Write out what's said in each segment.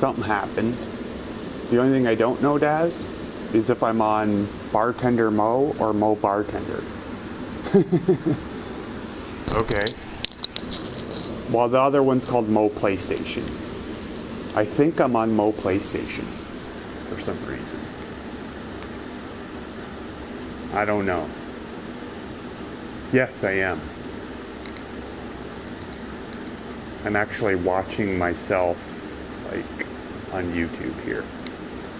something happened. The only thing I don't know, Daz, is if I'm on Bartender Mo or Mo Bartender. Okay. Well, the other one's called Mo PlayStation. I think I'm on Mo PlayStation for some reason. I don't know. Yes, I am. I'm actually watching myself, like, on YouTube here.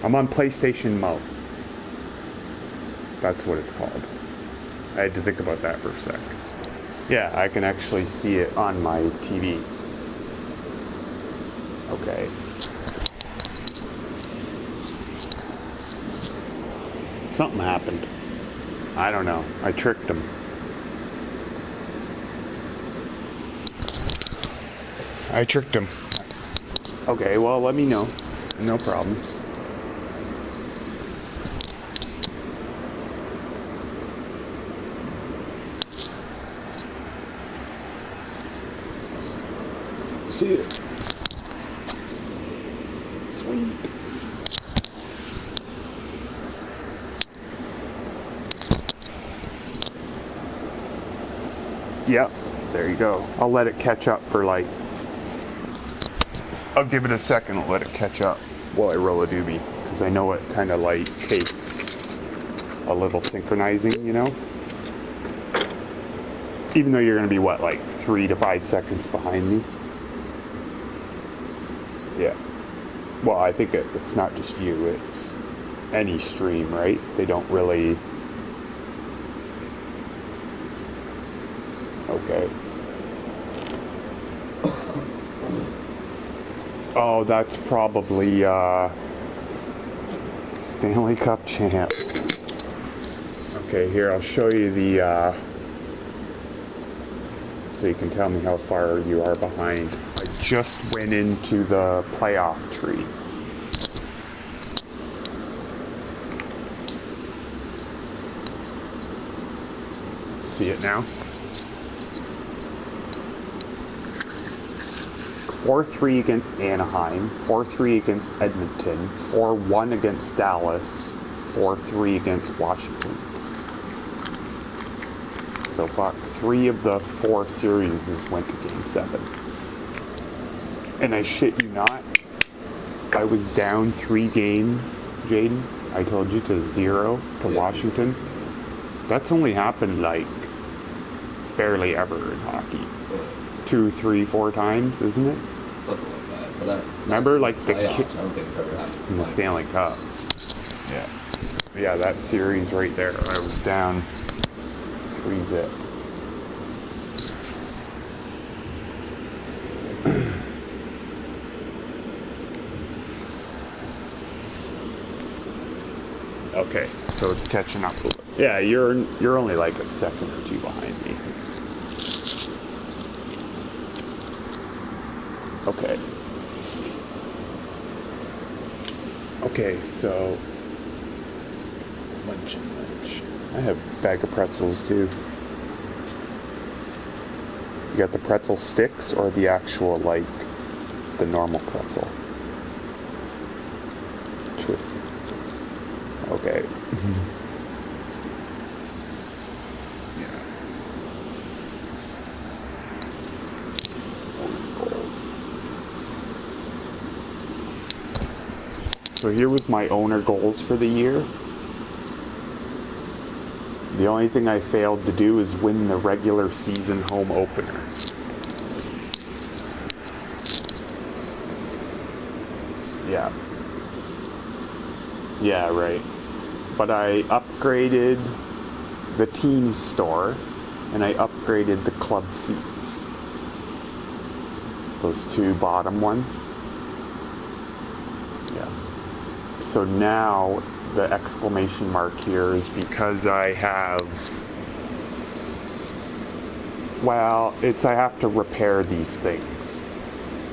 I'm on PlayStation Mo. That's what it's called. I had to think about that for a sec. Yeah, I can actually see it on my TV. Okay. Something happened. I don't know. I tricked him. Okay, well, let me know. No problems. See it. Sweet. Yep, there you go. I'll let it catch up for like... I'll give it a second, I'll let it catch up while I roll a doobie. Because I know it kind of like takes a little synchronizing, you know? Even though you're going to be, what, like 3 to 5 seconds behind me? Yeah. Well, I think it's not just you, it's any stream, right? They don't really... Okay. Oh, that's probably Stanley Cup champs. Okay, here, I'll show you the so you can tell me how far you are behind. I just went into the playoff tree. See it now? 4-3 against Anaheim, 4-3 against Edmonton, 4-1 against Dallas, 4-3 against Washington. So fuck, 3 of the 4 series went to Game 7. And I shit you not, I was down 3 games, Jaden. I told you, to 0 to Washington. That's only happened like barely ever in hockey. 2, 3, 4 times, isn't it? Something like that. But remember, like the playoffs, I don't think it's ever happened in the Stanley Cup. Yeah. Yeah, that series right there. I was down 3-0. Okay, so it's catching up a little. Yeah, you're only like a second or 2 behind me. Okay. Okay, so lunch. I have a bag of pretzels too. You got the pretzel sticks or the actual, like, the normal pretzel? Twisted pretzels. Okay. So here was my owner goals for the year. The only thing I failed to do is win the regular season home opener. Yeah. Yeah, right. But I upgraded the team store and I upgraded the club seats. Those 2 bottom ones. Yeah. So now the exclamation mark here is because I have, well, I have to repair these things.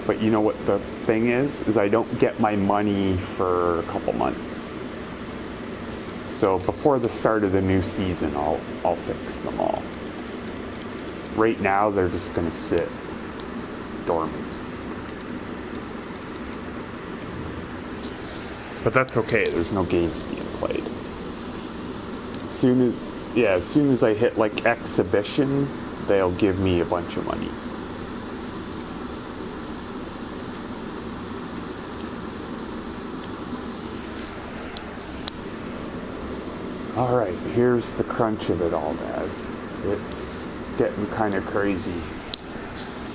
But you know what the thing is I don't get my money for a couple months. So before the start of the new season, I'll fix them all. Right now, they're just gonna sit dormant. But that's okay, there's no games being played. As soon as I hit like exhibition, they'll give me a bunch of monies. Alright, here's the crunch of it all, guys. It's getting kind of crazy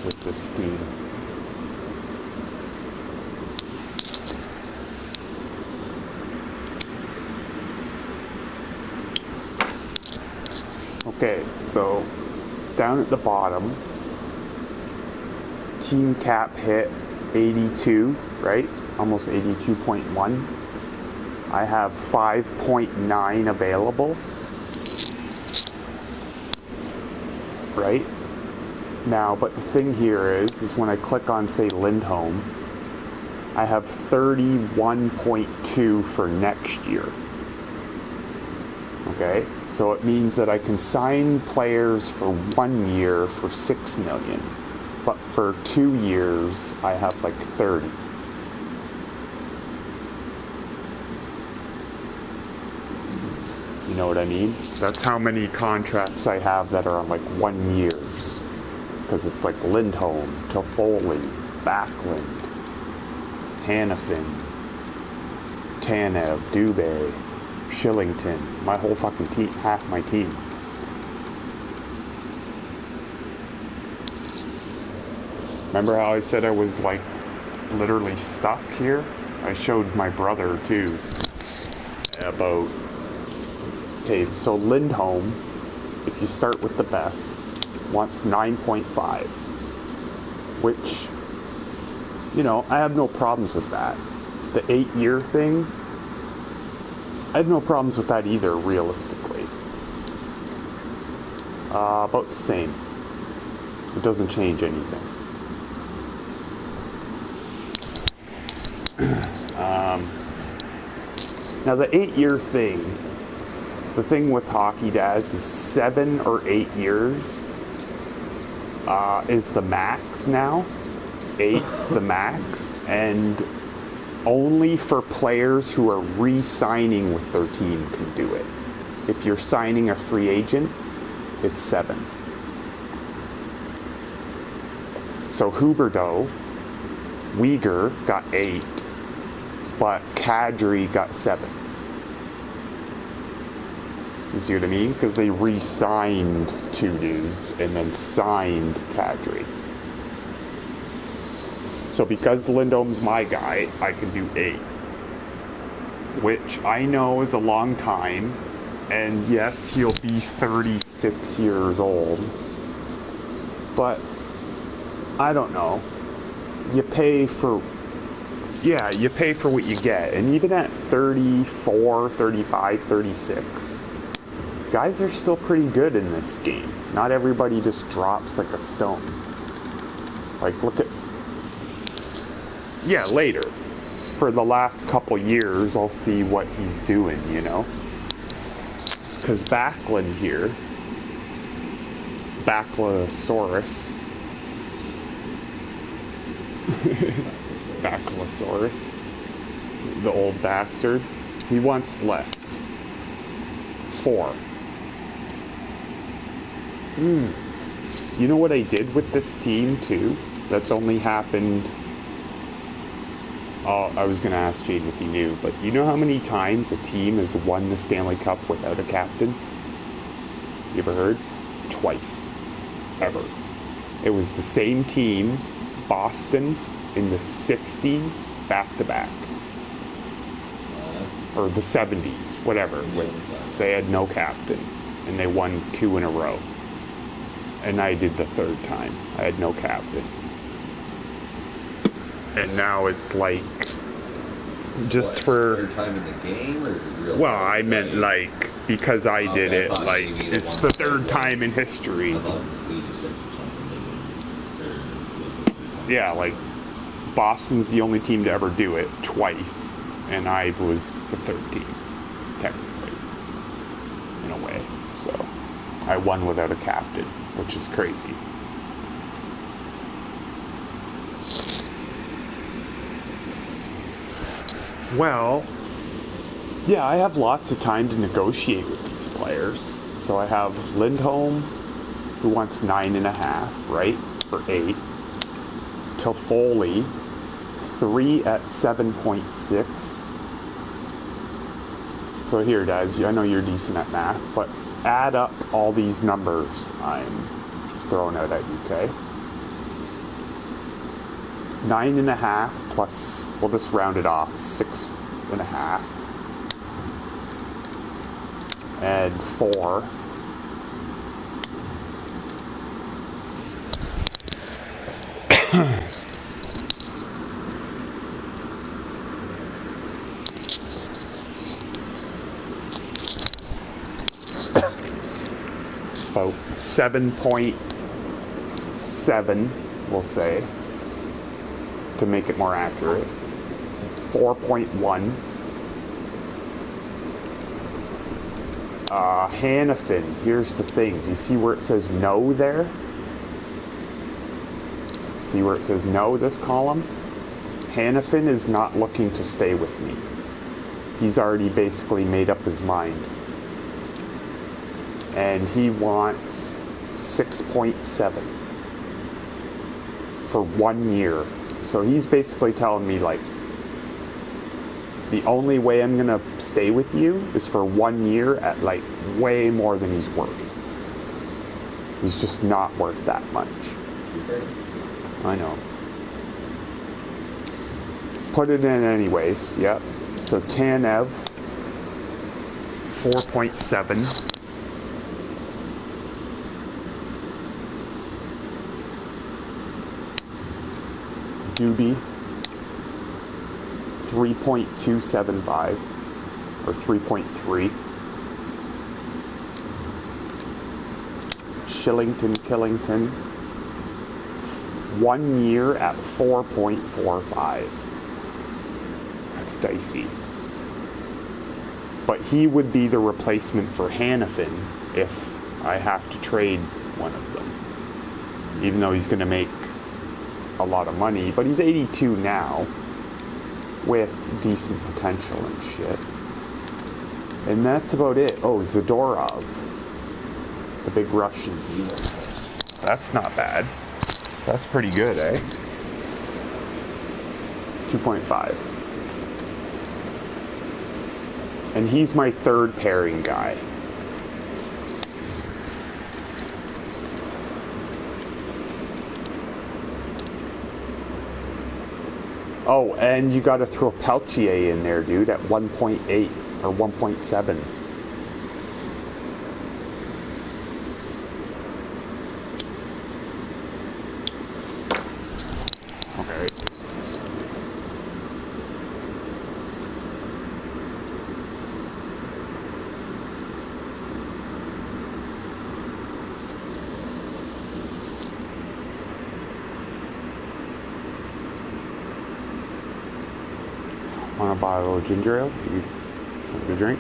with this team. Okay, so down at the bottom, team cap hit 82, right? Almost 82.1. I have 5.9 available. Right? Now, but the thing here is when I click on, say, Lindholm, I have 31.2 for next year. Okay? So it means that I can sign players for 1 year for $6 million. But for 2 years, I have like 30. You know what I mean? That's how many contracts I have that are on like 1 years. Because it's like Lindholm, Toffoli, Backlund, Hannafin, Tanev, Dubé, Shillington, my whole fucking team, half my team. Remember how I said I was like literally stuck here? I showed my brother too about, okay, so Lindholm, if you start with the best, wants 9.5, which, you know, I have no problems with that. The 8-year thing, I have no problems with that either, realistically. About the same. It doesn't change anything. Now the 8-year thing, the thing with hockey dads is 7 or 8 years is the max now. 8's the max, and only for players who are re-signing with their team can do it. If you're signing a free agent, it's 7. So Huberdeau, Uyghur got 8, but Kadri got 7. You see what I mean? Because they re-signed 2 dudes and then signed Kadri. So because Lindholm's my guy, I can do 8. Which I know is a long time. And yes, he'll be 36 years old. But I don't know. You pay for what you get. And even at 34, 35, 36, guys are still pretty good in this game. Not everybody just drops like a stone. Like, look at... Yeah, later. For the last couple years, I'll see what he's doing, you know? Because Backlund here, Baclosaurus, Baclosaurus, the old bastard, he wants less. 4. You know what I did with this team, too? That's only happened... I was going to ask Jade if he knew, but you know how many times a team has won the Stanley Cup without a captain? You ever heard? Twice. Ever. It was the same team, Boston, in the 60s, back-to-back. Or the 70s, whatever. They had no captain, and they won 2 in a row. And I did the 3rd time. I had no captain. And now it's like, just what, for... Third time in the game, or real? Well, I meant like, because I did it, like, it's the 3rd time in history. Yeah, like, Boston's the only team to ever do it, twice. And I was the 3rd team, technically. In a way. So, I won without a captain, which is crazy. Well, Yeah, I have lots of time to negotiate with these players. So I have Lindholm, who wants 9.5, right, for 8. Toffoli, 3 at 7.6. So here, guys, I know you're decent at math, but add up all these numbers I'm just throwing out at you, okay? 9.5 plus, we'll just round it off, 6.5. Add 4. About 7.7, we'll say, to make it more accurate. 4.1. Hannafin, here's the thing. Do you see where it says no there? See where it says no, this column? Hannafin is not looking to stay with me. He's already basically made up his mind. And he wants 6.7 for 1 year. So he's basically telling me, like, the only way I'm gonna stay with you is for 1 year at, like, way more than he's worth. He's just not worth that much. I know. Put it in anyways, yep. So Tanev, 4.7. Doobie, 3.275 or 3.3. Killington, 1 year at 4.45. That's dicey. But he would be the replacement for Hannafin if I have to trade one of them. Even though he's going to make a lot of money, but he's 82 now with decent potential and shit. And that's about it. Oh, Zadorov, the big Russian. That's not bad. That's pretty good, eh? 2.5. And he's my third pairing guy. Oh, and you got to throw Peltier in there, dude, at 1.8 or 1.7. Okay. Want to buy a little ginger ale? You want a drink?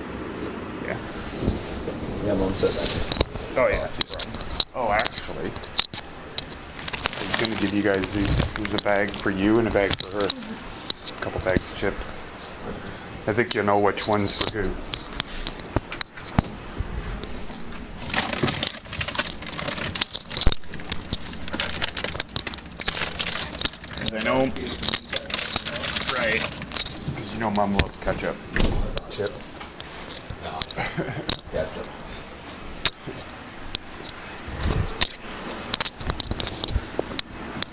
Yeah. Yeah, Mom said that. Oh, yeah. Oh, actually, I was going to give you guys these. There's a bag for you and a bag for her. A couple bags of chips. I think you know which one's for who. Because I know... Right. Because you know Mom loves ketchup. Chips. No. Ketchup.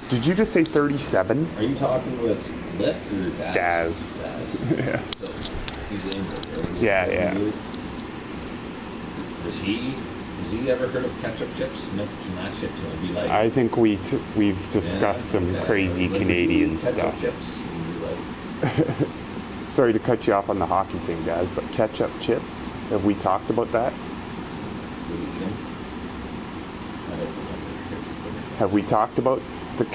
Did you just say 37? Are you talking with Lift or Daz. Daz? Yeah. So, he's in there. Yeah. Does he ever heard of ketchup chips? No, it's not chips. It'll be like... I think we've discussed some crazy Canadian stuff. Chips. Sorry to cut you off on the hockey thing, guys, but ketchup chips? Have we talked about that? Have we talked about the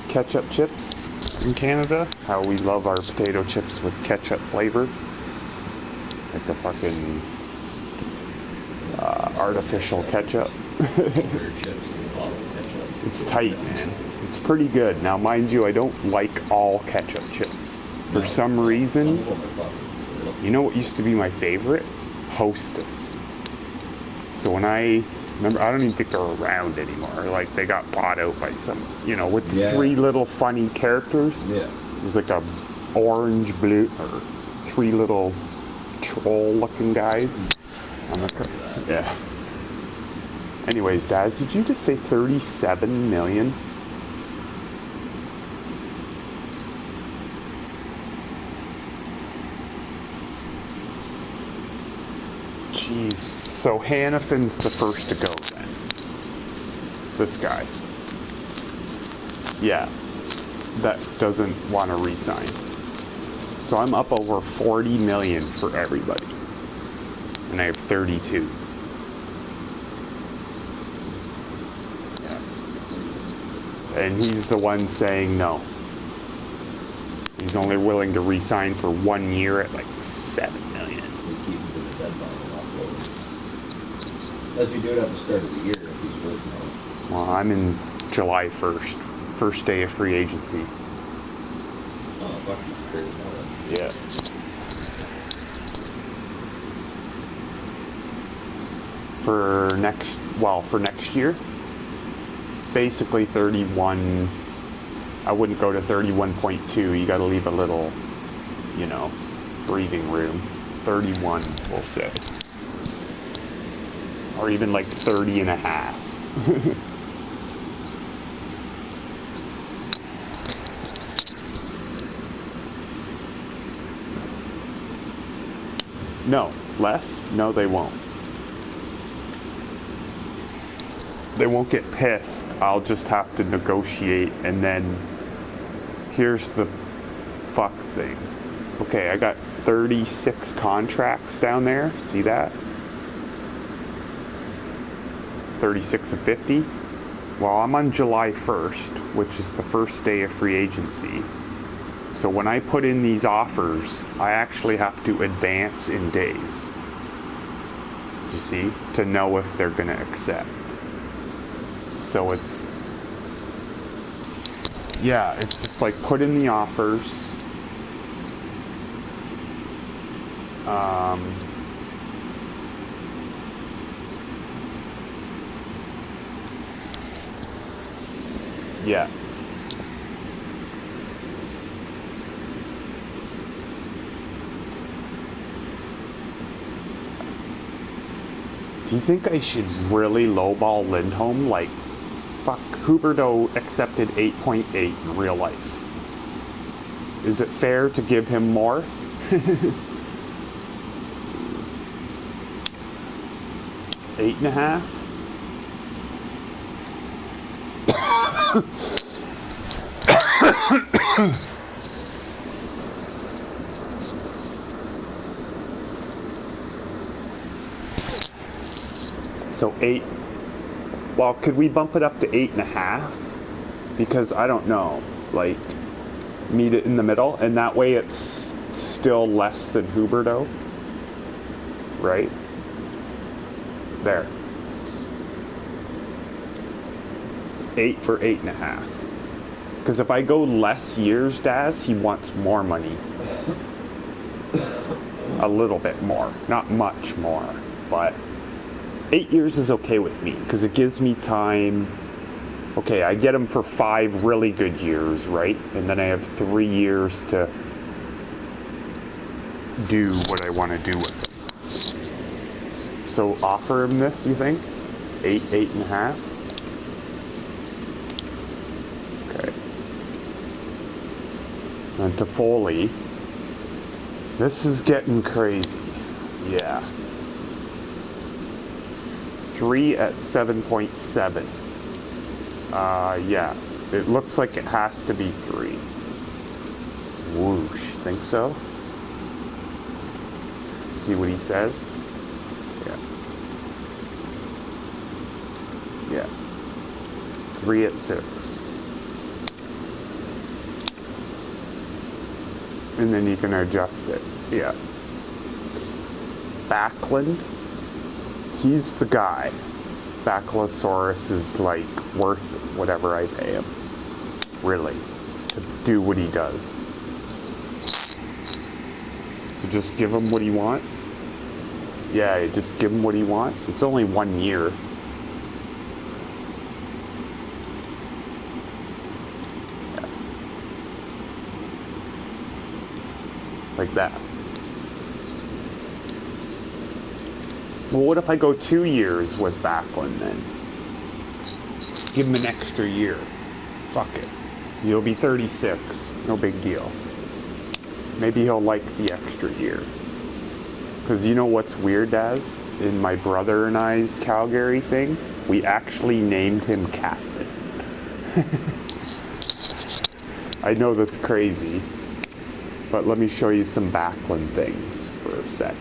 ketchup chips in Canada? How we love our potato chips with ketchup flavor? Like the fucking artificial ketchup. It's tight, man. It's pretty good. Now, mind you, I don't like all ketchup chips. For some reason, You know what used to be my favorite? Hostess. So when I remember, I don't even think they're around anymore. Like, they got bought out by some, with three little funny characters. Yeah. There's like a orange, blue, or three little troll-looking guys. Yeah. Anyways, Daz, did you just say 37 million? Jesus. So Hannafin's the first to go then. This guy. Yeah. That doesn't want to re-sign. So I'm up over 40 million for everybody. And I have 32. And he's the one saying no. He's only willing to re-sign for 1 year at like 7 million. We keep him to the deadline and offload. Unless we do it at the start of the year if he's working on it. Well, I'm in July 1st. First day of free agency. Oh, fuck, he's crazy about it. Yeah. For next year, basically 31. I wouldn't go to 31.2. You got to leave a little, breathing room. 31, we'll say. Or even like 30 and a half. No, less? No, they won't. They won't get pissed. I'll just have to negotiate, and then here's the fuck thing. Okay, I got 36 contracts down there. See that? 36 of 50. Well, I'm on July 1st, which is the first day of free agency. So when I put in these offers, I actually have to advance in days. You see? To know if they're going to accept. So it's just like put in the offers. Yeah. Do you think I should really lowball Lindholm? Like, fuck, Huberdeau accepted 8.8 in real life. Is it fair to give him more? Eight and a half? So 8. Well, could we bump it up to 8.5? Because I don't know. Like, meet it in the middle, and that way it's still less than Huberdeau. Right? There. 8 for 8.5. Because if I go less years, Daz, he wants more money. A little bit more. Not much more. But 8 years is okay with me. Because it gives me time. Okay, I get him for 5 really good years, right? And then I have 3 years to do what I want to do with him. So offer him this, you think? 8, 8.5? Okay. And to Foley. This is getting crazy. Yeah. 3 at 7.7. Yeah. It looks like it has to be 3. Whoosh. Think so? See what he says? Yeah. 3 at 6. And then you can adjust it. Yeah. Backlund. He's the guy. Baclosaurus is like worth whatever I pay him. Really. To do what he does. So just give him what he wants. Yeah, just give him what he wants. It's only 1 year. Yeah. Like that. Well, what if I go 2 years with Backlund then? Give him an extra year. Fuck it. He'll be 36. No big deal. Maybe he'll like the extra year. Because you know what's weird, Daz? In my brother and I's Calgary thing, we actually named him Captain. I know that's crazy, but let me show you some Backlund things for a sec.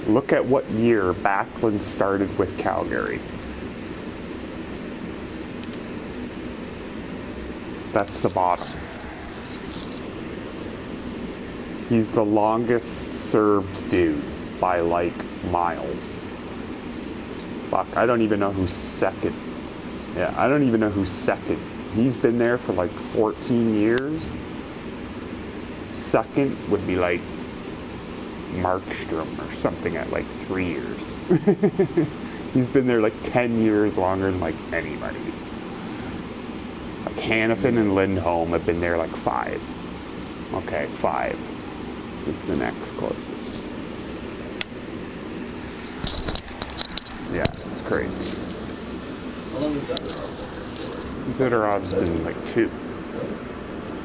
Look at what year Backlund started with Calgary. That's the bottom. He's the longest served dude by like miles. Fuck, I don't even know who's second. Yeah, I don't even know who's second. He's been there for like 14 years. Second would be like Markstrom or something at like 3 years. He's been there like 10 years longer than like anybody. Like Hannafin and Lindholm have been there like 5. Okay, 5 is the next closest. Yeah, it's crazy. How long has Zedarov's Zedarov's been like 2.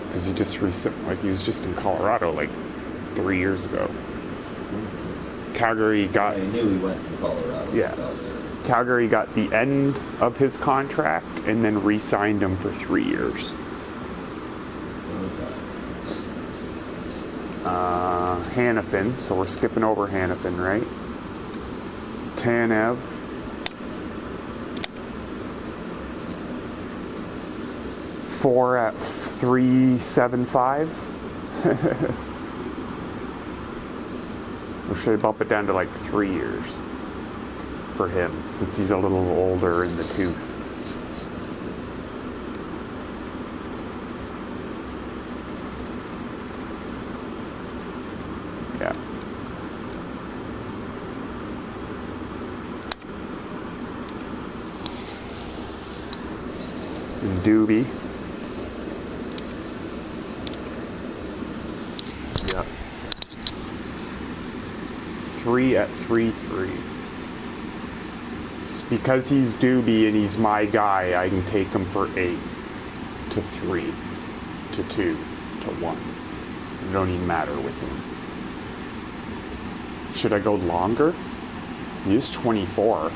Because he just he was just in Colorado like 3 years ago. Calgary got... I knew he went to Colorado. Yeah. Calgary got the end of his contract and then re-signed him for 3 years. Hannafin, so we're skipping over Hannafin, right? Tanev. Four at 3.75. Or should I bump it down to like 3 years for him, since he's a little older in the tooth? Yeah. And Doobie. Yeah. 3 at 3.3. Because he's Doobie and he's my guy, I can take him for 8 to 3 to 2 to 1. It don't even matter with him. Should I go longer? He is 24.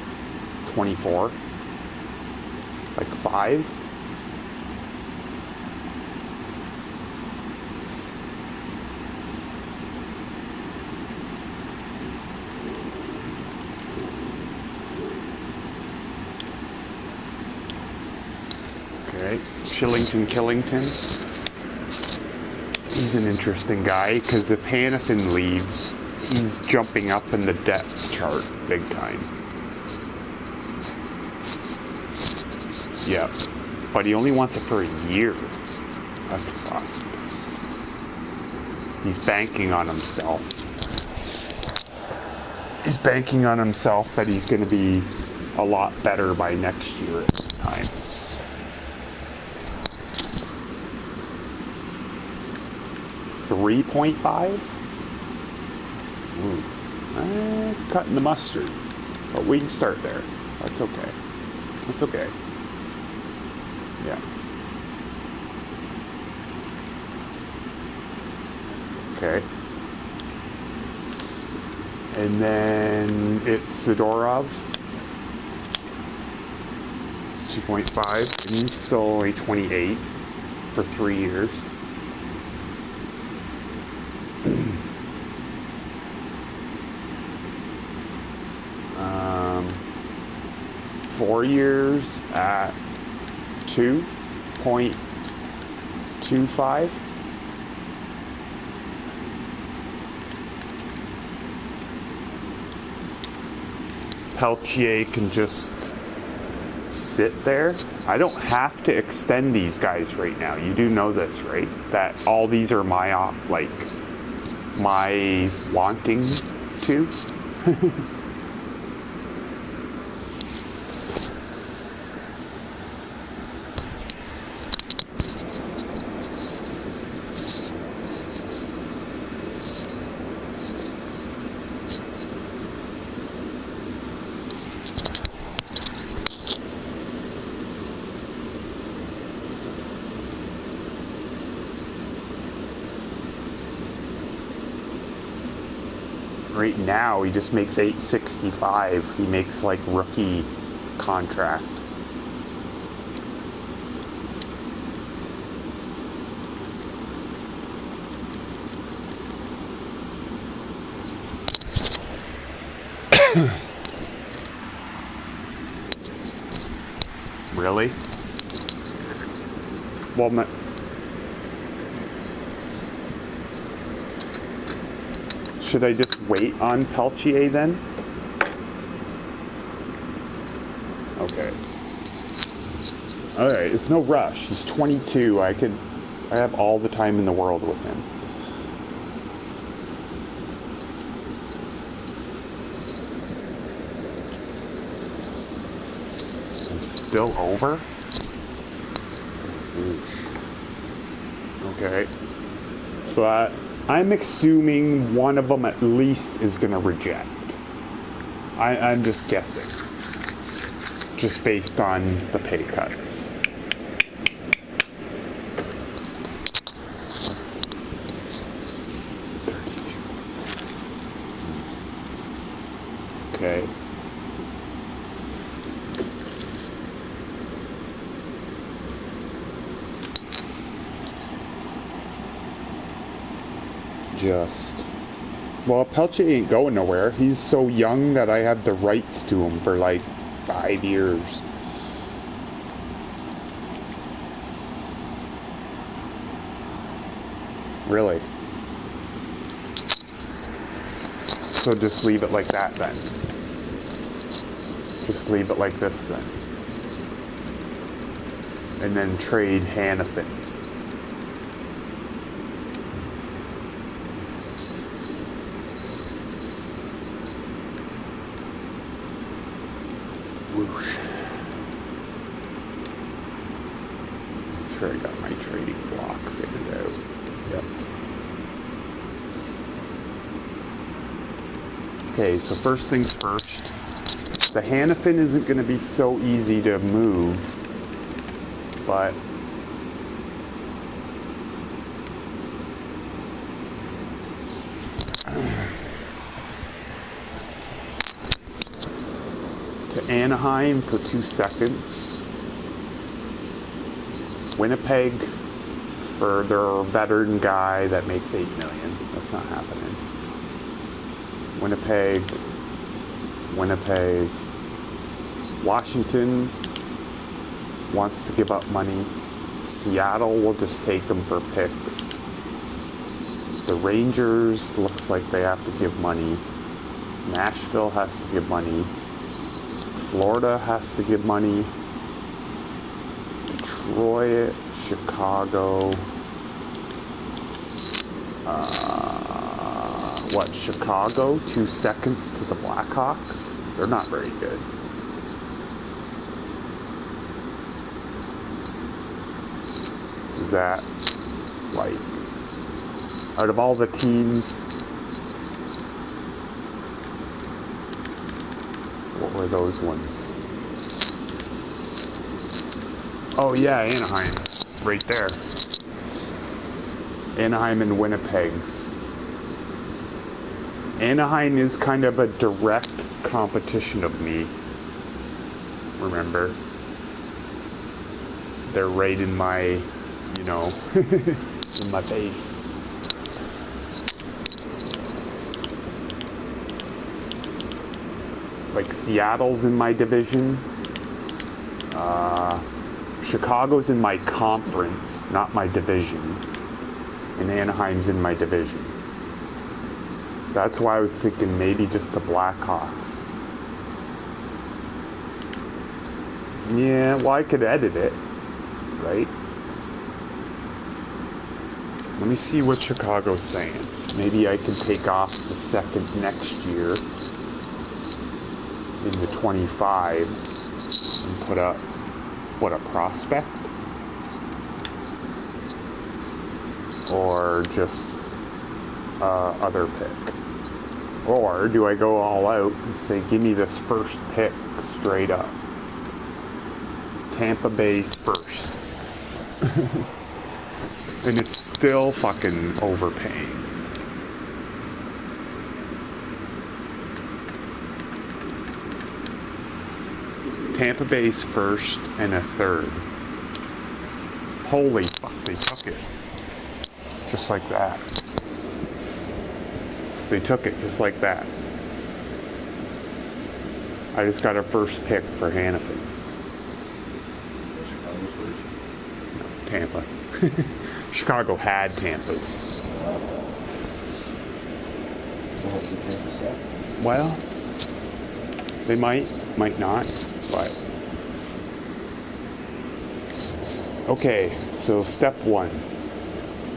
24? Like 5? Okay, Killington. He's an interesting guy, because if Hannafin leaves, he's jumping up in the depth chart big time. Yeah, but he only wants it for a year. That's fucked. He's banking on himself. He's banking on himself that he's going to be a lot better by next year at this time. $3.5? It's cutting the mustard. But we can start there. That's okay. That's okay. Yeah. Okay. And then it's Zadorov. 2.5. And he's still only 28 for 3 years. 4 years at 2.25. Peltier can just sit there. I don't have to extend these guys right now. You do know this, right? That all these are my my wanting to. Right now, he just makes $865. He makes like rookie contract. Really? Well, should I just wait on Peltier then? Okay. Alright, it's no rush. He's 22. I have all the time in the world with him. I'm still over? Okay. So I'm assuming one of them at least is going to reject. I'm just guessing. Just based on the pay cuts. Okay. Well, Pelche ain't going nowhere. He's so young that I have the rights to him for like 5 years. Really? So just leave it like that then. Just leave it like this then. And then trade Hannafin. Whoosh. I'm sure I got my trading block figured out. Yep. Okay, so first things first. The Hannafin isn't going to be so easy to move, but to Anaheim for 2 seconds. Winnipeg for their veteran guy that makes $8 million. That's not happening. Winnipeg. Washington wants to give up money. Seattle will just take them for picks. The Rangers looks like they have to give money. Nashville has to give money. Florida has to give money. Detroit, Chicago. Chicago? 2 seconds to the Blackhawks? They're not very good. Is that, like, out of all the teams, what were those ones? Oh yeah, Anaheim. Right there. Anaheim and Winnipeg's. Anaheim is kind of a direct competition of me. Remember? They're right in my, in my face. Like Seattle's in my division. Chicago's in my conference, not my division. And Anaheim's in my division. That's why I was thinking maybe just the Blackhawks. Yeah, well, I could edit it, right? Let me see what Chicago's saying. Maybe I can take off the second next year in the 25 and put up, what, a prospect? Or just other pick? Or do I go all out and say, give me this first pick straight up? Tampa Bay's first. And it's still fucking overpaying. Tampa Bay's first and a third. Holy fuck, they took it. Just like that. They took it just like that. I just got a first pick for Hannafin. No, Tampa. Chicago had Tampa's. Well, they might not, but... Okay, so step 1.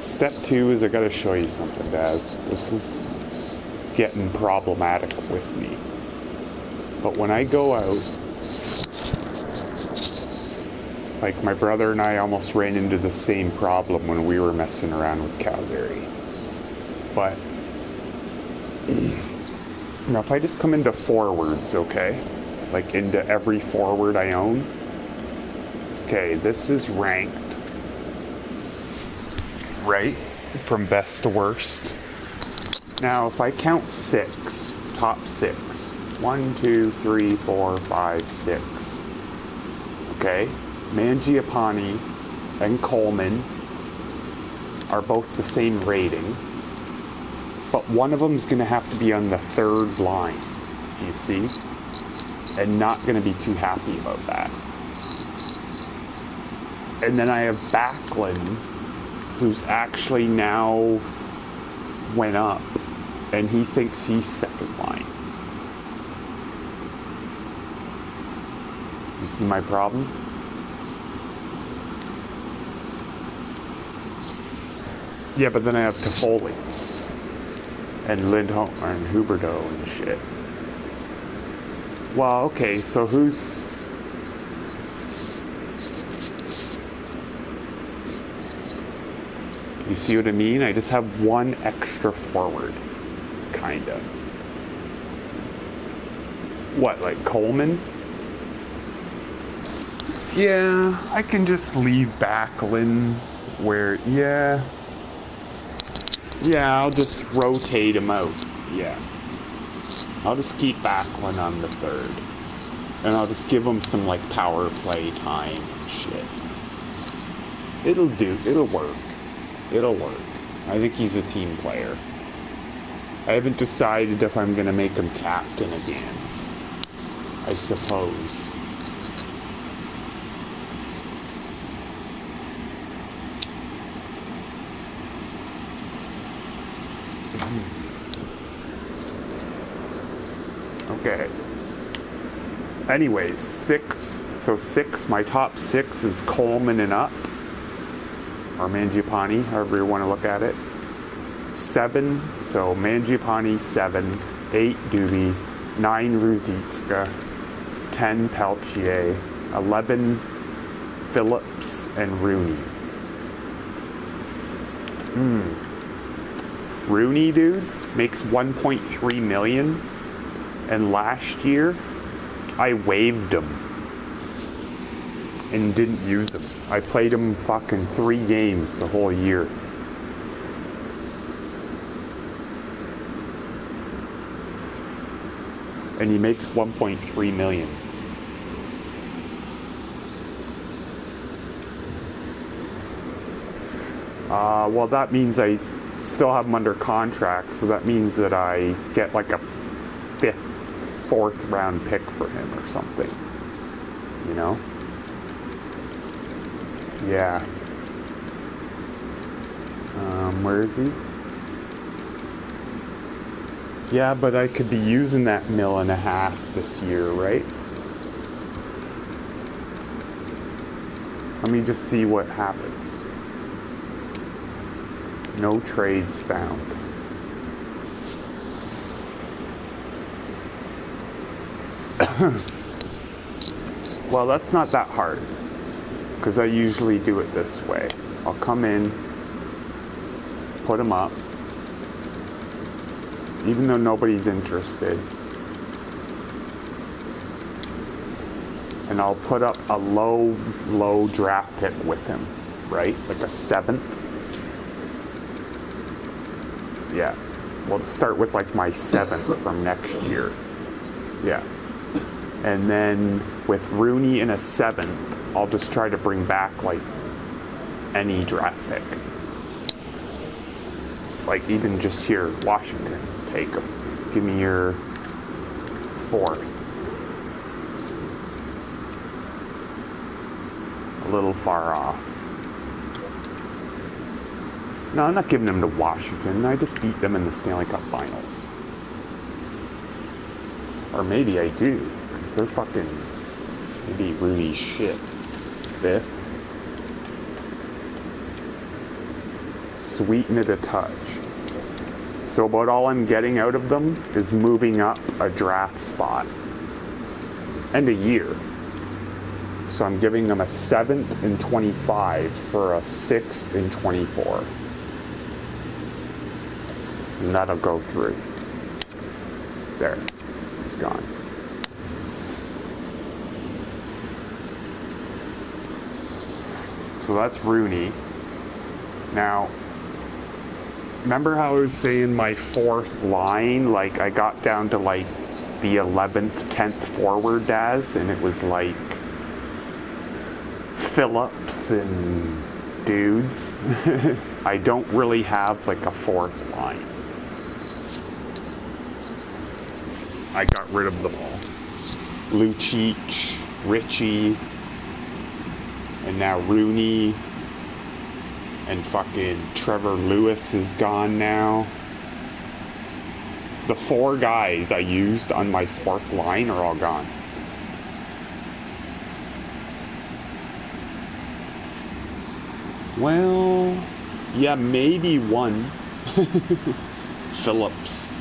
Step 2 is I gotta show you something, Daz. This is getting problematic with me. But when I go out, like my brother and I almost ran into the same problem when we were messing around with Calgary. But now if I just come into forwards, okay? Like into every forward I own. Okay, this is ranked, right? From best to worst. Now if I count 6, top 6. 1, 2, 3, 4, 5, 6. Okay? Mangiapane and Coleman are both the same rating, but one of them is going to have to be on the third line, you see? And not going to be too happy about that. And then I have Backlund, who's actually now went up, and he thinks he's second line. You see my problem? Yeah, but then I have Toffoli and Lindholm and Huberdeau and shit. Well, okay, so who's... You see what I mean? I just have one extra forward, kinda. What, like Coleman? Yeah, I can just leave Backlund where, yeah, I'll just rotate him out, yeah. I'll just keep Backlund on the third. And I'll just give him some, like, power play time and shit. It'll work. It'll work. I think he's a team player. I haven't decided if I'm gonna make him captain again. I suppose. Okay. Anyways, 6. So 6, my top 6 is Coleman and up. Or Mangiapane, however you want to look at it. 7, so Mangiapane 7. 8, Doobie. 9, Ruzicka. 10, Peltier. 11, Phillips and Rooney. Rooney, dude, makes $1.3 million. And last year, I waived him and didn't use him. I played him fucking 3 games the whole year. And he makes $1.3 million. Well, that means I still have him under contract, so that means that I get like a 5th, 4th round pick for him or something. You know? Yeah. Where is he? Yeah, but I could be using that $1.5 million this year, right? Let me just see what happens. No trades found. Well, that's not that hard, because I usually do it this way. I'll come in, put them up, even though nobody's interested, and I'll put up a low draft pick with him, right? Like a 7th. Yeah. We'll start with like my 7th from next year. Yeah. And then with Rooney in a 7th, I'll just try to bring back like any draft pick. Like even just here, Washington, take them. Give me your 4th. A little far off. No, I'm not giving them to Washington. I just beat them in the Stanley Cup Finals. Or maybe I do, because they're fucking... Maybe Rooney's shit. 5th. Sweeten it a touch. So about all I'm getting out of them is moving up a draft spot. And a year. So I'm giving them a 7th in 25 for a 6th in 24. And that'll go through. There. It's gone. So that's Rooney. Now, remember how I was saying my 4th line? Like, I got down to like the 11th, 10th forward as, and it was like Phillips and dudes. I don't really have like a 4th line. I got rid of them all. Lucic, Richie, and now Rooney, and fucking Trevor Lewis is gone now. The 4 guys I used on my 4th line are all gone. Well, yeah, maybe one. Phillips.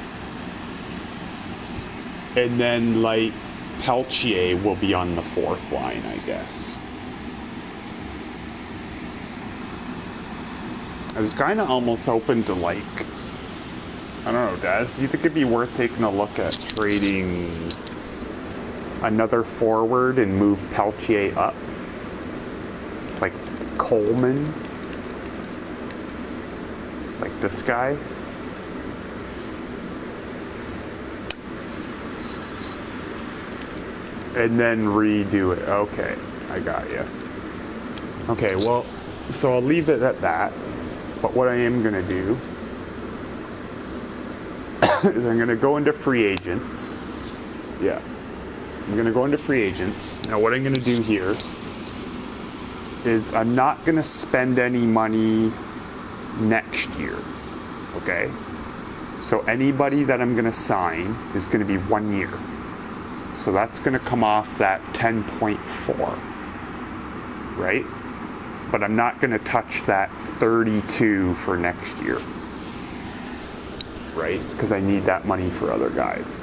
And then, like, Peltier will be on the 4th line, I guess. I was kind of almost open to, like, I don't know, Daz, do you think it'd be worth taking a look at trading another forward and move Peltier up? Like Coleman? Like this guy? And then redo it. Okay, I got you. Okay, well, so I'll leave it at that. But what I am going to do is I'm going to go into free agents. Yeah. I'm going to go into free agents. Now what I'm going to do here is I'm not going to spend any money next year. Okay? So anybody that I'm going to sign is going to be 1 year. So that's going to come off that 10.4, right? But I'm not going to touch that 32 for next year, right? Because I need that money for other guys.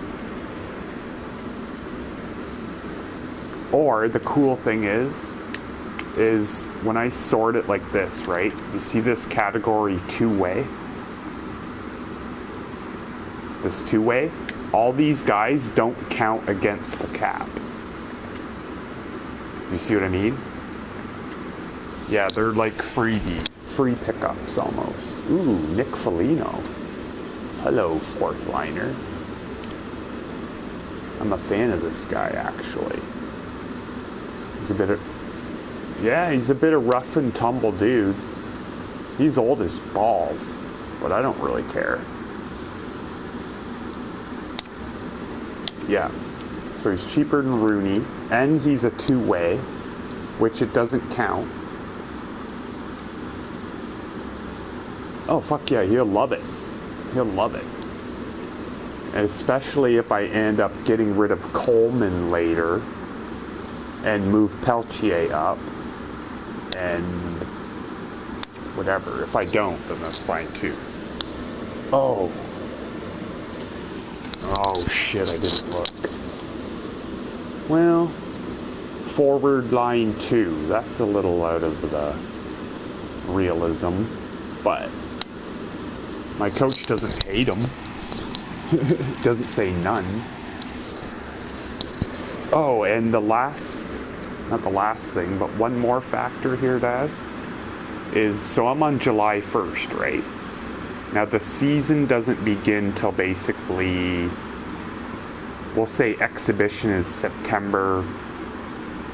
Or the cool thing is when I sort it like this, right? You see this category two-way? This two-way? All these guys don't count against the cap. You see what I mean? Yeah, they're like free pickups almost. Ooh, Nick Foligno. Hello, 4th liner. I'm a fan of this guy, actually. He's a bit of rough and tumble dude. He's old as balls, but I don't really care. Yeah, so he's cheaper than Rooney, and he's a two-way, which it doesn't count. Oh, fuck yeah, he'll love it. He'll love it. Especially if I end up getting rid of Coleman later and move Peltier up and whatever. If I don't, then that's fine too. Oh. Oh shit, I didn't look. Well, forward line 2. That's a little out of the realism, but my coach doesn't hate him. Doesn't say none. Oh, and the last, not the last thing, but one more factor here, Daz, is, so I'm on July 1st, right? Now the season doesn't begin till basically, we'll say exhibition is September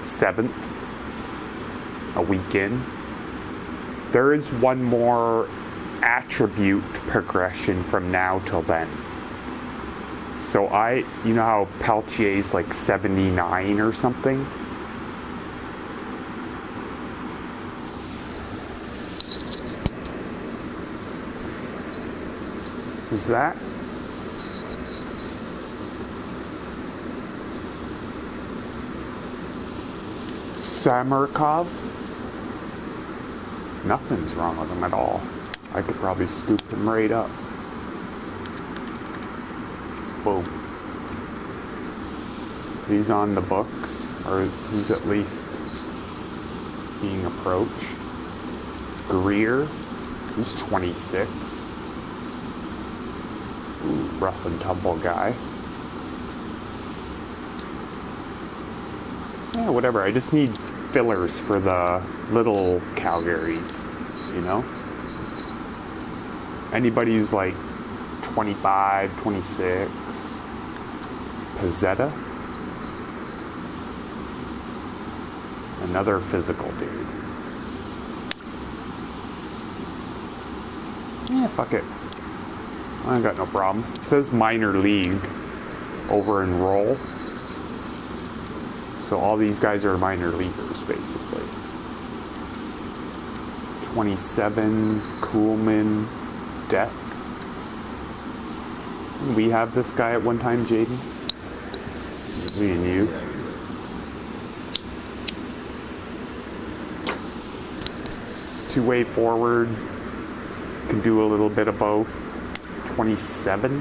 7th, a weekend. There is one more attribute progression from now till then. So you know how Peltier's like 79 or something? Who's that? Samarkov? Nothing's wrong with him at all. I could probably scoop him right up. Boom. He's on the books, or he's at least being approached. Greer, he's 26. Ooh, rough and tumble guy. Yeah, whatever. I just need fillers for the little Calgarys, you know? Anybody who's like 25, 26. Pizzetta. Another physical dude. Yeah, fuck it. I ain't got no problem. It says minor league over in roll. So all these guys are minor leaguers, basically. 27, Kuhlman, Depth. We have this guy at one time, Jaden. Me and you. Two-way forward. Can do a little bit of both. 27?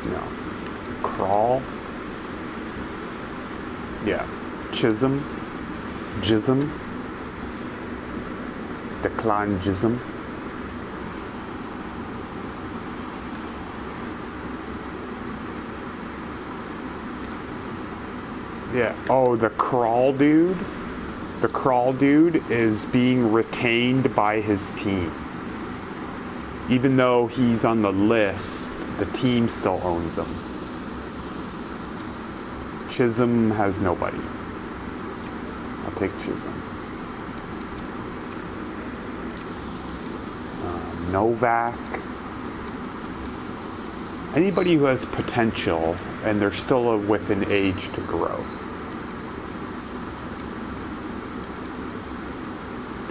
No. Crawl. Yeah. Chisholm. Declan Chisholm. Yeah. Oh, the Crawl dude. The Crawl dude is being retained by his team. Even though he's on the list, the team still owns him. Chisholm has nobody. I'll take Chisholm. Novak. Anybody who has potential and they're still within age to grow.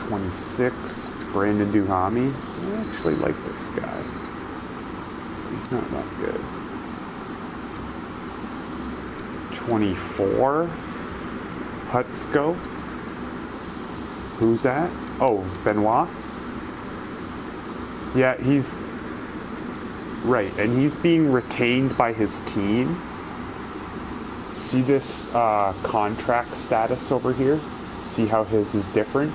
26, Brandon Duhami. I actually like this guy. He's not that good. 24, Hutsko. Who's that? Oh, Benoit. Yeah, he's right, and he's being retained by his team. See this contract status over here? See how his is different?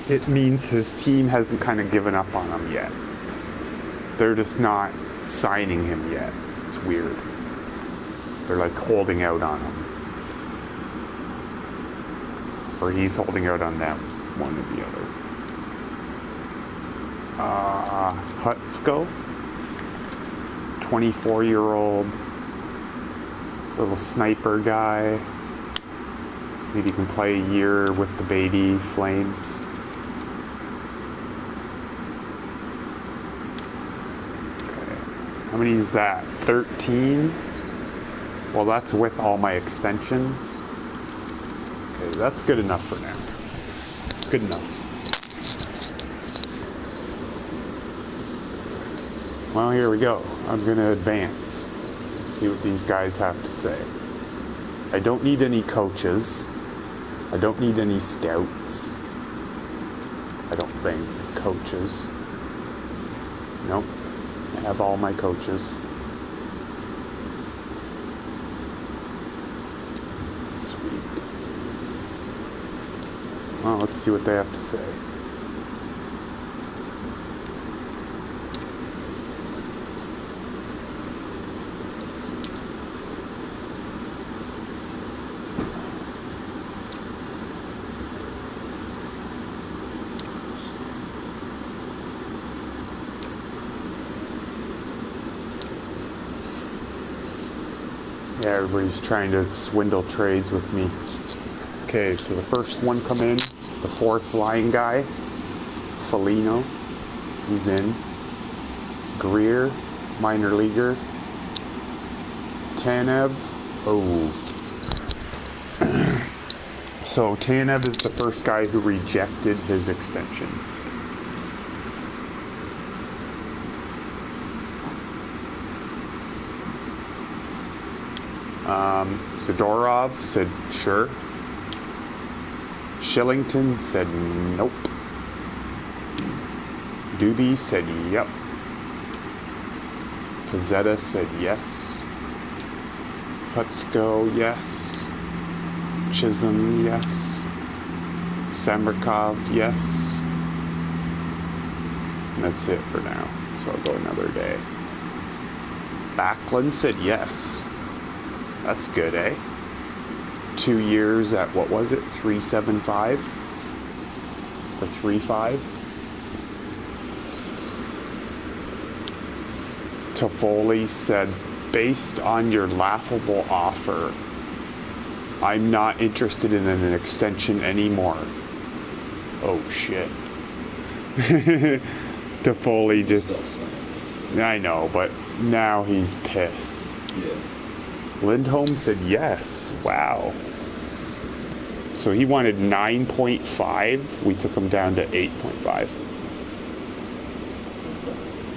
It means his team hasn't kind of given up on him yet. They're just not signing him yet. It's weird. They're like holding out on him. Or he's holding out on them, one or the other. Hutsko, 24-year-old little sniper guy. Maybe he can play a year with the Beatty Flames. Okay. How many is that? 13? Well, that's with all my extensions. Okay, that's good enough for now. Good enough. Well, here we go. I'm going to advance. See what these guys have to say. I don't need any coaches. I don't need any scouts. I don't think. Coaches. Nope. I have all my coaches. Sweet. Well, let's see what they have to say. Yeah, everybody's trying to swindle trades with me. Okay, so the first one come in, the fourth line guy, Foligno, he's in. Greer, minor leaguer. Tanev, oh. So Tanev is the first guy who rejected his extension. Zadorov said sure. Shillington said nope. Doobie said yep. Pizzetta said yes. Putsko, yes. Chisholm, yes. Samberkov, yes. And that's it for now. So I'll go another day. Backlund said yes. That's good, eh? 2 years at, what was it, 3.75 or 3.5? Toffoli said, based on your laughable offer, I'm not interested in an extension anymore. Oh shit. Toffoli just, I know, but now he's pissed. Yeah. Lindholm said yes. Wow. So he wanted 9.5. We took him down to 8.5.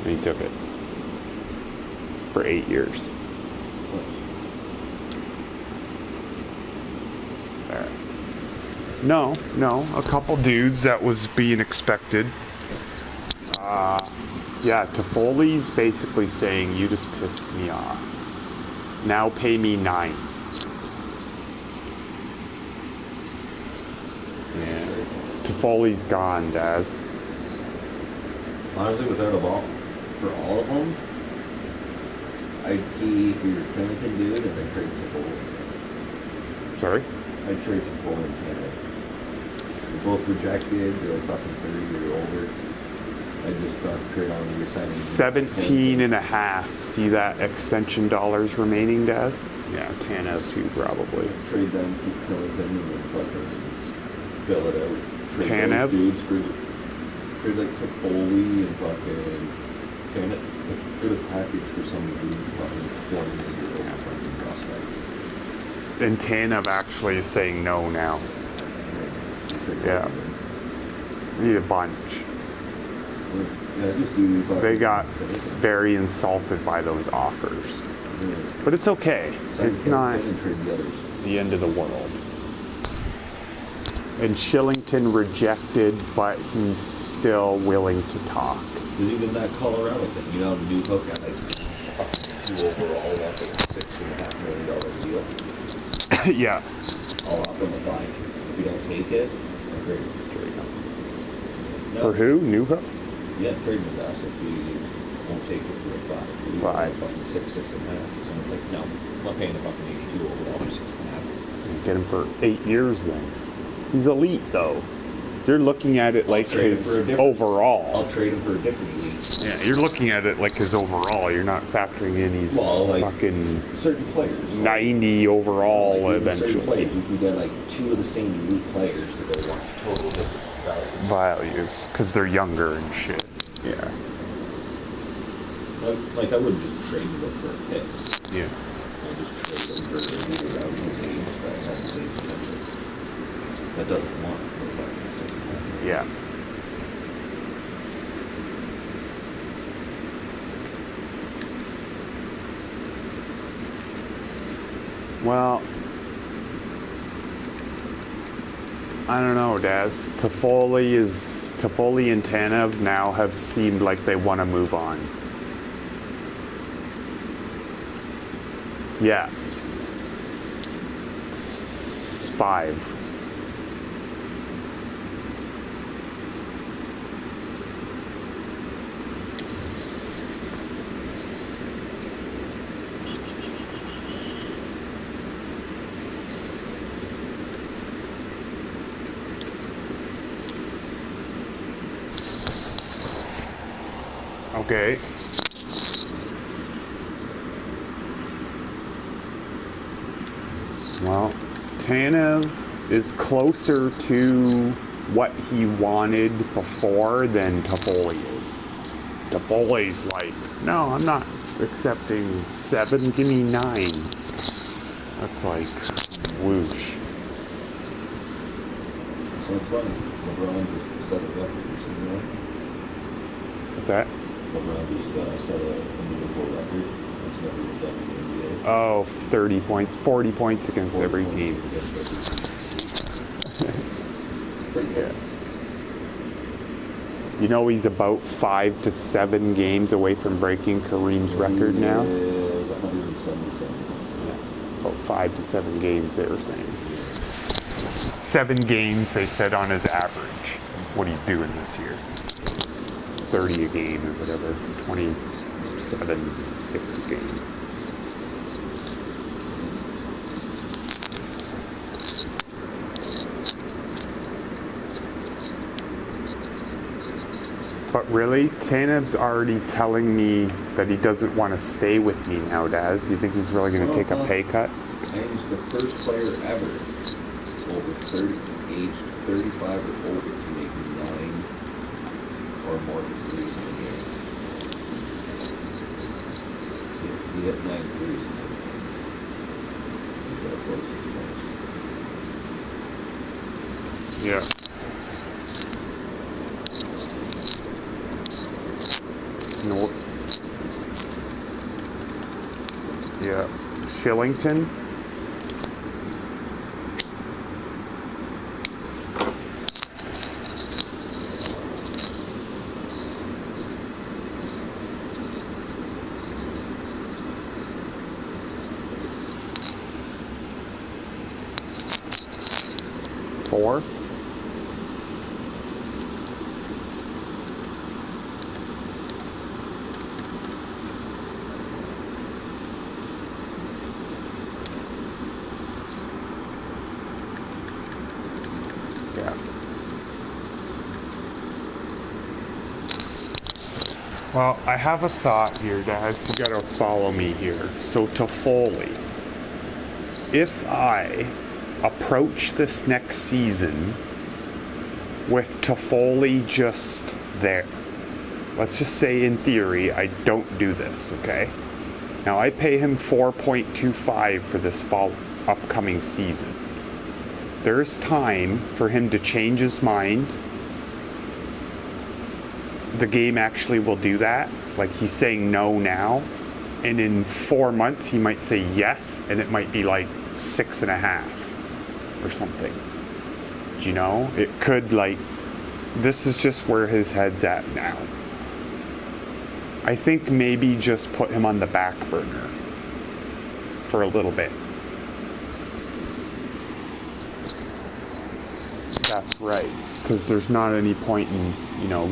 And he took it. For 8 years. There. No. A couple dudes that was being expected. Yeah, Toffoli's basically saying, you just pissed me off. Now pay me 9. Yeah. Toffoli's gone, Daz. Honestly, without a ball, for all of them, I'd keep your Pennington dude and then trade Toffoli. Sorry? I'd trade Toffoli and Canada. They're both rejected. They're like fucking 30 or older. I just trade on your signing. 17 and a half. See that extension dollars remaining, Daz? Yeah, Tanev too, probably. Trade them, keep Pennington, and then fucking fill it out. Trade Tanev? those dudes, trade like Toffoli and fucking Tanev. Get a package for somebody who's fucking 20-year-old fucking prospect. And Tanev actually is saying no now. Yeah. Need a bunch. Yeah, just do fucking They got very insulted by those offers. Yeah. But it's okay. It's not Trade the others. the end of the world. And Shillington rejected, but he's still willing to talk. There's even that Colorado thing, you know, New Hook at like 2 overall, that's like a $6.5 million deal. Yeah. I'll offer him a 5. If you don't take it, I'll trade him. No. For who? New Hook? Yeah, trade with us if you won't take it for a 5. You 5. Fucking 6.5. And it's like, no, I'm not paying the fucking 82 overall for 6.5. Get him for 8 years then. He's elite though. You're looking at it like his overall. I'll trade him for a different elite. Yeah, you're looking at it like his overall. You're not factoring in he's fucking certain players. 90 overall eventually. Certain players, you can get like 2 of the same elite players to go watch total different values because they're younger and shit. Yeah. Like I wouldn't just trade him for a pick. Yeah. I'd just trade him for a leader out his age that has the same potential. That doesn't want to go back to 6. Yeah. Well, I don't know, Daz. Toffoli and Tanev now have seemed like they want to move on. Yeah. It's 5. Okay. Well, Tanev is closer to what he wanted before than Toffoli is. Toffoli's like, no, I'm not accepting 7, give me 9. That's like, whoosh. So it's funny. LeBron just set a record recently, right? What's that? LeBron just set a individual record. It's never been done in the NBA. Oh, 30 points, 40 points against 40 every points team. against every team. Pretty good. You know he's about 5 to 7 games away from breaking Kareem's record now? He is 177. Yeah, about 5 to 7 games, they were saying. 7 games, they said, on his average, what he's doing this year. 30 a game or whatever, 27, 6 a game. But really, Tanev's already telling me that he doesn't want to stay with me now, Daz. You think he's really going to take a pay cut? And he's the first player ever over 30, aged 35 or older to make 9 or more threes in a game. He hit 9 threes in a game. He's got close to the Yeah. No. Yeah. Shillington. Four. Yeah. Well, I have a thought here, Daz. You gotta follow me here. So, Toffoli, if I approach this next season with Toffoli just there, let's just say in theory I don't do this, okay? Now I pay him 4.25 for this upcoming season. There's time for him to change his mind. The game actually will do that. Like, he's saying no now, and in 4 months he might say yes, and it might be like 6.5 or something. Do you know? It could, like, this is just where his head's at now. I think maybe just put him on the back burner for a little bit. That's right, because there's not any point in,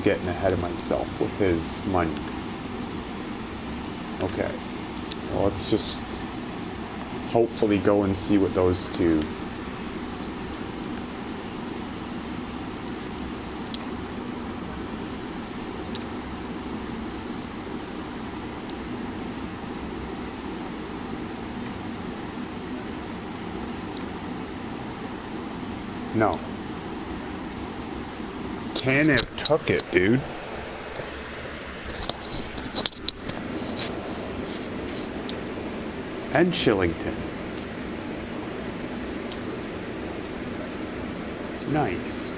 getting ahead of myself with his money. Okay, well, let's just hopefully go and see what those two. No. Tanev took it, dude. And Shillington. Nice.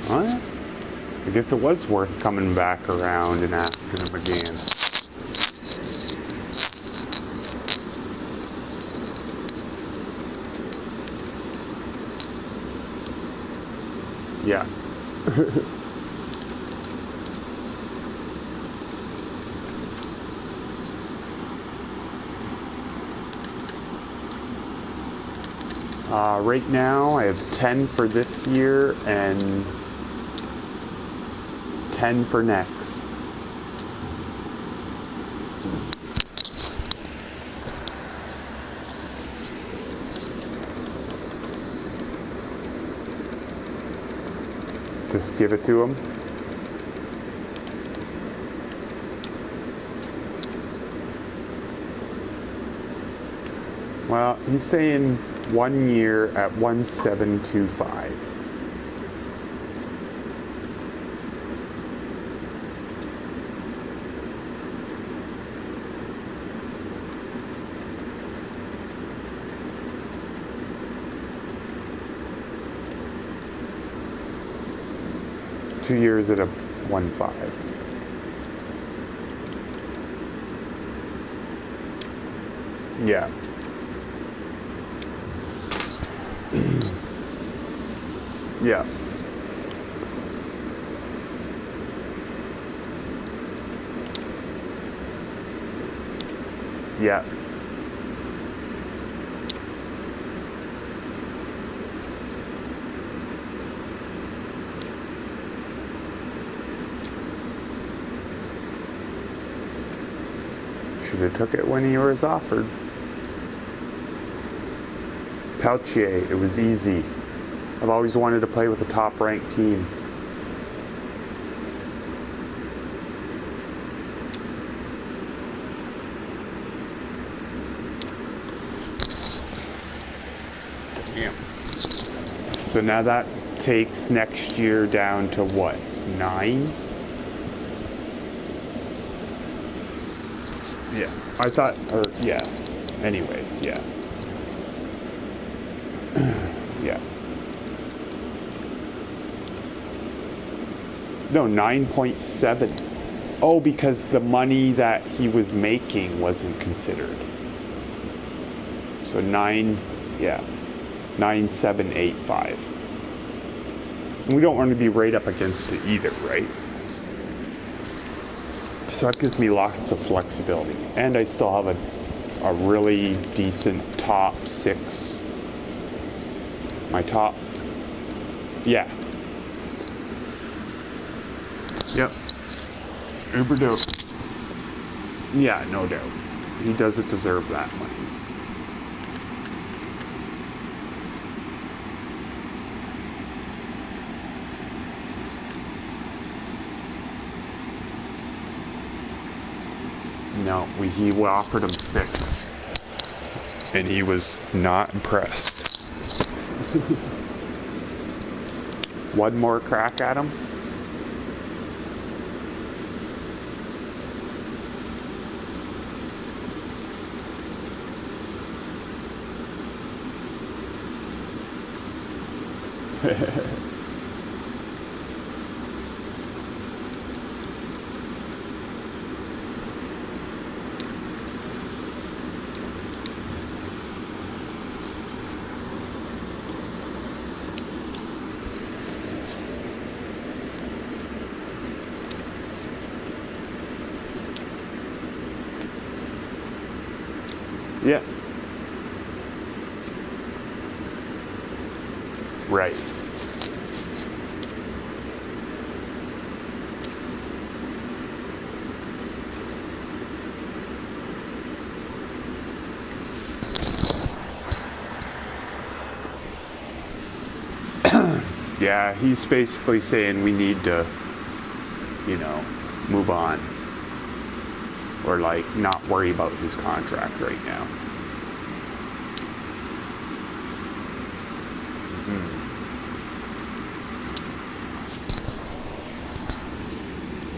What? I guess it was worth coming back around and asking him again. Yeah. Right now, I have 10 for this year and 10 for next. Just give it to him. Well, he's saying 1 year at 1725. Two years at a 1.5. Yeah. Yeah. Yeah. Should have took it when he was offered. Peltier, it was easy. I've always wanted to play with a top-ranked team. Damn. So now that takes next year down to what? 9? Yeah. I thought, or yeah. Anyways, yeah. Yeah. No, 9.7. Oh, because the money that he was making wasn't considered. So 9,785. And we don't want to be right up against it either, right? So that gives me lots of flexibility. And I still have a really decent top 6. My top, yeah. Yep. Uber dope. Yeah, no doubt. He doesn't deserve that money. No, we offered him 6. And he was not impressed. One more crack at him? Yeah. Right. Yeah, he's basically saying we need to, move on. Or, not worry about his contract right now.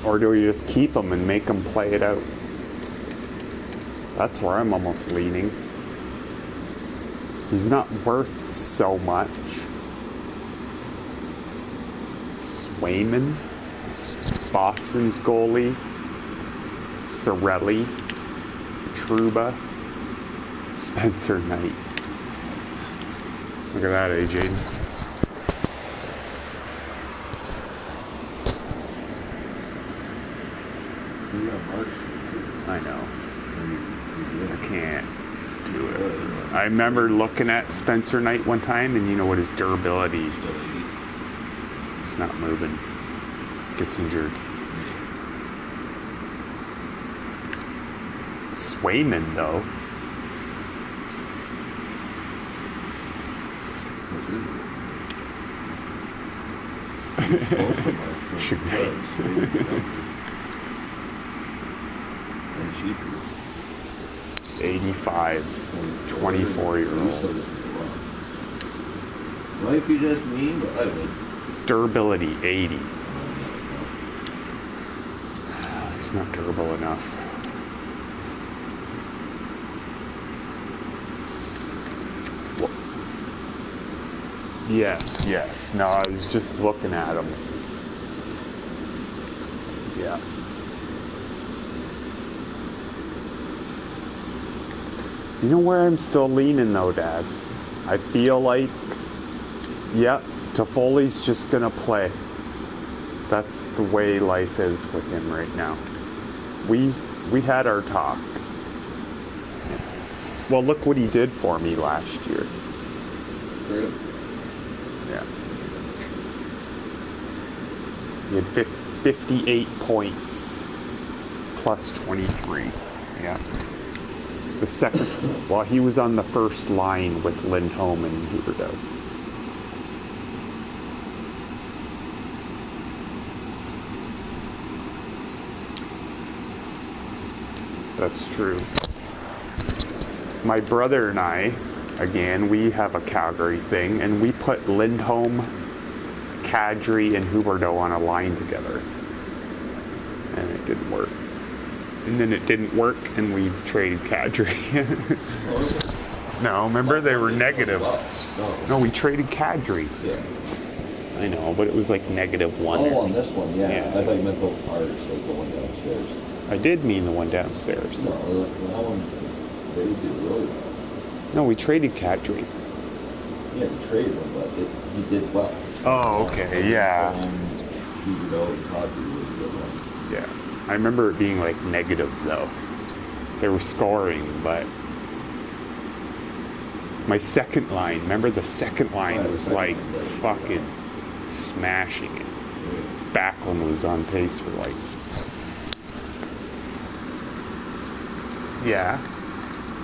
Or do we just keep him and make him play it out? That's where I'm almost leaning. He's not worth so much. Swayman, Boston's goalie, Cirelli, Trouba, Spencer Knight. Look at that, AJ. got March. I know. You I can't do it. I remember looking at Spencer Knight one time, and you know what his durability? Still 80. It's not moving. Gets injured. Swayman, though. Should be. And she 85, 24-year-old. Might be just me, but I would. Durability, 80. He's not durable enough. Yes. No, I was just looking at him. Yeah. You know where I'm still leaning though, Daz? I feel like, Toffoli's just gonna play. That's the way life is with him right now. We had our talk. Well, look what he did for me last year. Really? Yeah. He had 58 points plus 23. Yeah. The second, well, he was on the first line with Lindholm and Huberdeau. That's true. My brother and I, again, we have a Calgary thing, and we put Lindholm, Kadri, and Huberdeau on a line together. And it didn't work. And then it didn't work, and we traded Kadri. No, remember they were negative. No, we traded Kadri. Yeah. I know, but it was like -1. Oh, on this one, yeah. Yeah. I thought you meant the ours, like the one downstairs. I did mean the one downstairs. No, that one, they did really well. No, we traded Kadri. Yeah, we traded him, but he did well. Oh, okay, yeah. Huberdeau and Kadri was a good one. Yeah. I remember it being like negative though. They were scoring, but my second line, remember the second line was like fucking smashing it. Backlund was on pace for like, yeah.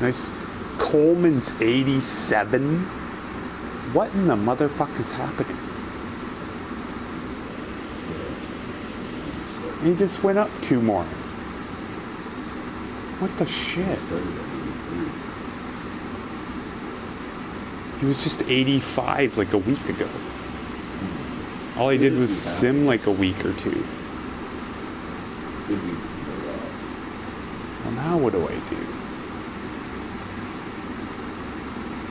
Nice. Coleman's 87. What in the motherfuck is happening? He just went up 2 more. What the shit? He was just 85 like a week ago. All he did was sim like a week or 2. Well, now what do I do?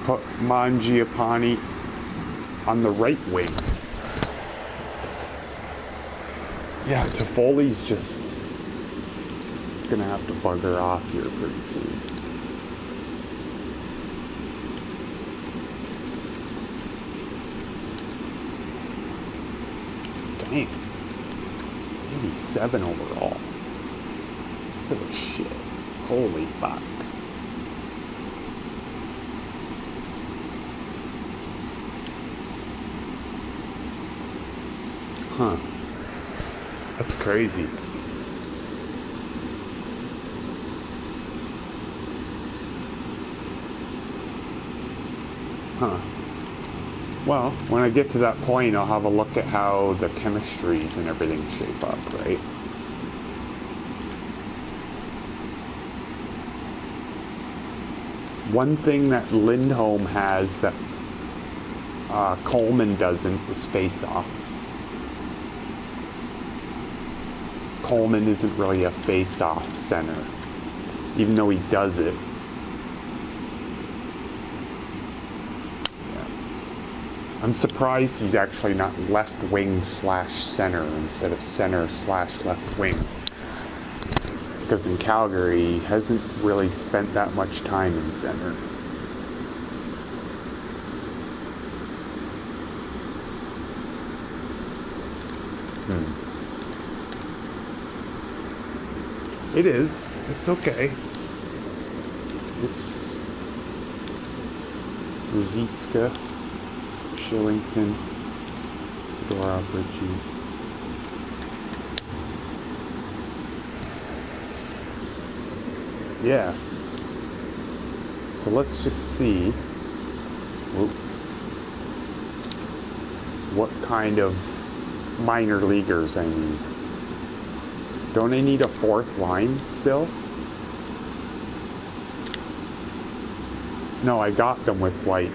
Put Mangiapane on the right wing. Yeah, Toffoli's just gonna have to bugger off here pretty soon. Dang. 87 overall. Look at this shit. Holy fuck. Huh. That's crazy. Huh. Well, when I get to that point, I'll have a look at how the chemistries and everything shape up, right? One thing that Lindholm has that Coleman doesn't is face-offs. Coleman isn't really a face-off center, even though he does it. Yeah. I'm surprised he's actually not left wing / center instead of center / left wing. Because in Calgary, he hasn't really spent that much time in center. It is. It's okay. It's Rositska, Shillington, Sedora, Bridgie. Yeah. So let's just see what kind of minor leaguers I need. Don't I need a fourth line still? No, I got them with like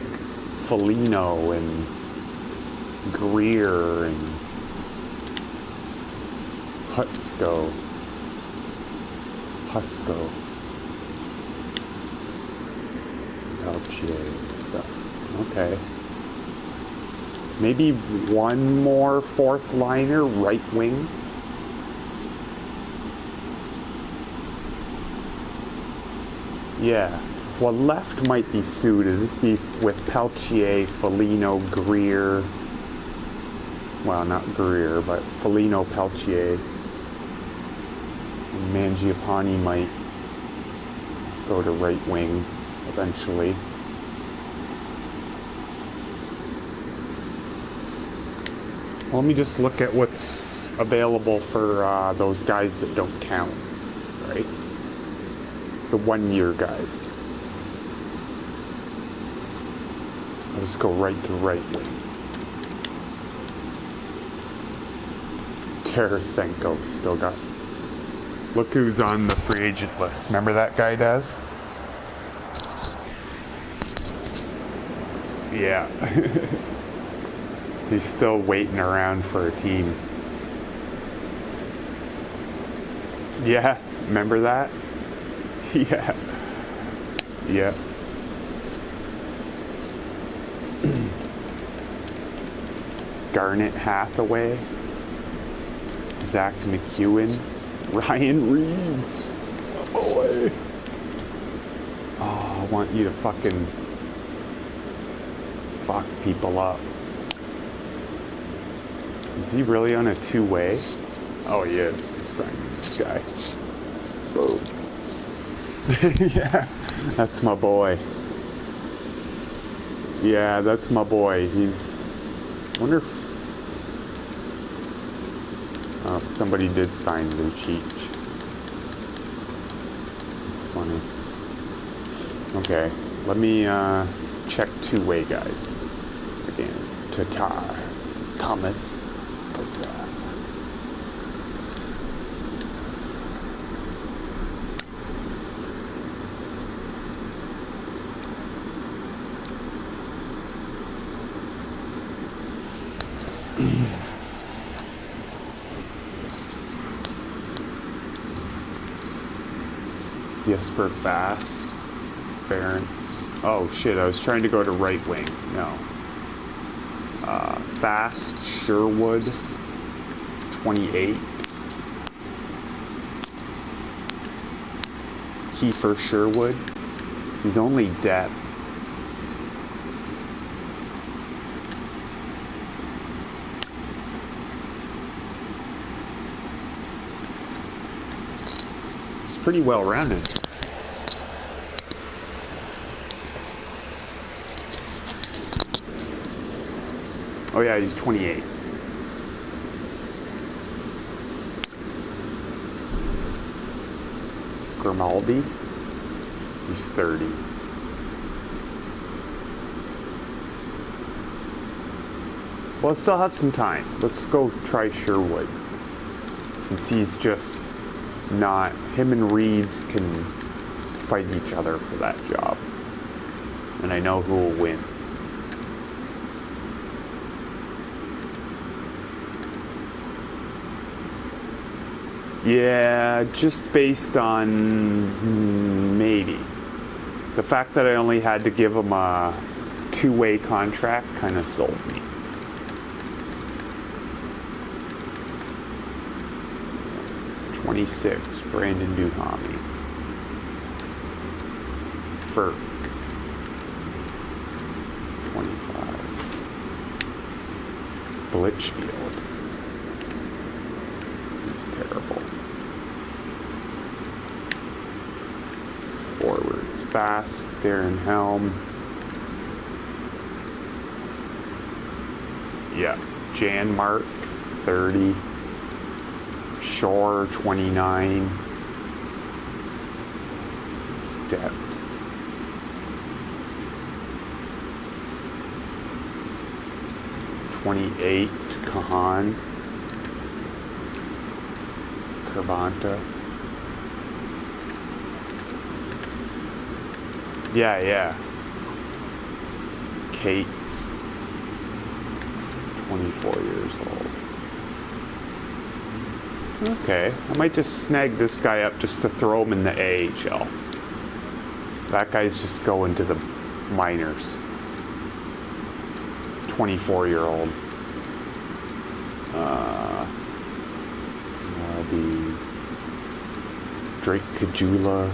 Foligno and Greer and Husko. Peltier and stuff. Okay. Maybe one more fourth liner, right wing. Yeah. Well, left might be suited with Peltier, Foligno, Greer. Well, not Greer, but Foligno, Peltier. And Mangiapane might go to right wing eventually. Let me just look at what's available for those guys that don't count, right? The 1 year guys. I'll just go right to right wing. Tarasenko still got. Look who's on the free agent list. Remember that guy, Daz? Yeah. He's still waiting around for a team. Yeah, remember that? Yeah. Yeah. Garnet Hathaway, Zach McEwen, Ryan Reeves. Oh boy. Oh, I want you to fucking fuck people up. Is he really on a two-way? Oh, he is. I'm signing this guy. Boom. Yeah, that's my boy. Yeah, that's my boy. He's. I wonder if. Oh, somebody did sign Lucic. It's funny. Okay, let me check two-way guys again. Tatar, Thomas, Tatar. Jesper Fast, Ferentz. Oh shit, I was trying to go to right wing. No. Fast, Sherwood, 28. Kiefer Sherwood. He's only depth. He's pretty well rounded. Oh yeah, he's 28. Grimaldi, he's 30. Well, I still have some time. Let's go try Sherwood. Since he's just not... Him and Reeves can fight each other for that job. And I know who will win. Yeah, just based on maybe. The fact that I only had to give him a two-way contract kind of sold me. '26, Brandon Duhami. Ferk. 25. Blitchfield. He's terrible. Lance Bass, Darren Helm. Yeah, Jan Mark, 30. Shore, 29. Depth. '28, Kahan. Carvanta. Yeah. Cates. 24 years old. Okay, I might just snag this guy up just to throw him in the AHL. That guy's just going to the minors. 24-year-old. That'll be Drake Kajula.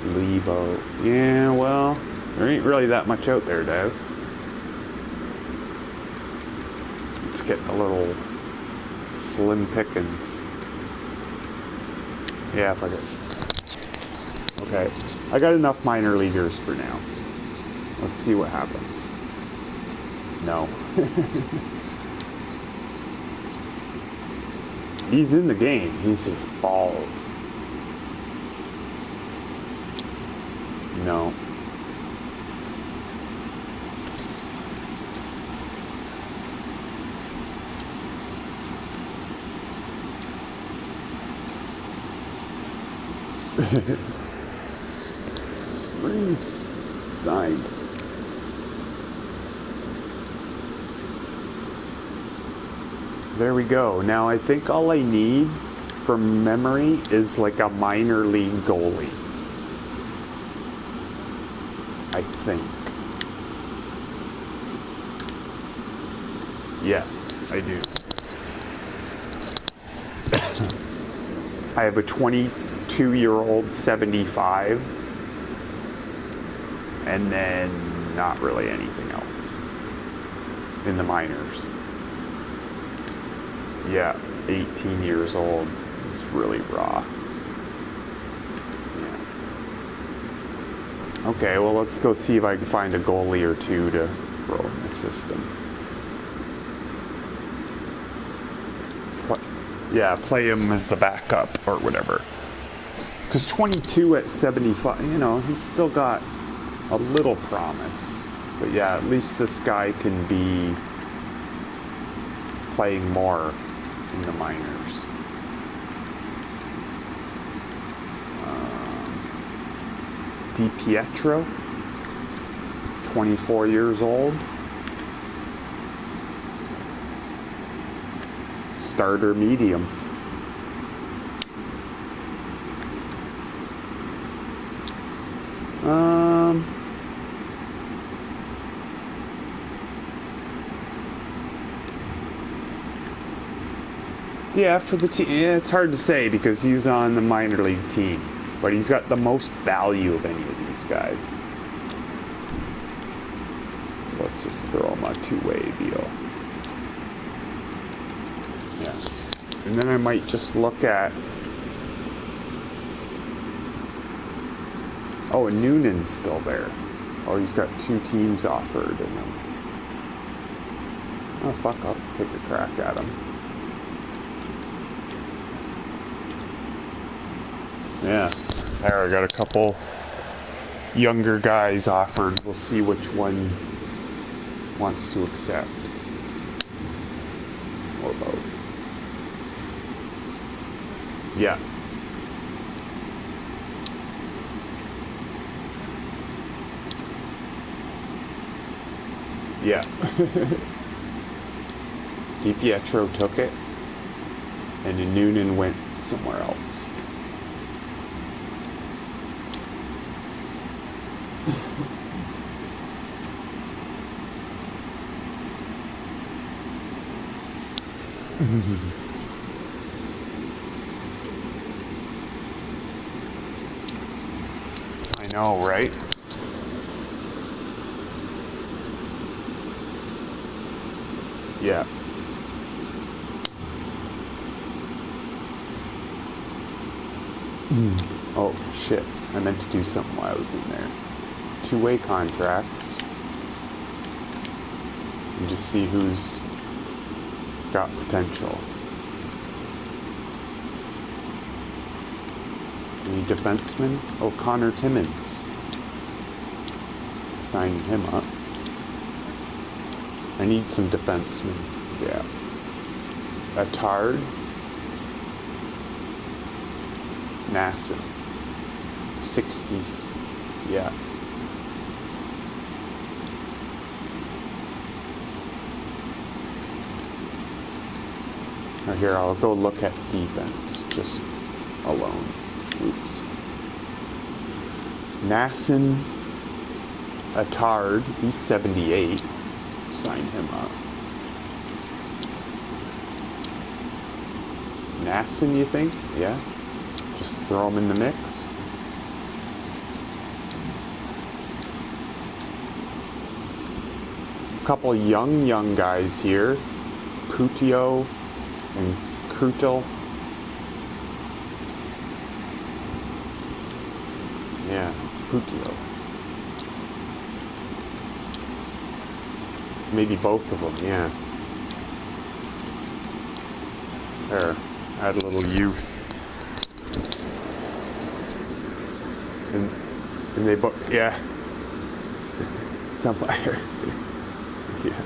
Levo. Yeah, well, there ain't really that much out there, Des. It's getting a little slim pickings. Yeah, fuck it. Okay, I got enough minor leaguers for now. Let's see what happens. No. He's in the game. He's just balls. No. Reeves signed. There we go. Now I think all I need from memory is like a minor league goalie. I think. Yes, I do. I have a 22-year-old 75, and then not really anything else in the minors. Yeah, 18 years old. It's really raw. Yeah. Okay, well, let's go see if I can find a goalie or two to throw in the system. Play him as the backup or whatever. Because 22 at 75, you know, he's still got a little promise. But yeah, at least this guy can be playing more in the minors. DiPietro, 24 years old. Starter medium. Yeah, for the team, yeah, it's hard to say because he's on the minor league team, but he's got the most value of any of these guys. So let's just throw him a two-way deal. Yeah, and then I might just look at. Oh, and Noonan's still there. Oh, he's got two teams offered, and then. Oh fuck! I'll take a crack at him. Yeah, there I got a couple younger guys offered. We'll see which one wants to accept. Or both. Yeah. Yeah. DiPietro took it, and then Noonan went somewhere else. I know, right? Yeah. Oh, shit. I meant to do something while I was in there. Two-way contracts. And just see who's got potential. Any defenseman? Oh, Connor Timmins. Signing him up. I need some defensemen. Yeah. Attard. Nassim. 60s. Yeah. Now here, I'll go look at defense just alone. Oops. Nassim Attard, he's 78. Sign him up. Nassim, you think? Yeah. Just throw him in the mix. A couple young guys here. Putio and Krutel. Yeah, Putio. Maybe both of them, yeah. There, add a little youth. And they both, yeah. Sunfire. Yeah.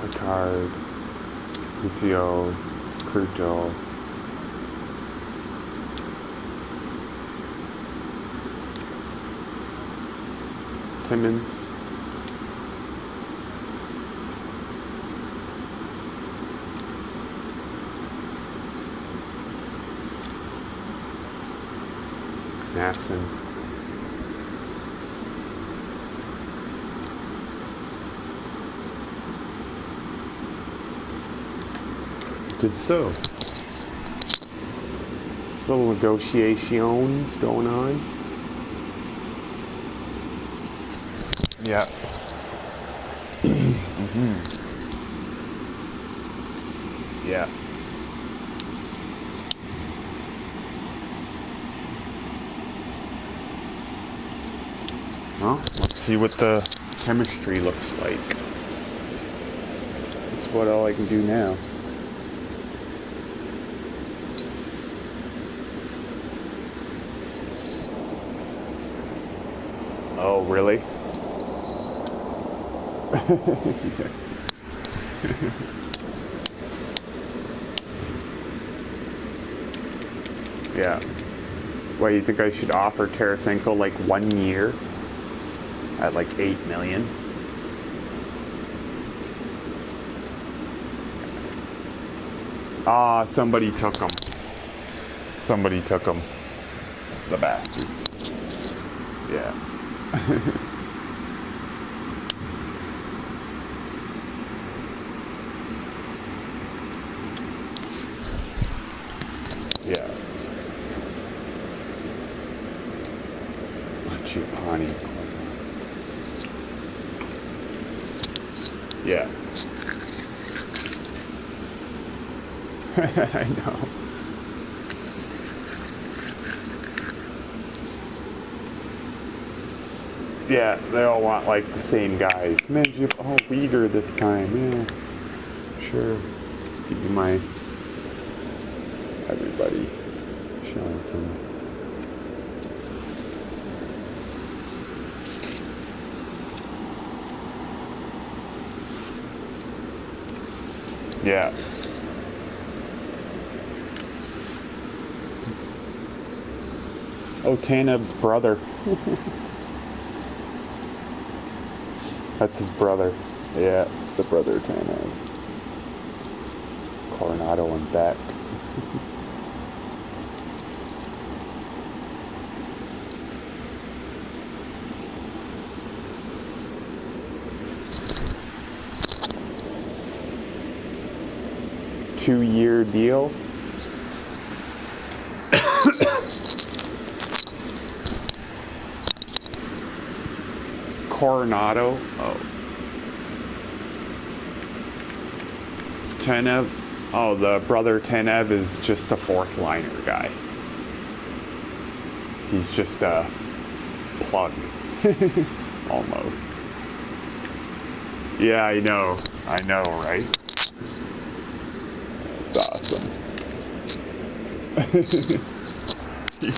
Attard, Putio, Krutel. Timmins. Nassim. Did so. Little negotiations going on. Yeah. Yeah. Well, let's see what the chemistry looks like. That's about all I can do now. Oh, really? Yeah. What, you think I should offer Tarasenko like 1 year at like $8 million? Ah, somebody took him. Somebody took him. The bastards. Yeah. Yeah. Giovanni. Yeah. I know. Yeah, they all want like the same guys. Man, oh, Weeder this time. Yeah, sure. Just give you my everybody. Jonathan. Yeah. Oh, Tanev's brother. That's his brother. Yeah, the brother of Tanev. Coronado and Beck. 2-year deal. Coronado. Oh. Tenev. Oh, the brother Tenev is just a fourth liner guy. He's just a plug. Almost. Yeah, I know, right? It's awesome. Yeah.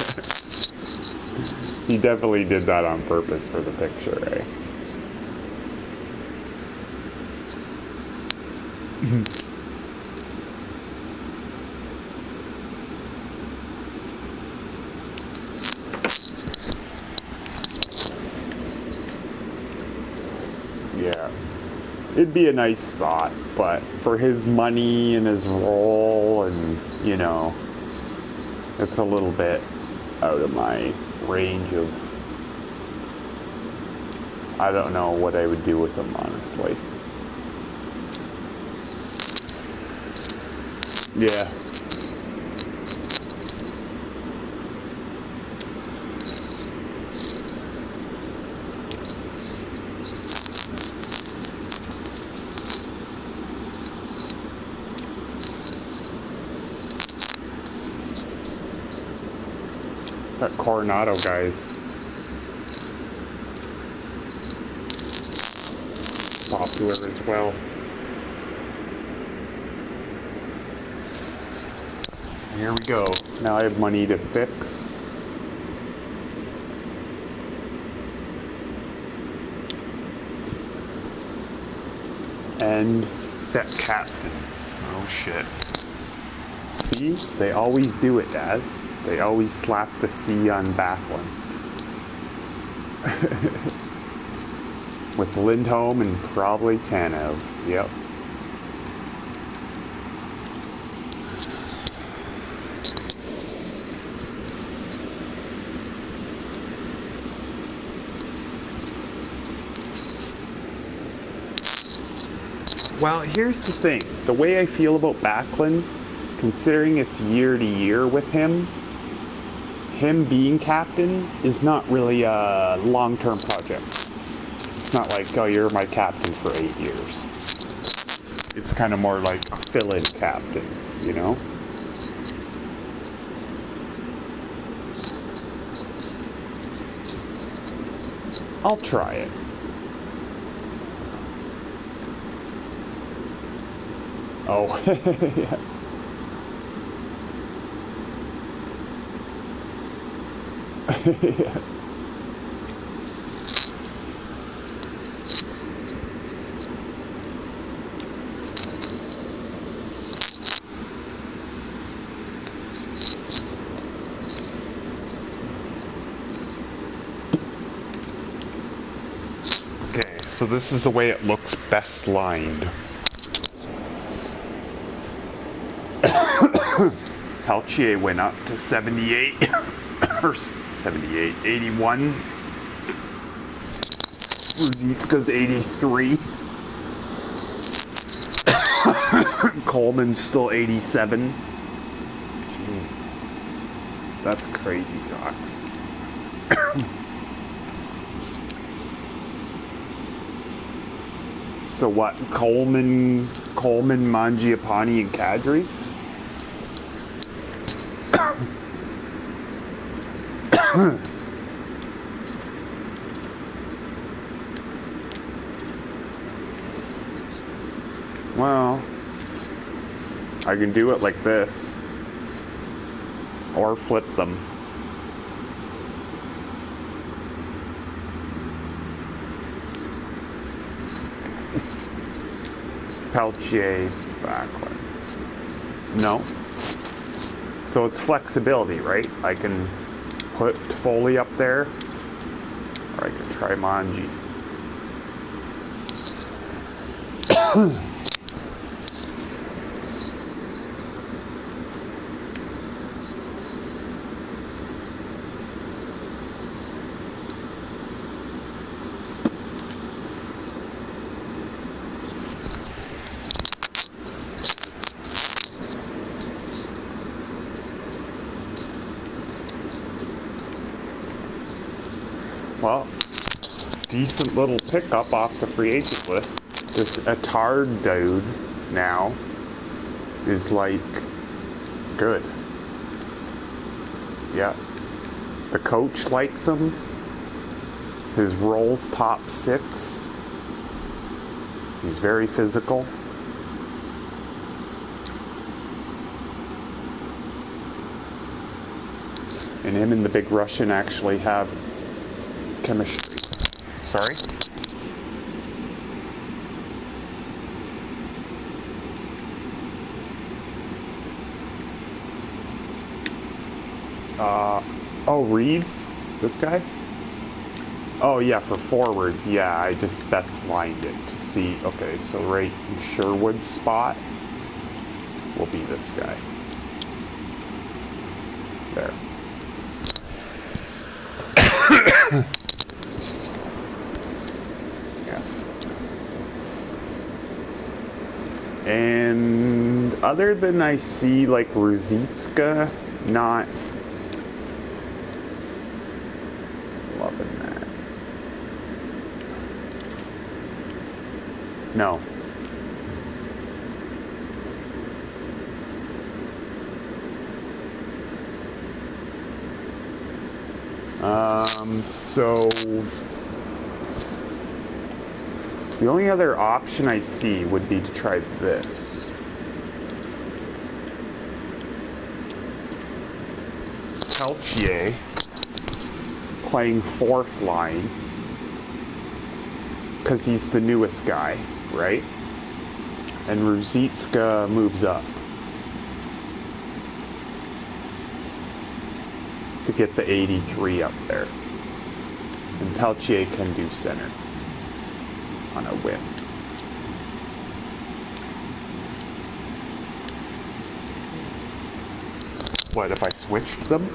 He definitely did that on purpose for the picture, eh? Yeah. It'd be a nice thought, but for his money and his role and, you know, it's a little bit out of my range of, I don't know what I would do with him, honestly. Yeah. That Coronado guy's popular as well. Here we go. Now I have money to fix. And set captains. Oh shit. See? They always do it, Daz. They always slap the C on Backlund. With Lindholm and probably Tanev. Yep. Well, here's the thing. The way I feel about Backlund, considering it's year to year with him being captain is not really a long-term project. It's not like, oh, you're my captain for 8 years. It's kind of more like a fill-in captain, you know? I'll try it. Oh, yeah. Yeah. Okay, so this is the way it looks best lined. Peltier went up to 78, or 78, 81. Ruzicka's 83. Coleman's still 87. Jesus. That's crazy talks. So what, Coleman, Mangiapane, and Kadri? Well, I can do it like this, or flip them. Peltier, Backlund. No. So it's flexibility, right? I can put Foley up there, or I can try Manji. Well, decent little pickup off the free agent list. This Atard dude now is like good. Yeah. The coach likes him. His role's top 6. He's very physical. And him and the big Russian actually have chemistry. Sorry? Oh, Reeves? This guy? Oh, yeah, for forwards. Yeah, I just best lined it to see. Okay, so right in Sherwood's spot will be this guy. There. Yeah. And other than I see like Ruzicka, not loving that. No. So the only other option I see would be to try this. Peltier playing 4th line because he's the newest guy, right? And Ruzicka moves up to get the 83 up there. And Peltier can do center on a whim. What, if I switched them?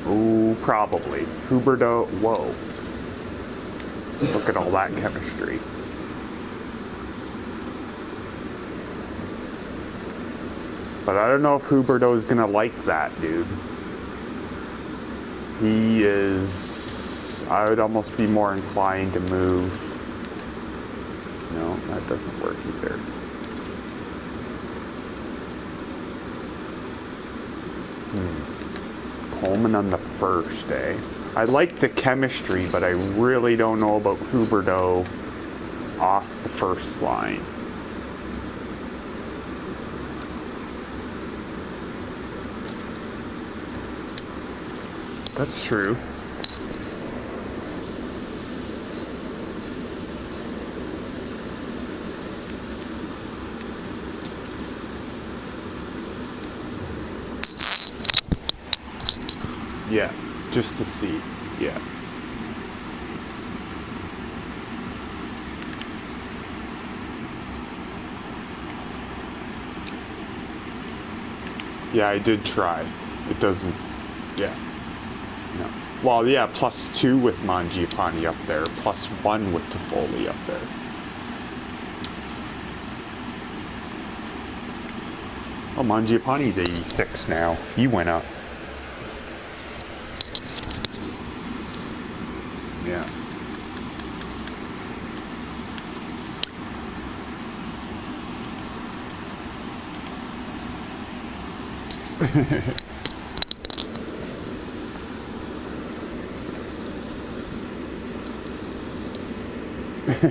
Ooh, probably. Huberdeau, whoa. Look at all that chemistry. But I don't know if Huberdeau is gonna like that, dude. He is... I would almost be more inclined to move... No, that doesn't work either. Coleman on the 1st, eh? I like the chemistry, but I really don't know about Huberdeau off the 1st line. That's true. Yeah, just to see. Yeah. Yeah, I did try. It doesn't... Yeah. No. Well, yeah, +2 with Mangiapane up there, +1 with Toffoli up there. Oh, Mangiapane's 86 now. He went up. Yeah.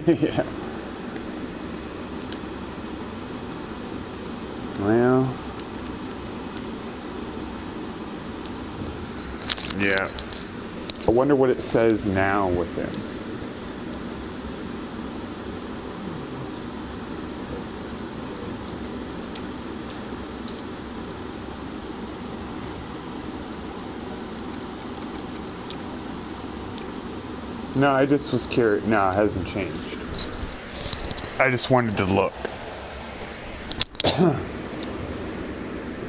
Yeah. Well. Yeah. I wonder what it says now with him. No, I just was curious. No, it hasn't changed. I just wanted to look.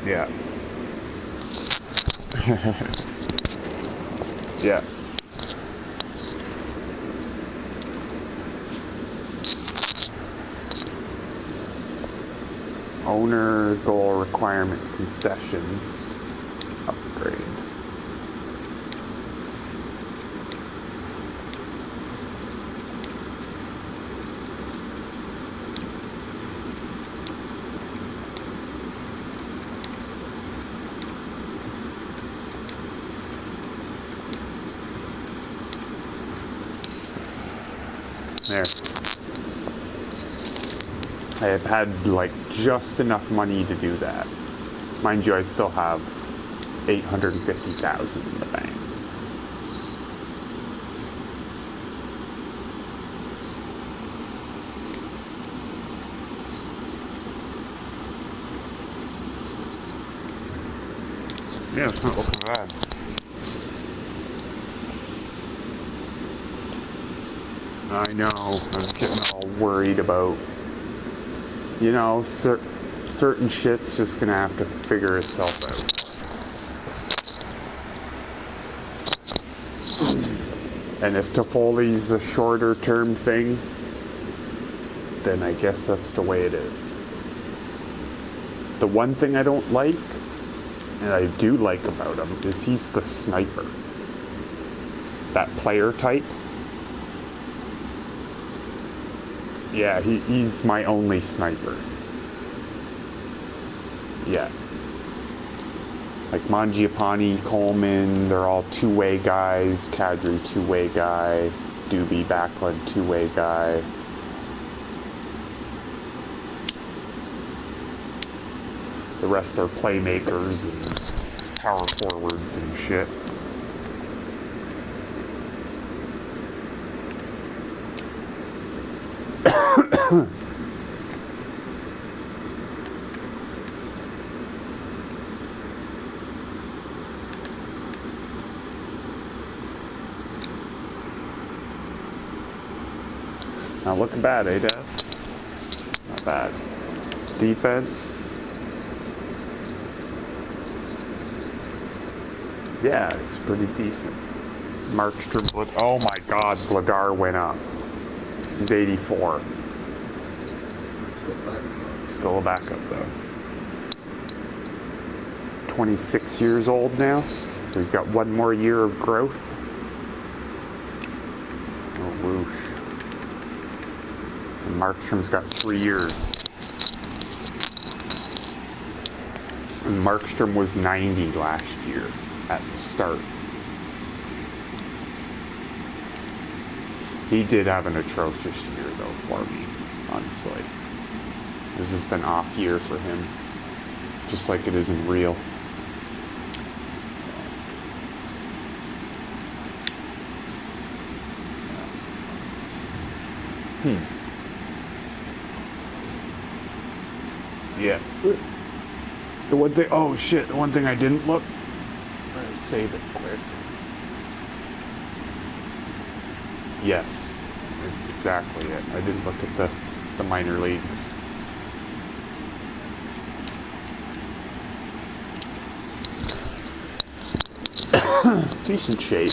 Yeah. Yeah. Owner goal requirement concessions upgrade. There. I've had like just enough money to do that. Mind you, I still have 850,000 in the bank. Yeah, it's not looking bad. I know, I'm getting all worried about, you know, certain shit's just gonna have to figure itself out. And if Toffoli's a shorter term thing, then I guess that's the way it is. The one thing I don't like, and I do like about him, is he's the sniper. That player type. Yeah, he's my only sniper. Yeah. Like Mangiapane, Coleman, they're all two-way guys. Kadri, two-way guy. Doobie, Backlund, two-way guy. The rest are playmakers and power forwards and shit. Not looking bad, eh, Des? Not bad. Defense. Yeah, it's pretty decent. Markstrom, oh my god, Vladar went up. He's 84. Still a backup, though. 26 years old now, so he's got one more year of growth. Oh, whoosh. And Markstrom's got 3 years. And Markstrom was 90 last year at the start. He did have an atrocious year, though, for me, honestly. It was just an off year for him, just like it is in real. Yeah. The one thing, oh shit, the one thing I didn't look. Let's save it quick. Yes, that's exactly it. I didn't look at the minor leagues. Decent shape.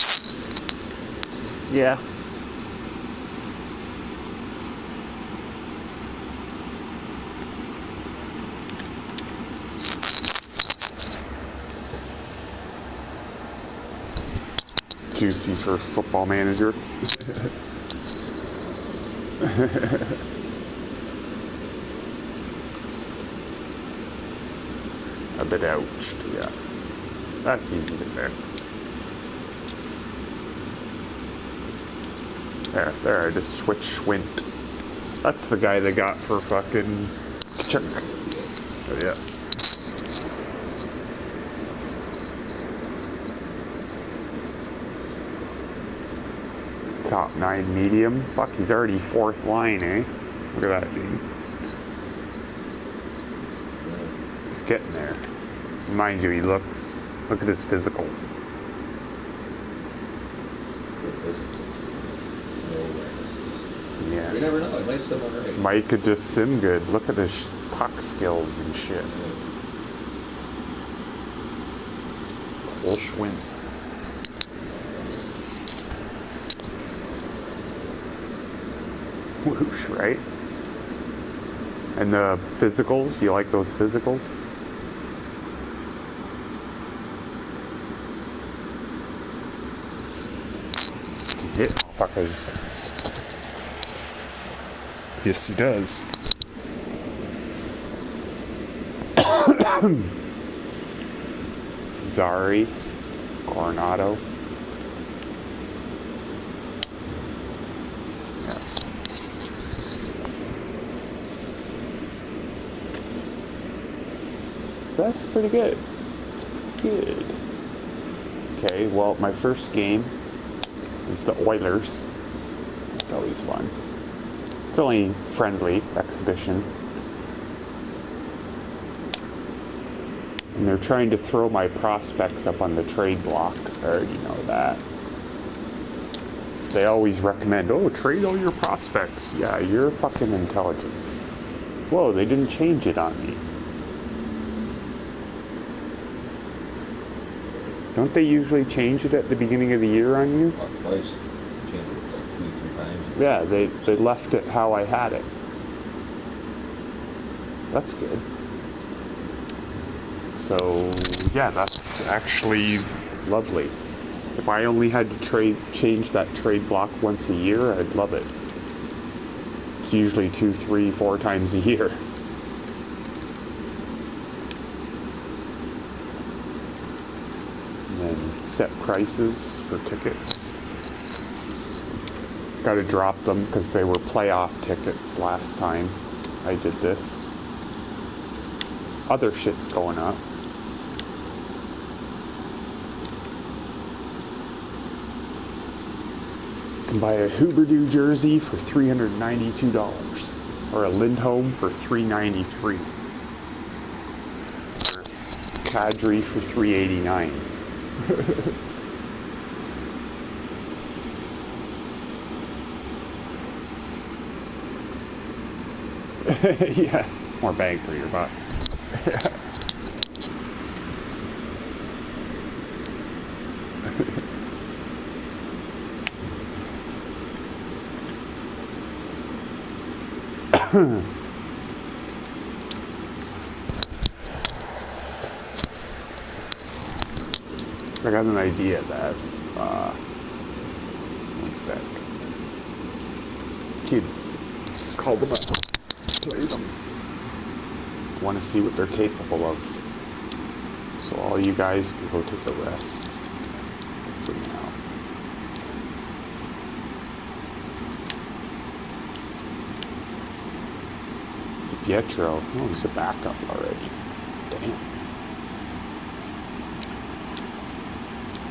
Yeah. Juicy for Football Manager. A bit ouched, yeah. That's easy to fix. There, I just switched Schwint. That's the guy they got for fucking Chuck. Oh, yeah. Top 9 medium. Fuck, he's already 4th line, eh? Look at that, dude. He's getting there. Mind you, look at his physicals. Yeah. You never know, it might someone right. Mike could just sim good. Look at his puck skills and shit. Cole Schwinn. Whoosh, right? And the physicals, do you like those physicals? Can hit fuckers. Yes, he does. Zari, Coronado. Yeah. So that's pretty good. It's pretty good. Okay, well, my first game is the Oilers. It's always fun. It's only friendly exhibition. And they're trying to throw my prospects up on the trade block. I already know that. They always recommend, oh, trade all your prospects. Yeah, you're fucking intelligent. Whoa, they didn't change it on me. Don't they usually change it at the beginning of the year on you? Twice. Changed it like 2-3 times. Yeah, they left it how I had it. That's good. So, yeah, that's actually lovely. If I only had to change that trade block once a year, I'd love it. It's usually 2, 3, 4 times a year. And then set prices for tickets. Got to drop them because they were playoff tickets last time I did this. Other shit's going up. You can buy a Huberdeau jersey for $392 or a Lindholm for $393 or Calgary for $389. Yeah, more bang for your buck. I got an idea that one sec. Kids, call them up, play them. Want to see what they're capable of. So all you guys can go take a rest for now. Pietro, oh, he's a backup already. Damn.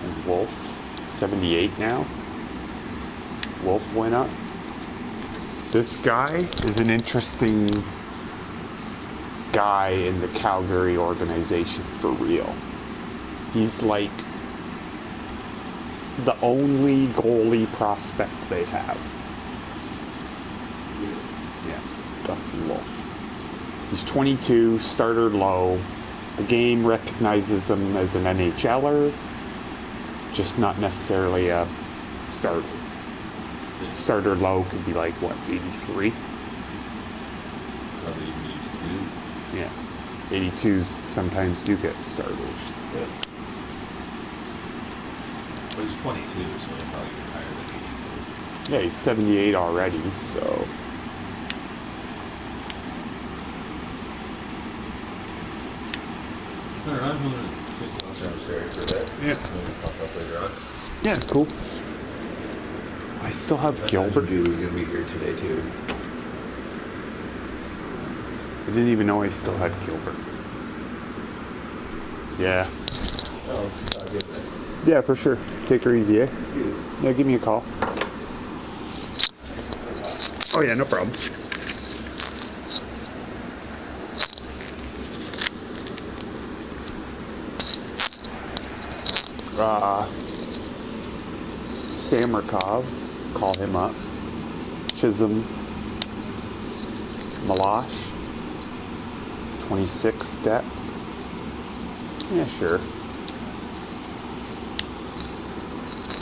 And Wolf, 78 now. Wolf went up. This guy is an interesting guy in the Calgary organization for real. He's like the only goalie prospect they have. Yeah, Dustin Wolf. He's 22, starter low. The game recognizes him as an NHLer, just not necessarily a starter. Starter low could be like, what, 83? Probably 82. Yeah. 82s sometimes do get starters. Yeah. But he's 22, so he'll probably get higher than 82. Yeah, he's 78 already, so... Alright, I'm going to go downstairs for a bit. Yeah. Maybe pop up later on. Yeah, cool. I still have Gilbert. Dude is going to be here today, too. I didn't even know I still had Gilbert. Yeah. Oh, I'll get that. Yeah, for sure. Take her easy, eh? Yeah, give me a call. Oh yeah, no problem. Samarkov, call him up. Chisholm, Malash, 26 depth. Yeah, sure.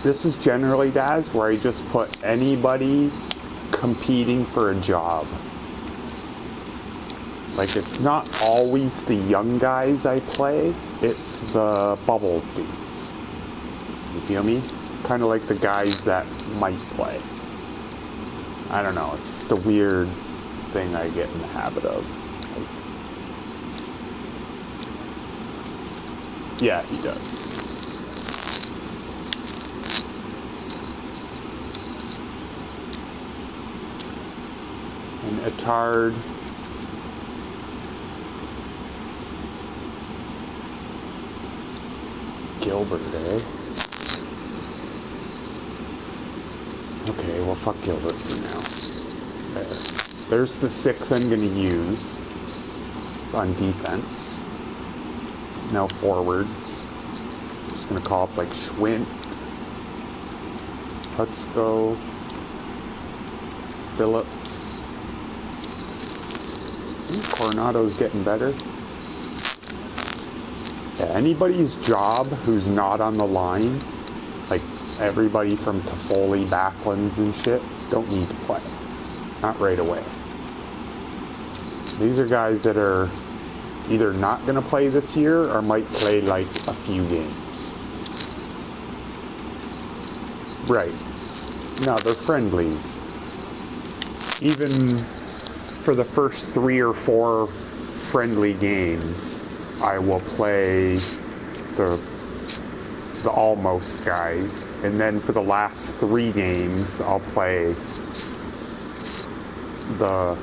This is generally, Daz, where I just put anybody competing for a job. Like, it's not always the young guys I play, it's the bubble dudes. You feel me? Kind of like the guys that might play. I don't know, it's just a weird thing I get in the habit of. Yeah, he does. And Attard. Gilbert, eh? Okay, well, fuck Gilbert for now. There. There's the 6 I'm going to use on defense. Now forwards. Just going to call up like Schwint, Hutsko, Phillips. Coronado's getting better. Yeah, anybody's job who's not on the line, like everybody from Toffoli, Backlunds and shit, don't need to play. Not right away. These are guys that are either not going to play this year or might play like a few games. Right. No, they're friendlies. Even for the first 3 or 4 friendly games, I will play the almost guys, and then for the last 3 games, I'll play the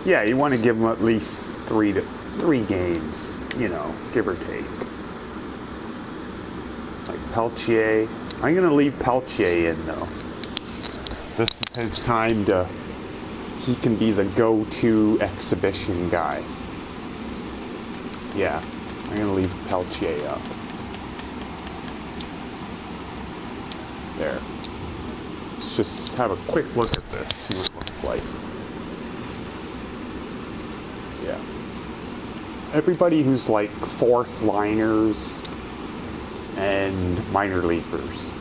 yeah, you want to give them at least 3 games, you know, give or take. Like Peltier. I'm going to leave Peltier in, though. This is his time to... He can be the go-to exhibition guy. Yeah, I'm going to leave Peltier up. There. Let's just have a quick look at this, see what it looks like. Yeah. Everybody who's like 4th liners and minor leaguers.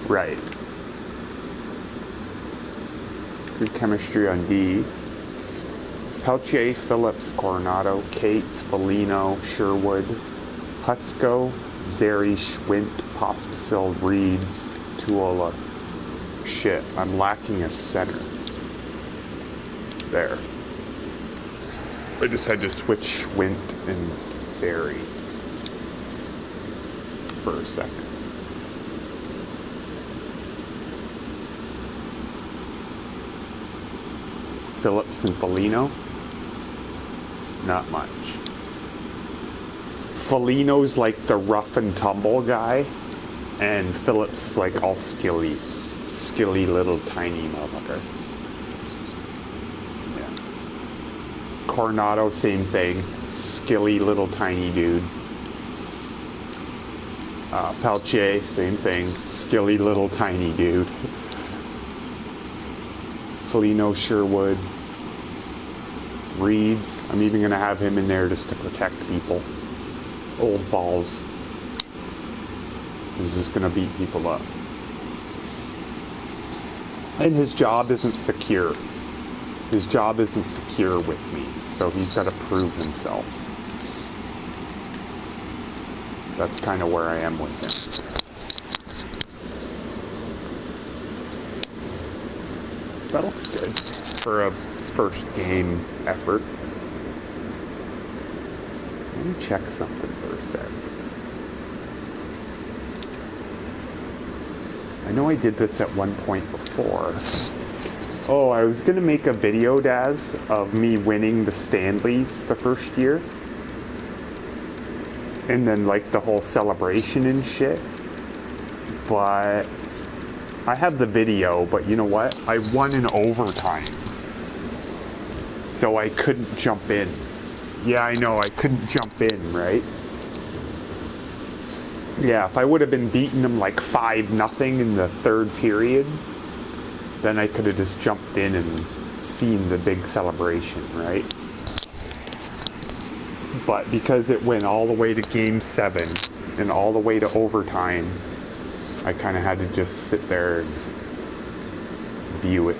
Right. Good chemistry on D. Peltier, Phillips, Coronado, Cates, Foligno, Sherwood, Hutsko, Zeri, Schwint, Pospisil, Reeds, Tuola. Shit, I'm lacking a center. There. I just had to switch Schwint and Zeri for a second. Phillips and Foligno. Not much. Foligno's like the rough and tumble guy, and Phillips is like all skilly little tiny motherfucker. Yeah. Coronado, same thing. Skilly little tiny dude. Peltier, same thing. Skilly little tiny dude. Foligno, Sherwood, Reeds. I'm even going to have him in there just to protect people. Old balls. He's just going to beat people up. And his job isn't secure. His job isn't secure with me, so he's got to prove himself. That's kind of where I am with him. That looks good for a first game effort. Let me check something for a sec. I know I did this at one point before. Oh, I was going to make a video, Daz, of me winning the Stanleys the first year. And then, like, the whole celebration and shit. But I have the video, but you know what? I won in overtime. So I couldn't jump in. Yeah, I know, I couldn't jump in, right? Yeah, if I would have been beating them like 5-0 in the 3rd period, then I could have just jumped in and seen the big celebration, right? But because it went all the way to Game 7 and all the way to overtime, I kind of had to just sit there and view it.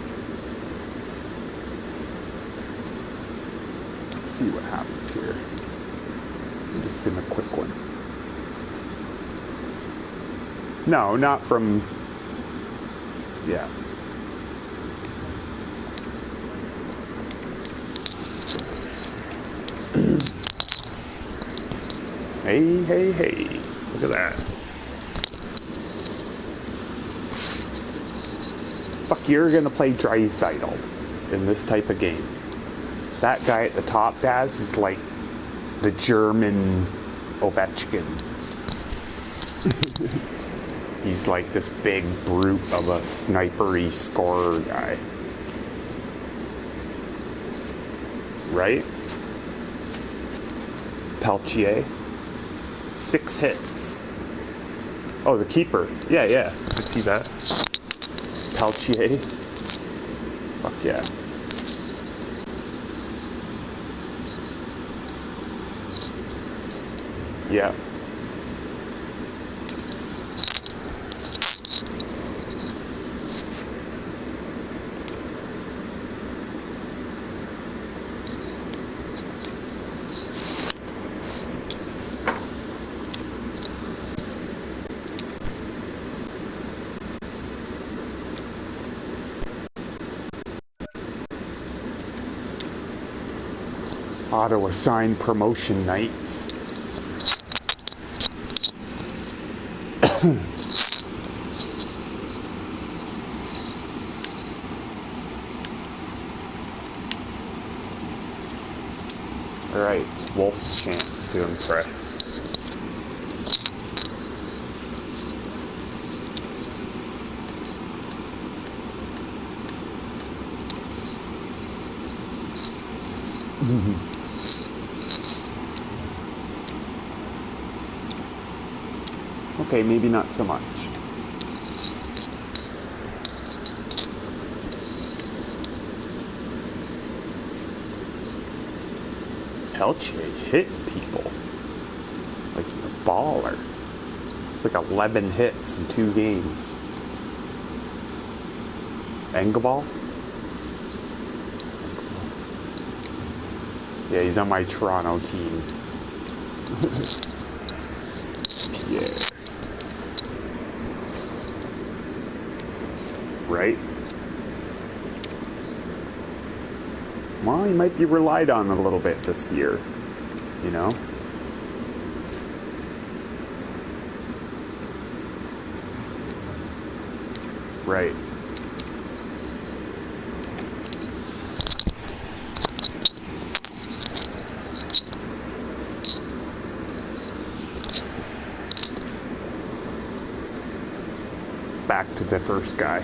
Let's see what happens here. Just in a quick one. No, not from... Yeah. Hey, hey, hey. Look at that. Fuck, you're gonna play Drysdale in this type of game. That guy at the top, Daz, is like the German Ovechkin. He's like this big brute of a snipery scorer guy. Right? Peltier. 6 hits. Oh, the keeper. Yeah, yeah. I see that. Peltier. Fuck yeah. Yeah. Ottawa signed promotion nights. Alright, it's Wolf's chance to impress. Okay, maybe not so much. Peltier hit people like he's a baller. It's like 11 hits in 2 games. Engvall? Yeah, he's on my Toronto team. Pierre. Right? Well, he might be relied on a little bit this year, you know? Right. Back to the first guy.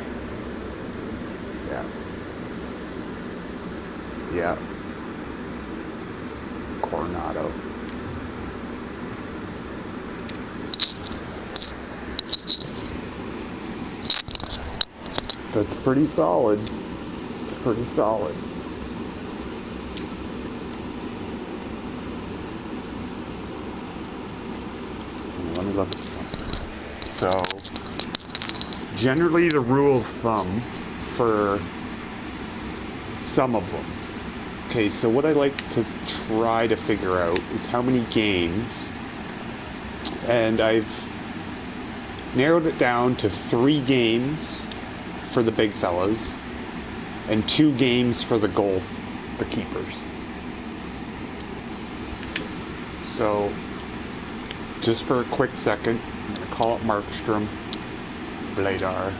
Yeah. Yeah. Coronado. That's pretty solid. It's pretty solid. Let me look at something. So, generally the rule of thumb for some of them. Okay, so what I like to try to figure out is how many games, and I've narrowed it down to 3 games for the big fellas and 2 games for the keepers. So, just for a quick second, I'm going to call up Markstrom, Vladar.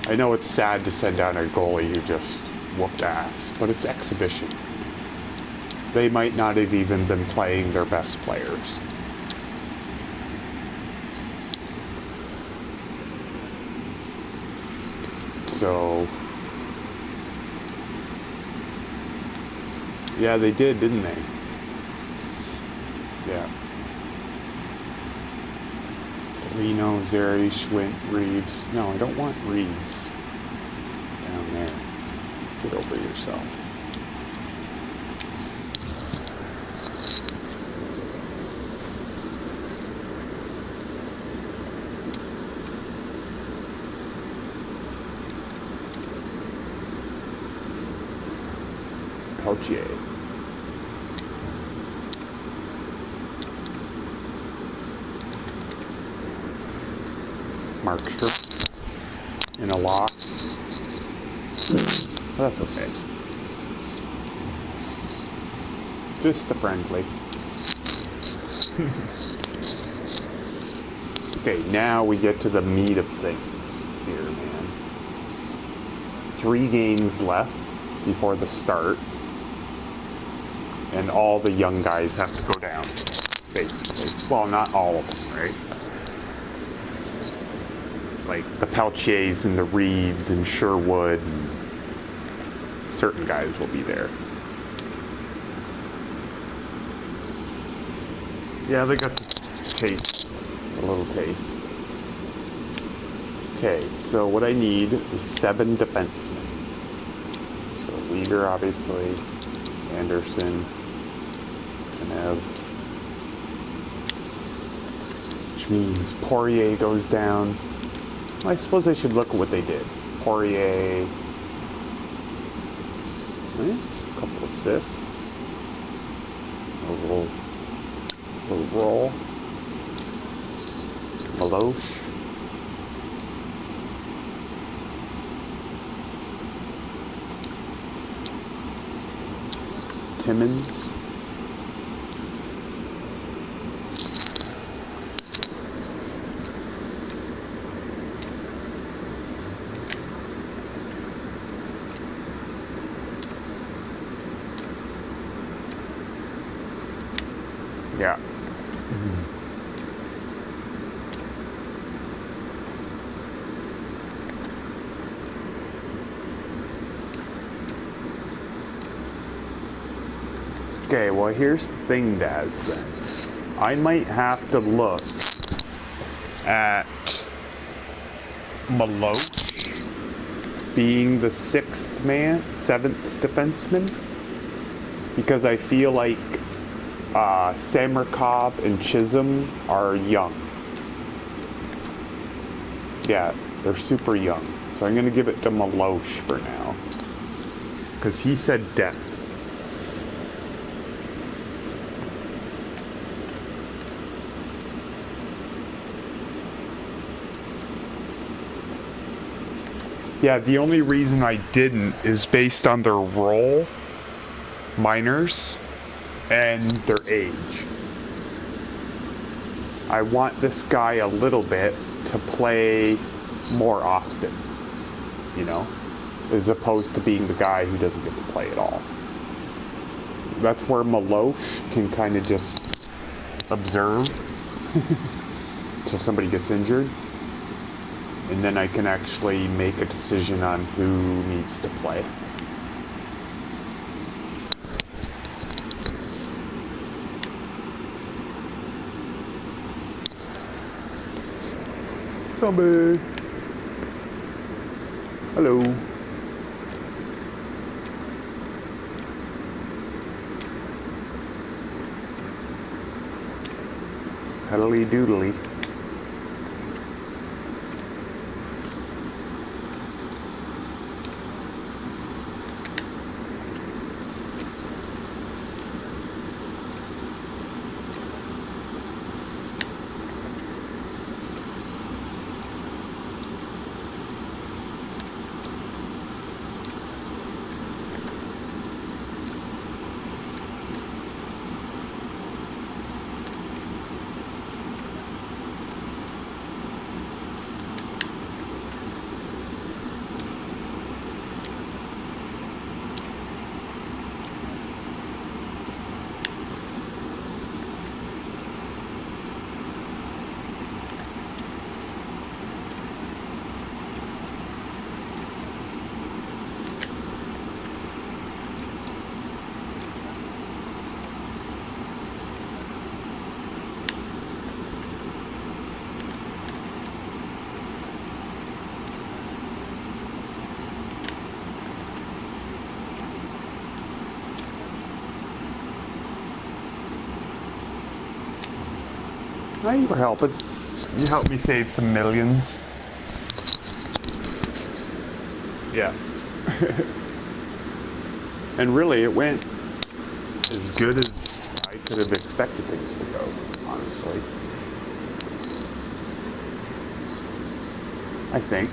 I know it's sad to send down a goalie who just whooped ass, but it's exhibition. They might not have even been playing their best players. So, yeah, they did, didn't they? Yeah. Lino, Zeri, Schwint, Reeves. No, I don't want Reeves down there. Get over yourself. Peltier. Markstrom. In a loss. That's okay. Just a friendly. Okay, now we get to the meat of things here, man. 3 games left before the start, and all the young guys have to go down, basically. Well, not all of them, right? Like the Peltiers and the Reeves and Sherwood, and certain guys will be there. Yeah, they got to taste, a little taste. Okay, so what I need is 7 defensemen. So Leader, obviously, Anderson, Tanev, which means Poirier goes down. I suppose I should look at what they did. Poirier, a couple assists, a little roll, Maloche, Timmins, yeah. Okay, well here's the thing, Daz, then. I might have to look at Maloche being the 7th defenseman, because I feel like Samarkov and Chisholm are young. Yeah, they're super young. So I'm going to give it to Maloche for now, because he said depth. Yeah, the only reason I didn't is based on their role, minors, and their age. I want this guy a little bit to play more often, you know, as opposed to being the guy who doesn't get to play at all. That's where Maloche can kind of just observe till somebody gets injured. And then I can actually make a decision on who needs to play. Zombie! Hello. Huddly doodly. Oh, you were helping. You helped me save some millions. Yeah. And really, it went as good as I could have expected things to go, honestly. I think.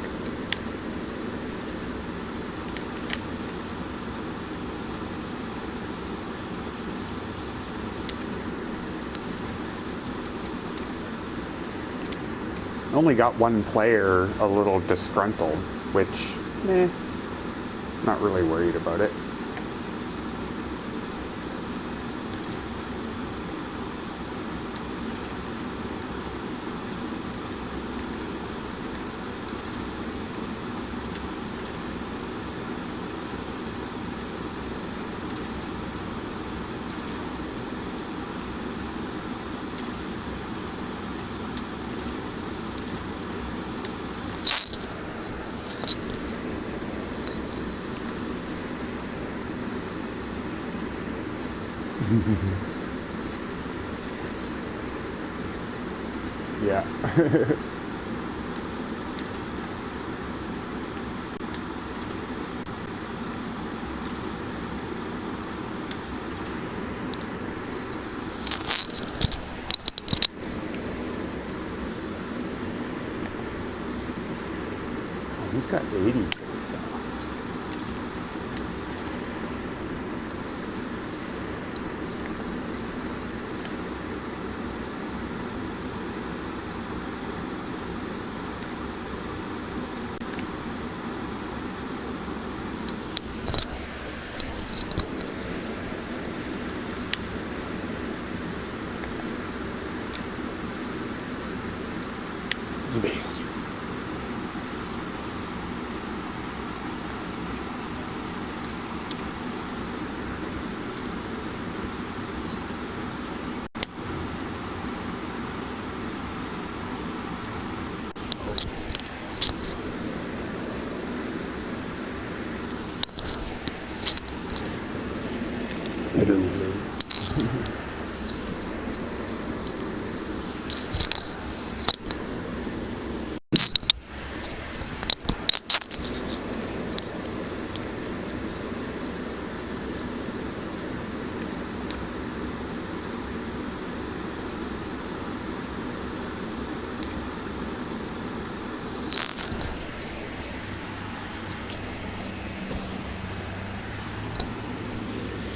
only got one player a little disgruntled, which, not really worried about it. Yeah. Oh, he's got 80 face-offs. The biggest. Literally.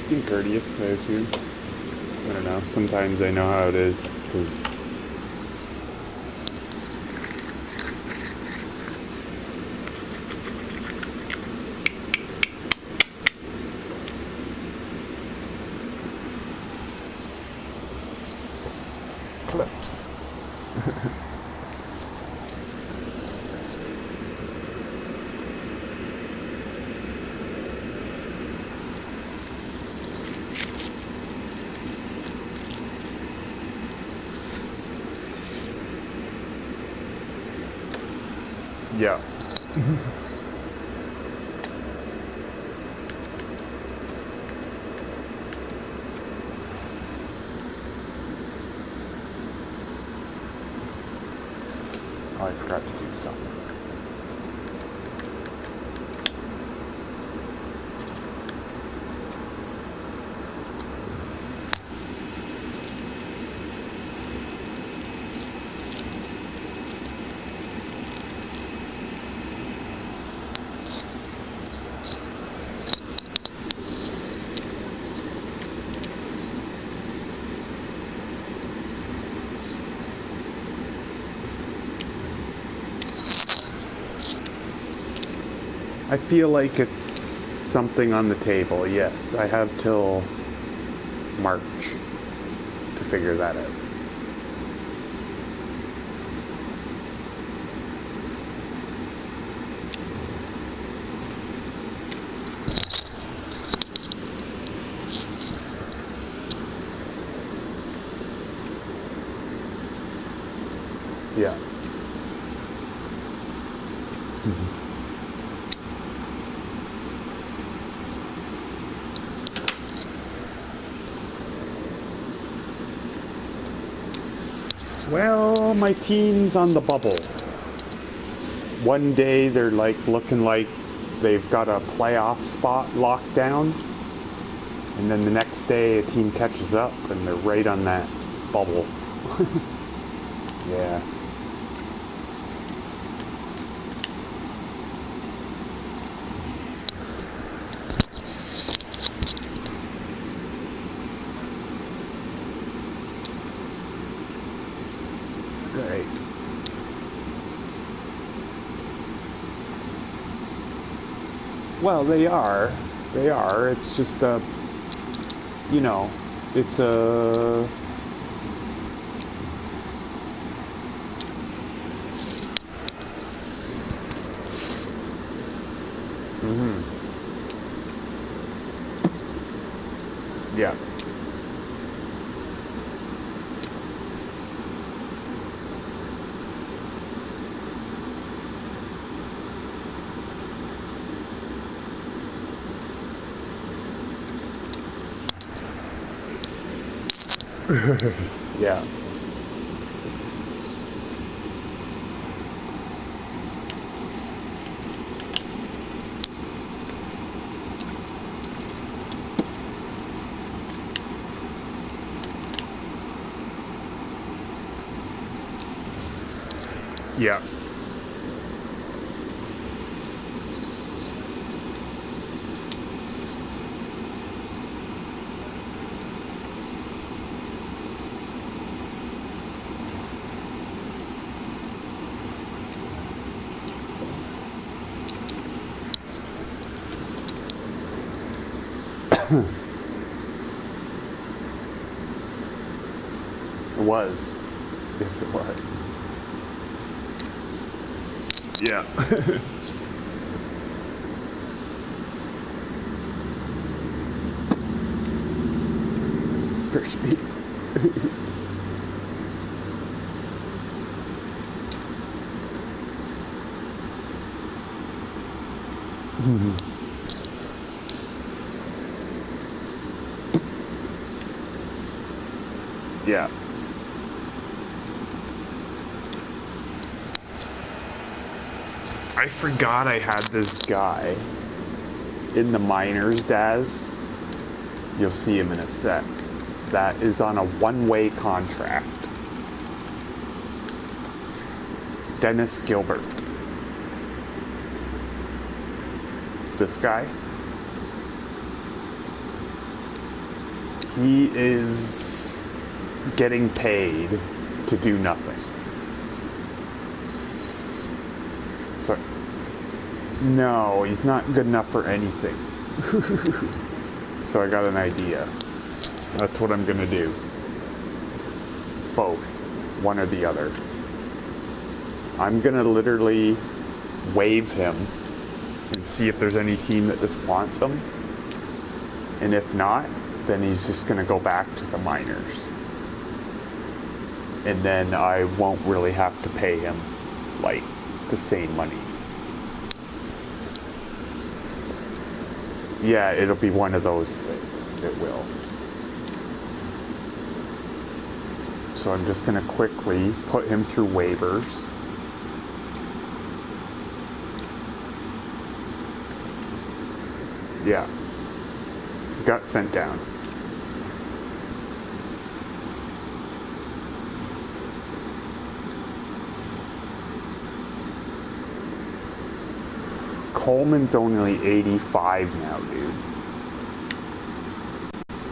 Being courteous, I assume. I don't know. Sometimes I know how it is, because clips. Yeah. Oh, I forgot to do something. I feel like it's something on the table, yes. I have till March to figure that out. Yeah. Well, my team's on the bubble. One day they're like looking like they've got a playoff spot locked down, and then the next day a team catches up and they're right on that bubble. Yeah. Great. Well, they are. They are. It's just a, you know, it's a. Mm-hmm. Yeah. Yeah. Yeah. It was. Yes, it was. Yeah. For speed. Yeah. I forgot I had this guy in the minors, Daz. You'll see him in a sec. That is on a one-way contract. Dennis Gilbert. This guy. He is getting paid to do nothing. So, no, he's not good enough for anything. So I got an idea. That's what I'm gonna do. Both. One or the other. I'm gonna literally waive him and see if there's any team that just wants him. And if not, then he's just gonna go back to the minors. And then I won't really have to pay him like the same money. Yeah, it'll be one of those things. It will. So I'm just gonna quickly put him through waivers. Yeah. Got sent down. Coleman's only 85 now, dude.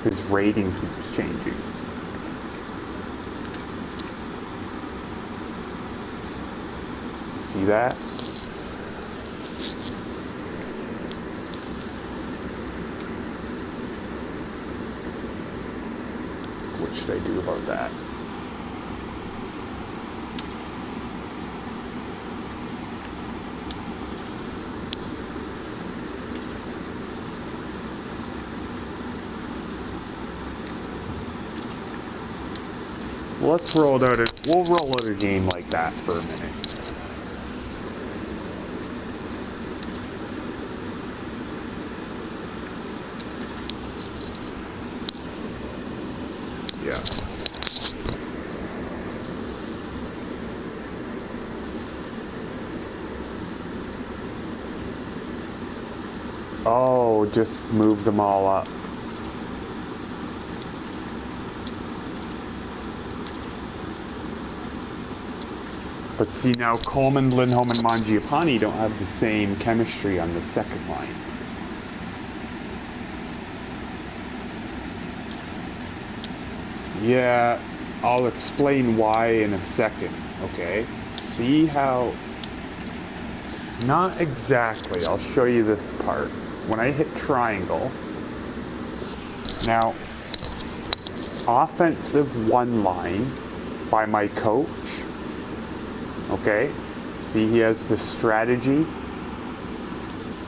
His rating keeps changing. See that? What should I do about that? Let's roll it out. We'll roll out a game like that for a minute. Yeah. Oh, just move them all up. But see, now Coleman, Lindholm, and Mangiapane don't have the same chemistry on the second line. Yeah, I'll explain why in a second, okay? See how... Not exactly. I'll show you this part. When I hit triangle, now, offensive one line by my coach, okay? See, he has this strategy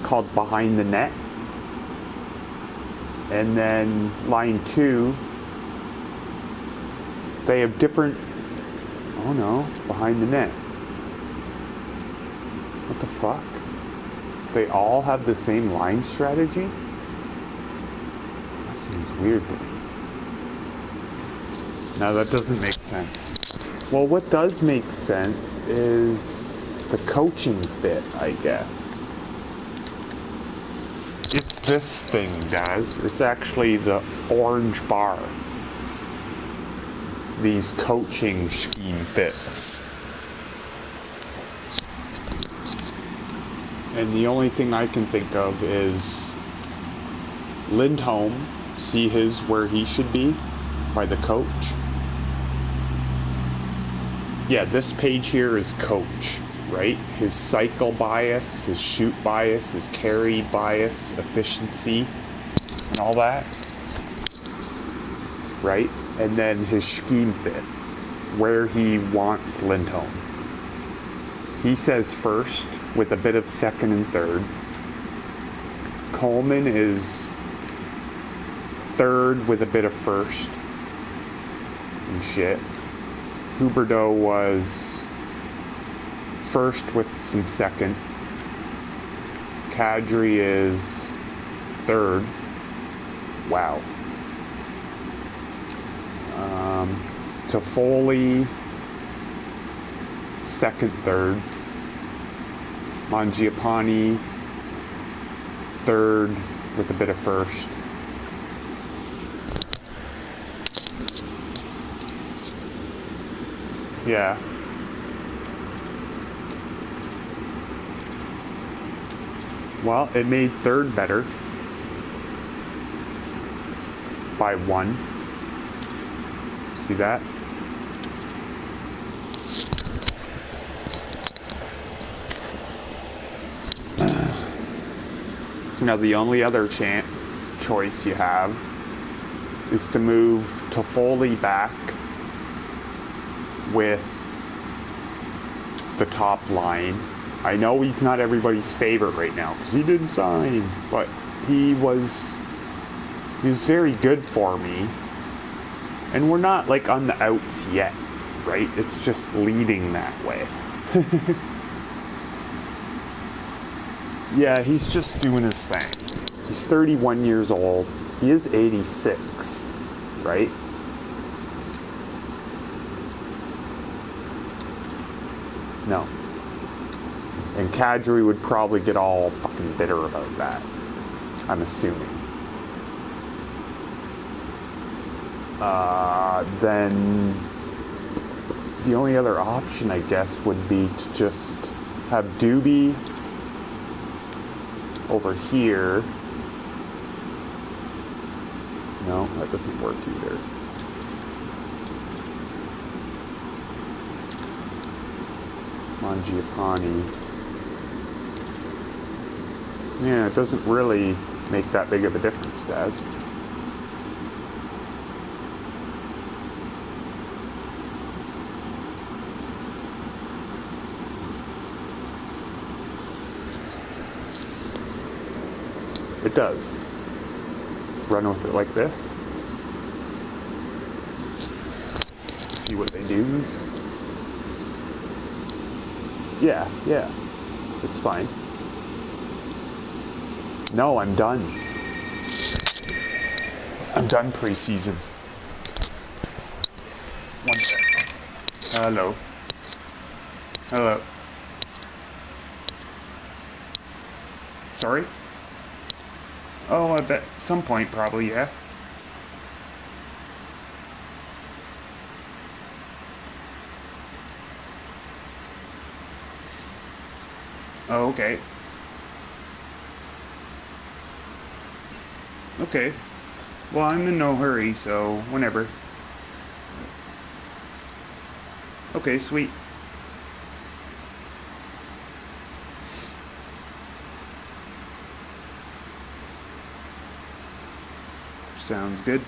called behind the net. And then line 2, they have different, oh no, behind the net. What the fuck? They all have the same line strategy? That seems weird to me. No, that doesn't make sense. Well, what does make sense is the coaching fit, I guess. It's this thing, guys. It's actually the orange bar. These coaching scheme fits. And the only thing I can think of is Lindholm, see his where he should be by the coach. Yeah, this page here is coach, right? His cycle bias, his shoot bias, his carry bias, efficiency, and all that, right? And then his scheme fit, where he wants Lindholm. He says first, with a bit of second and third. Coleman is third with a bit of first and shit. Huberdeau was first with some second. Kadri is third. Wow. Toffoli, second, third. Mangiapane, third with a bit of first. Yeah. Well, it made third better by 1. See that? Now the only other choice you have is to move Toffoli back with the top line. I know he's not everybody's favorite right now because he didn't sign, but he was very good for me. And we're not like on the outs yet, right? It's just leading that way. Yeah, he's just doing his thing. He's 31 years old. He is 86, right? No. And Kadri would probably get all fucking bitter about that. I'm assuming. Then the only other option, I guess, would be to just have Doobie over here. No, that doesn't work either. Mangiapane. Yeah, it doesn't really make that big of a difference, Daz. It does. Run with it like this. See what they do. Yeah, it's fine. No, I'm done. I'm done preseason. One second. Hello. Hello. Sorry? Oh, at some point, probably, yeah. Oh, okay. Okay. Well, I'm in no hurry, so whenever. Okay, sweet. Sounds good.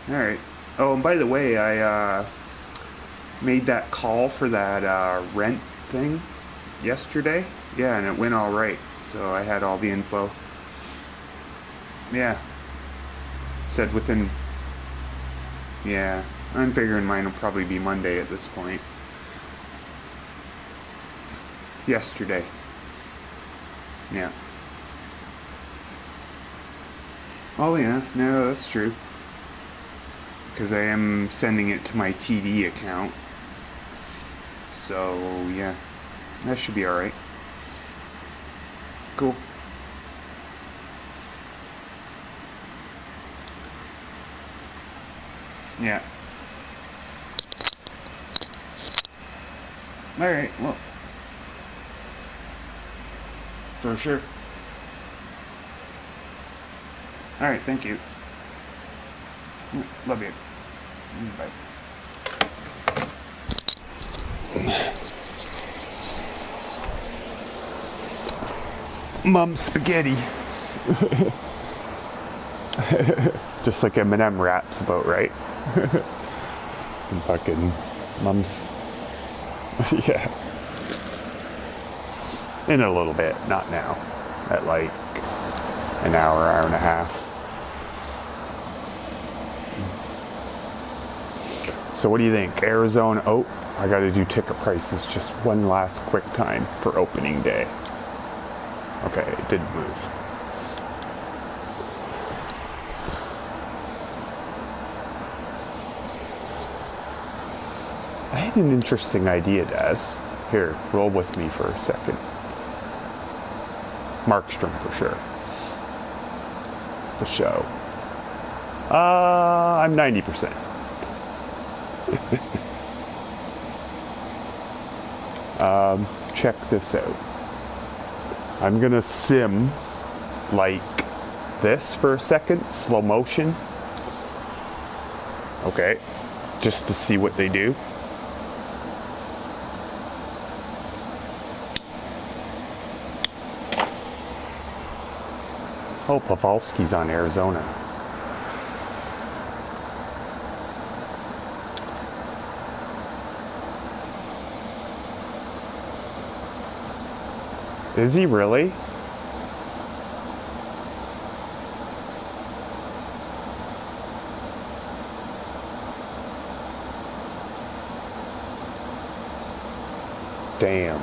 Alright. Oh, and by the way, I made that call for that rent thing yesterday. Yeah, and it went all right. So I had all the info. Yeah. Said within... Yeah. I'm figuring mine will probably be Monday at this point. Yesterday. Yeah. Oh yeah, no, that's true. Because I am sending it to my TD account. So, yeah. That should be alright. Cool. Yeah. Alright, well. For sure. Alright, thank you. Love you. Bye. Mom spaghetti. Just like Eminem raps about, right? And fucking mom's... Yeah. In a little bit, not now. At like an hour, hour and a half. So what do you think? Arizona? Oh, I gotta do ticket prices just one last quick time for opening day. Okay, it did move. I had an interesting idea, Daz. Here, roll with me for a second. Markstrom for sure. The show. I'm 90%. Check this out. I'm gonna sim like this for a second, slow motion. Okay, just to see what they do. Oh, Pavelski's on Arizona. Is he really? Damn.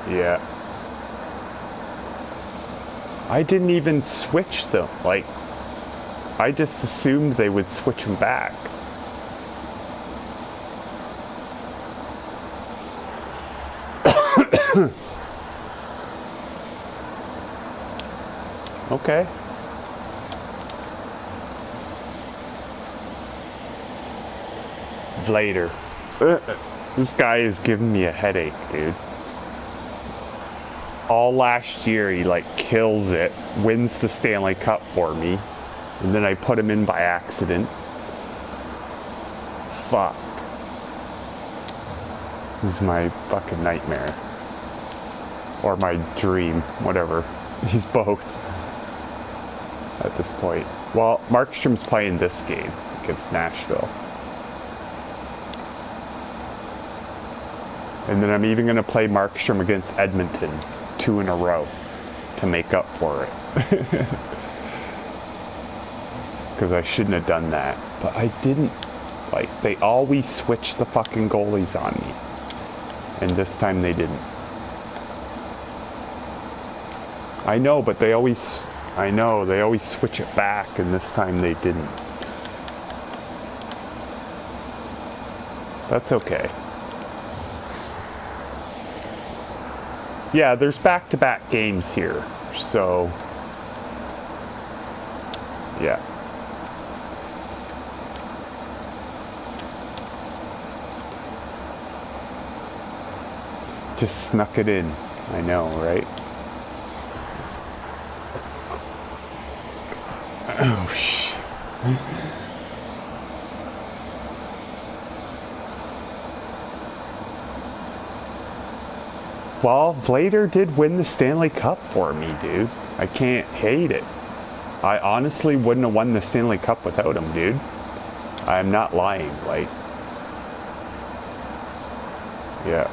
Yeah. I didn't even switch them. Like, I just assumed they would switch them back. Okay. Later. This guy is giving me a headache, dude. All last year, he like kills it, wins the Stanley Cup for me, and then I put him in by accident. Fuck. He's my fucking nightmare. Or my dream, whatever. He's both. At this point. Well, Markstrom's playing this game against Nashville. And then I'm even going to play Markstrom against Edmonton 2 in a row to make up for it. Because I shouldn't have done that. But I didn't. Like, they always switch the fucking goalies on me. And this time they didn't. I know, but they always... I know, they always switch it back, and this time they didn't. That's okay. Yeah, there's back-to-back games here, so... Yeah. Just snuck it in. I know, right? Oh, shit. Well, Vlader did win the Stanley Cup for me, dude. I can't hate it. I honestly wouldn't have won the Stanley Cup without him, dude. I'm not lying, like... Yeah.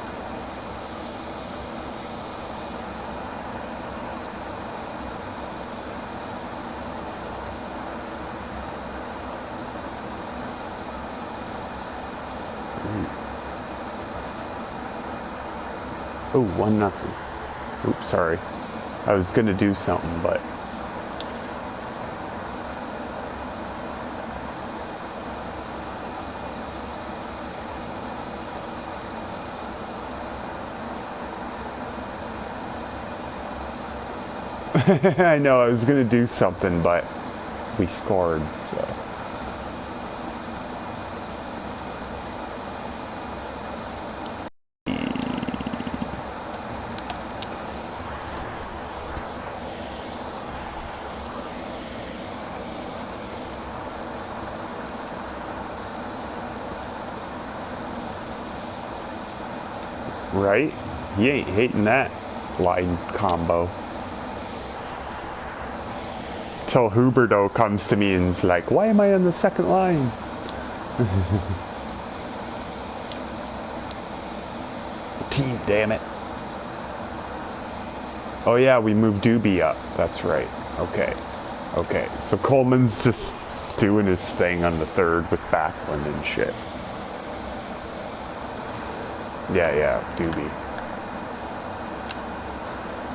Oh, 1-0. Oops, sorry. I was gonna do something, but... I know, I was gonna do something, but we scored, so... Right? He ain't hating that line combo. Till Huberto comes to me and's like, why am I on the second line? Team, damn it. Oh yeah, we moved Doobie up. That's right. Okay. Okay. So Coleman's just doing his thing on the third with Backlund and shit. Yeah, Doobie.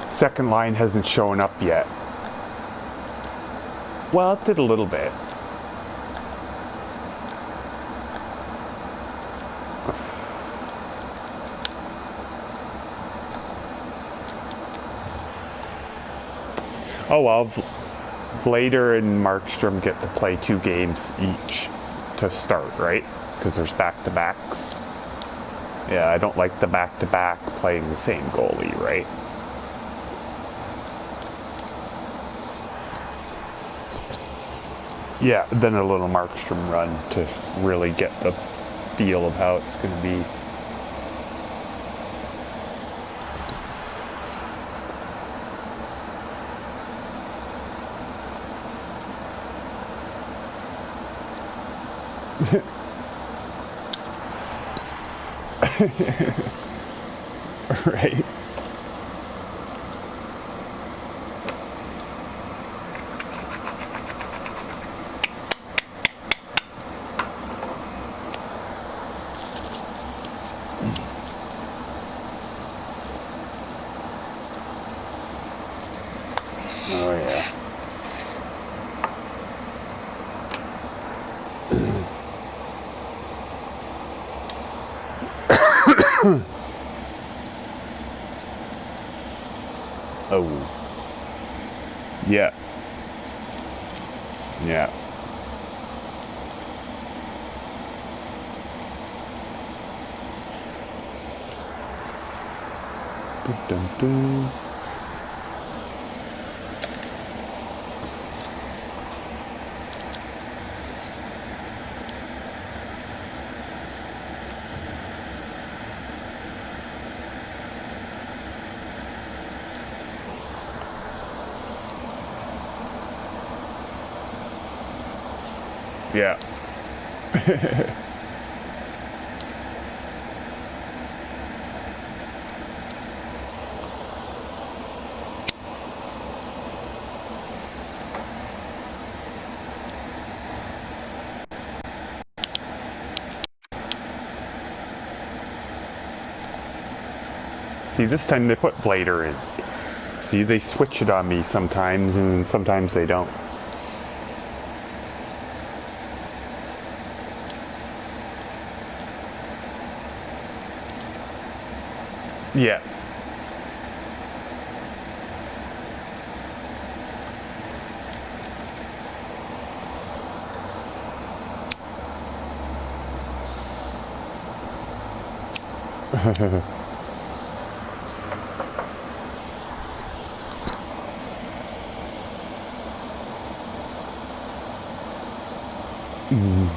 Second line hasn't shown up yet. Well, it did a little bit. Oh well, Vlader and Markstrom get to play 2 games each to start, right? Because there's back-to-backs. Yeah, I don't like the back-to-back playing the same goalie, right? Yeah, then a little Markstrom run to really get the feel of how it's going to be. Right. Oh yeah. Oh. Yeah. Yeah. Dun, dun, dun. Yeah. See, this time they put Vlader in. See, they switch it on me sometimes, and sometimes they don't. Yeah. Mm.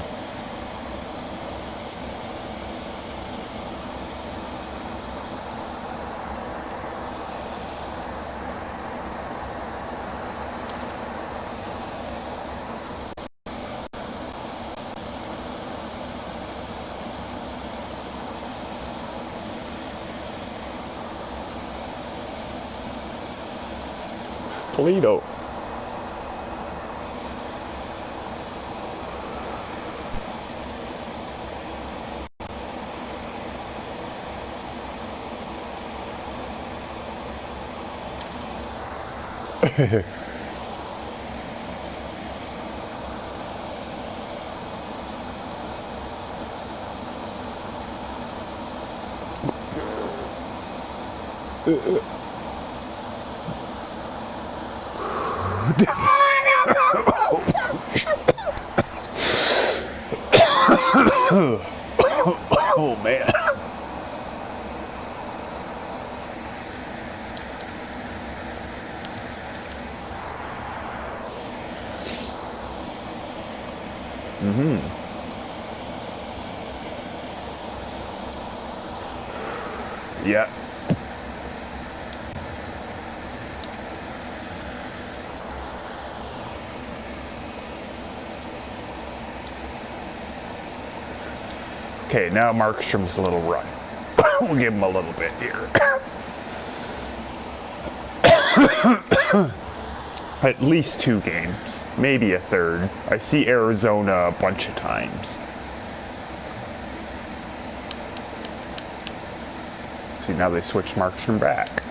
Toledo. Oh man. Yeah. Okay, now Markstrom's a little run. We'll give him a little bit here. At least 2 games, maybe a third. I see Arizona a bunch of times. See, now they switched Markstrom back.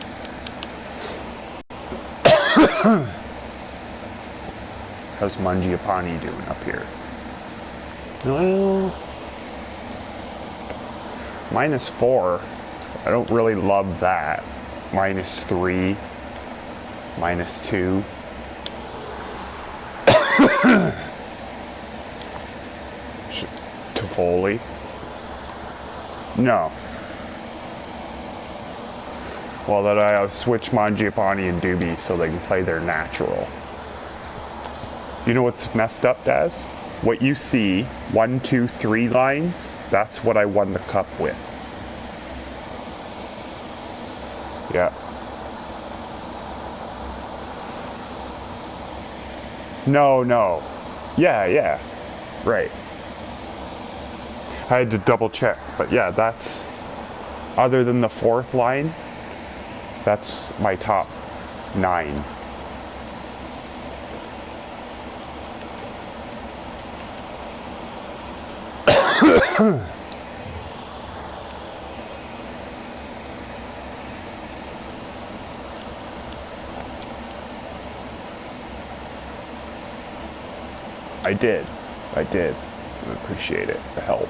How's Mangiapane doing up here? Well, -4. I don't really love that. -3. -2. Toffoli? No. Well, then I'll switch Mangiapane and Doobie so they can play their natural. You know what's messed up, Daz? What you see, 1, 2, 3 lines, that's what I won the cup with. Yeah. No. Yeah. Right. I had to double check, but yeah, that's, other than the 4th line, that's my top 9. I did. I appreciate it, the help.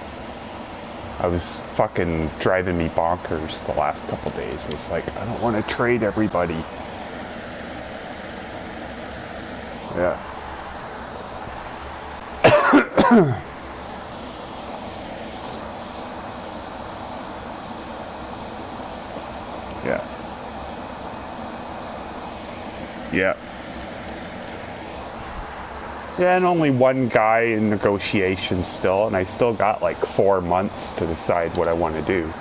I was fucking driving me bonkers the last couple days. It's like, I don't want to trade everybody. Yeah. Yeah. Yeah, and only one guy in negotiations still, and I still got like 4 months to decide what I want to do.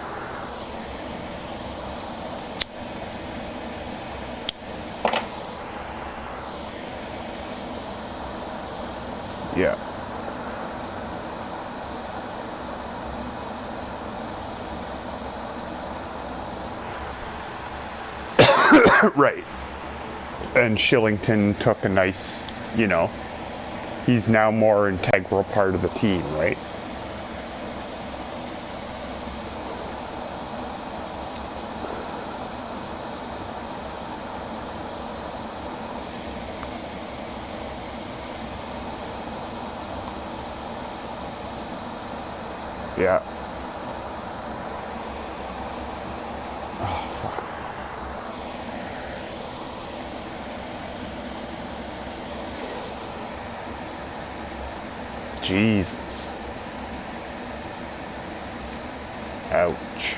Yeah. Right. And Shillington took a nice, he's now more integral part of the team, right? Yeah. Oh, fuck. Jesus. Ouch.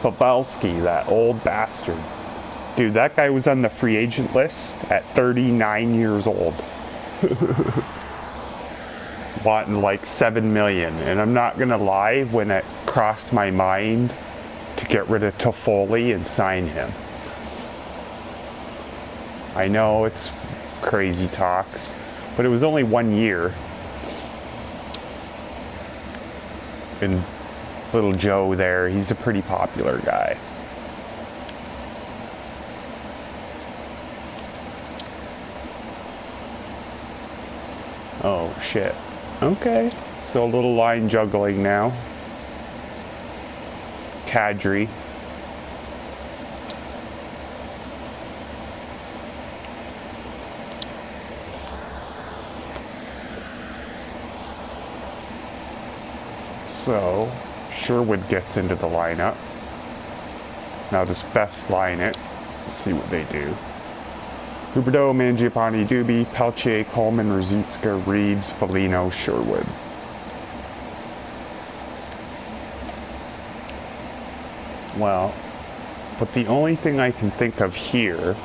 Pavelski, that old bastard. Dude, that guy was on the free agent list at 39 years old. Wanting like $7 million. And I'm not gonna lie, when it crossed my mind to get rid of Toffoli and sign him. I know it's crazy talks, but it was only 1 year. And little Joe there. He's a pretty popular guy. Oh, shit. Okay. So a little line juggling now. Kadri. So, Sherwood gets into the lineup. Now just best line it. See what they do. Huberdeau, Mangiapane, Doobie, Peltier, Coleman, Ruzicka, Reeves, Foligno, Sherwood. Well, but the only thing I can think of here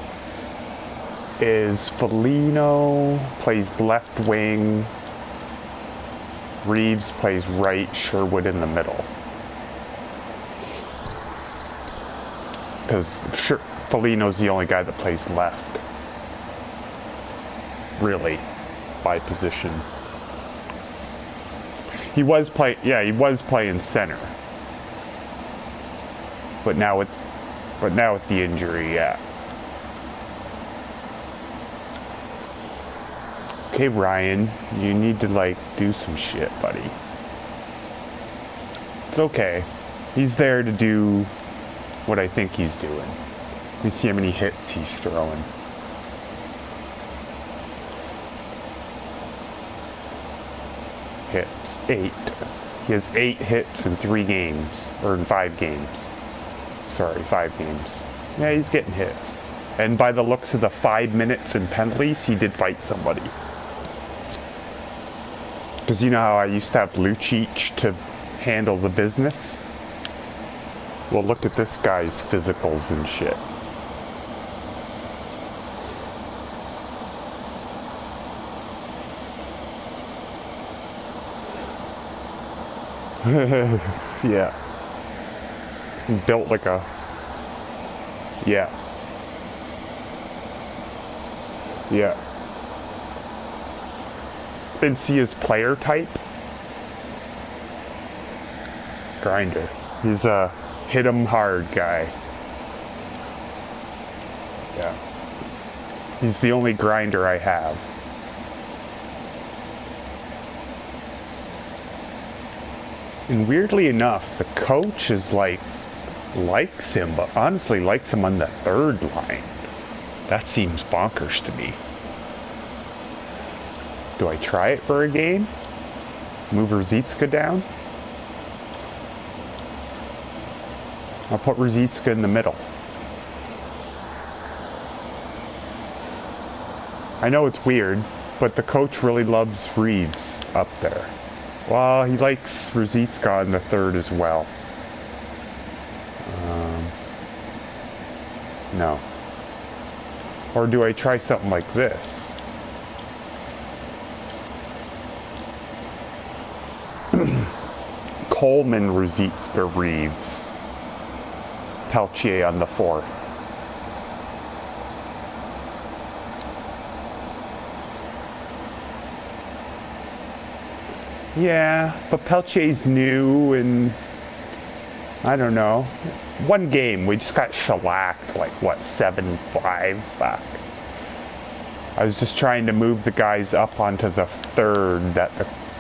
is Foligno plays left wing, Reeves plays right, Sherwood in the middle. Because Foligno's the only guy that plays left. Really, by position. He was playing center. But now with the injury, yeah. Okay, Ryan, you need to like do some shit, buddy. It's okay. He's there to do what I think he's doing. Let me see how many hits he's throwing. Hits 8. He has 8 hits in 3 games, or in 5 games. Sorry, 5 games. Yeah, he's getting hits. And by the looks of the 5 minutes in penalties, he did fight somebody. Because you know how I used to have Lucic to handle the business? Well, look at this guy's physicals and shit. Yeah. Built like a... Yeah. Yeah. And see his player type? Grinder. He's a hit him hard guy. Yeah. He's the only grinder I have. And weirdly enough, the coach is likes him, but honestly likes him on the 3rd line. That seems bonkers to me. Do I try it for a game? Move Ruzicka down? I'll put Ruzicka in the middle. I know it's weird, but the coach really loves Reeves up there. Well, he likes Ruzicka in the 3rd as well. No. Or do I try something like this? Coleman, Ruzicka, Reeves. Peltier on the 4th. Yeah, but Peltier's new and I don't know. One game, we just got shellacked, like, what, 7-5? Fuck. I was just trying to move the guys up onto the 3rd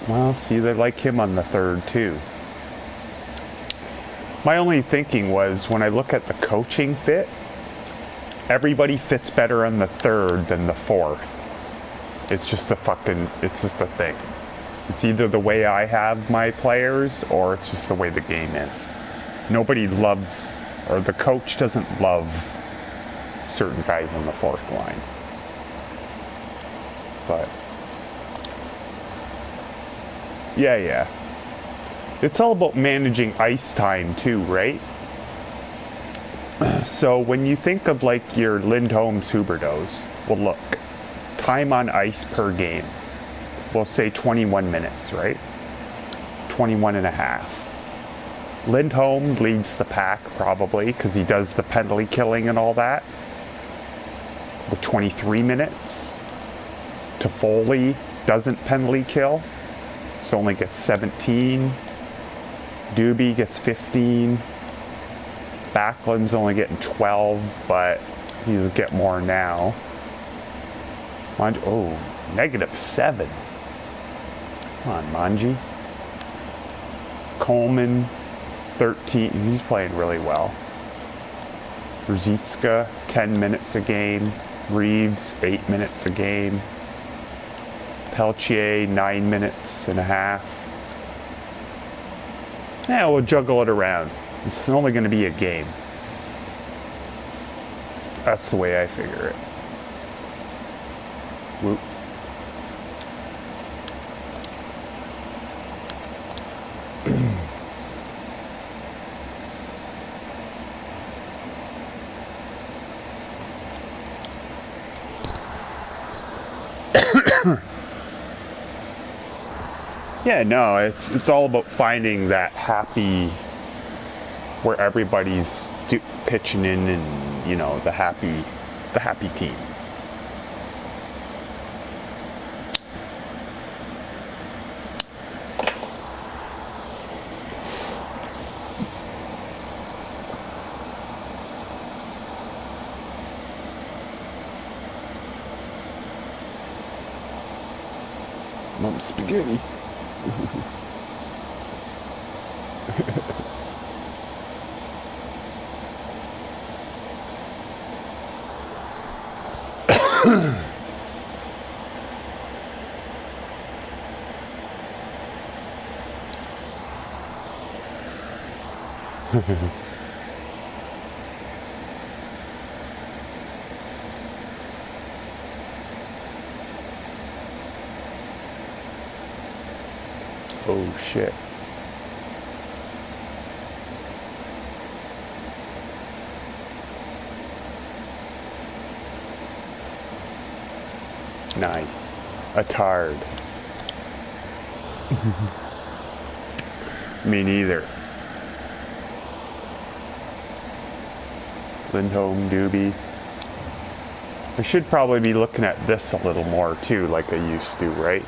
well, see, they like him on the 3rd, too. My only thinking was, when I look at the coaching fit, everybody fits better on the 3rd than the 4th. It's just a thing. It's either the way I have my players, or it's just the way the game is. Nobody loves, or the coach doesn't love certain guys on the 4th line. But, yeah. It's all about managing ice time too, right? So when you think of like your Lindholm's, Huberdeau's, well look, time on ice per game, we'll say 21 minutes, right? 21 and a half. Lindholm leads the pack probably because he does the penalty killing and all that with 23 minutes. Toffoli doesn't penalty kill, so only gets 17. Doobie gets 15. Backlund's only getting 12, but he'll get more now. Oh, -7. Come on, Manji. Coleman, 13. He's playing really well. Ruzicka, 10 minutes a game. Reeves, 8 minutes a game. Peltier, 9 minutes and a half. Yeah, we'll juggle it around. It's only going to be a game. That's the way I figure it. Whoop. Yeah, no, it's all about finding that happy, where everybody's pitching in, and you know, the happy team. Mom spaghetti. Oh shit. Nice. A tard. Me neither. Lindholm, Doobie. I should probably be looking at this a little more too, like I used to, right?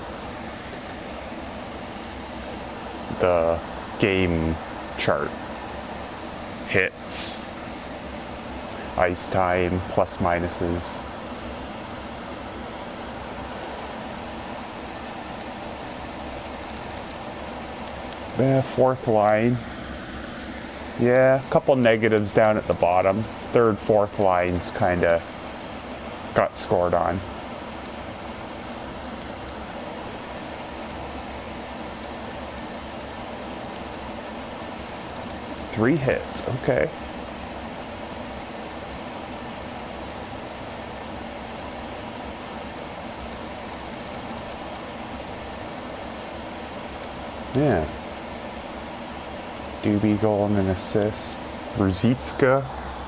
The game chart. Hits. Ice time, plus minuses. Fourth line. Yeah, a couple negatives down at the bottom. Third, fourth lines kind of got scored on. Three hits, okay. Yeah. Doobie goal and an assist. Ruzicka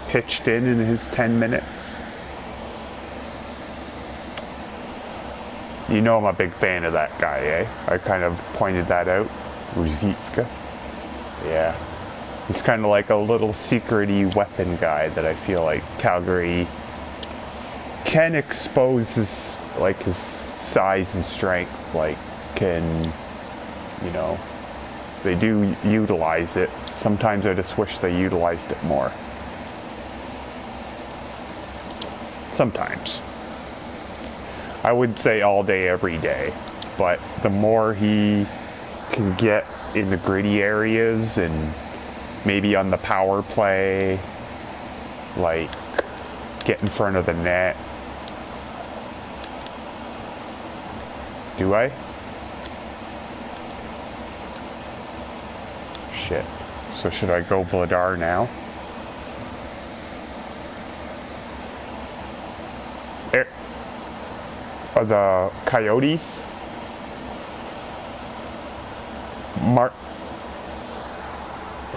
pitched in his 10 minutes. You know I'm a big fan of that guy, eh? I kind of pointed that out. Ruzicka. Yeah. He's kind of like a little secret-y weapon guy that I feel like Calgary can expose his size and strength, can, you know, they do utilize it. Sometimes I just wish they utilized it more. Sometimes. I would say all day, every day. But the more he can get in the gritty areas and maybe on the power play, like get in front of the net. Do I? Shit. So should I go Vladar now? Are the Coyotes?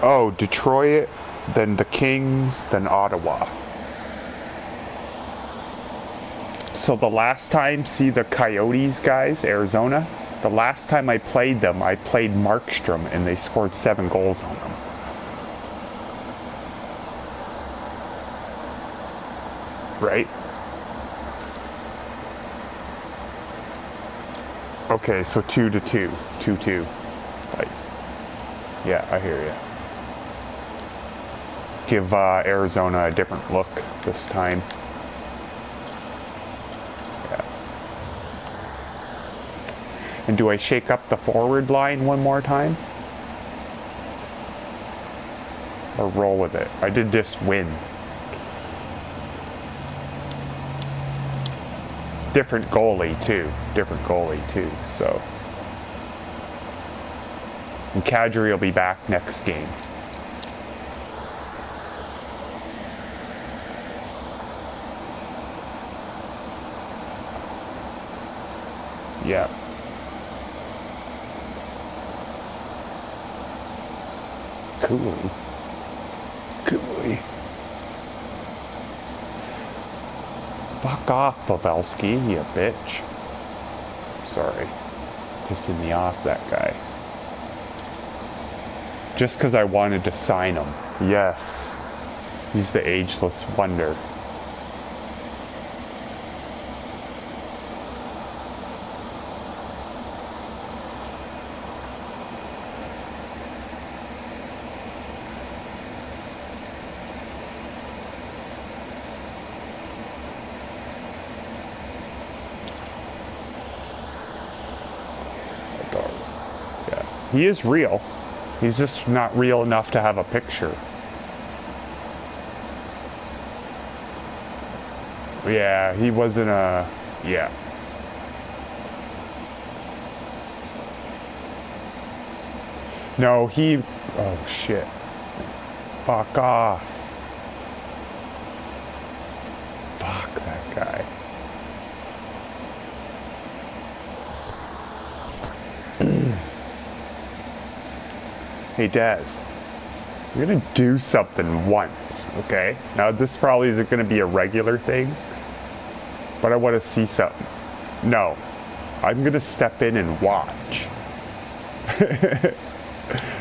Oh, Detroit, then the Kings, then Ottawa. So the last time, see the Coyotes guys, Arizona? The last time I played them, I played Markstrom and they scored 7 goals on them. Right? Okay, so 2-2. 2-2. Like, Yeah, I hear you. Give Arizona a different look this time. Yeah. And do I shake up the forward line one more time? Or roll with it? I did just win. Different goalie too, so. And Calgary will be back next game. Yeah. Coolly. Fuck off, Pavelski, you bitch. Sorry. Pissing me off, that guy. Just because I wanted to sign him. Yes. He's the ageless wonder. Yeah. He is real. He's just not real enough to have a picture. Yeah, he wasn't a... Yeah. No, he... Oh, shit. Fuck off. Fuck that guy. Hey, Daz. We're gonna do something once, okay? Now, this probably isn't gonna be a regular thing, but I want to see something. No. I'm gonna step in and watch.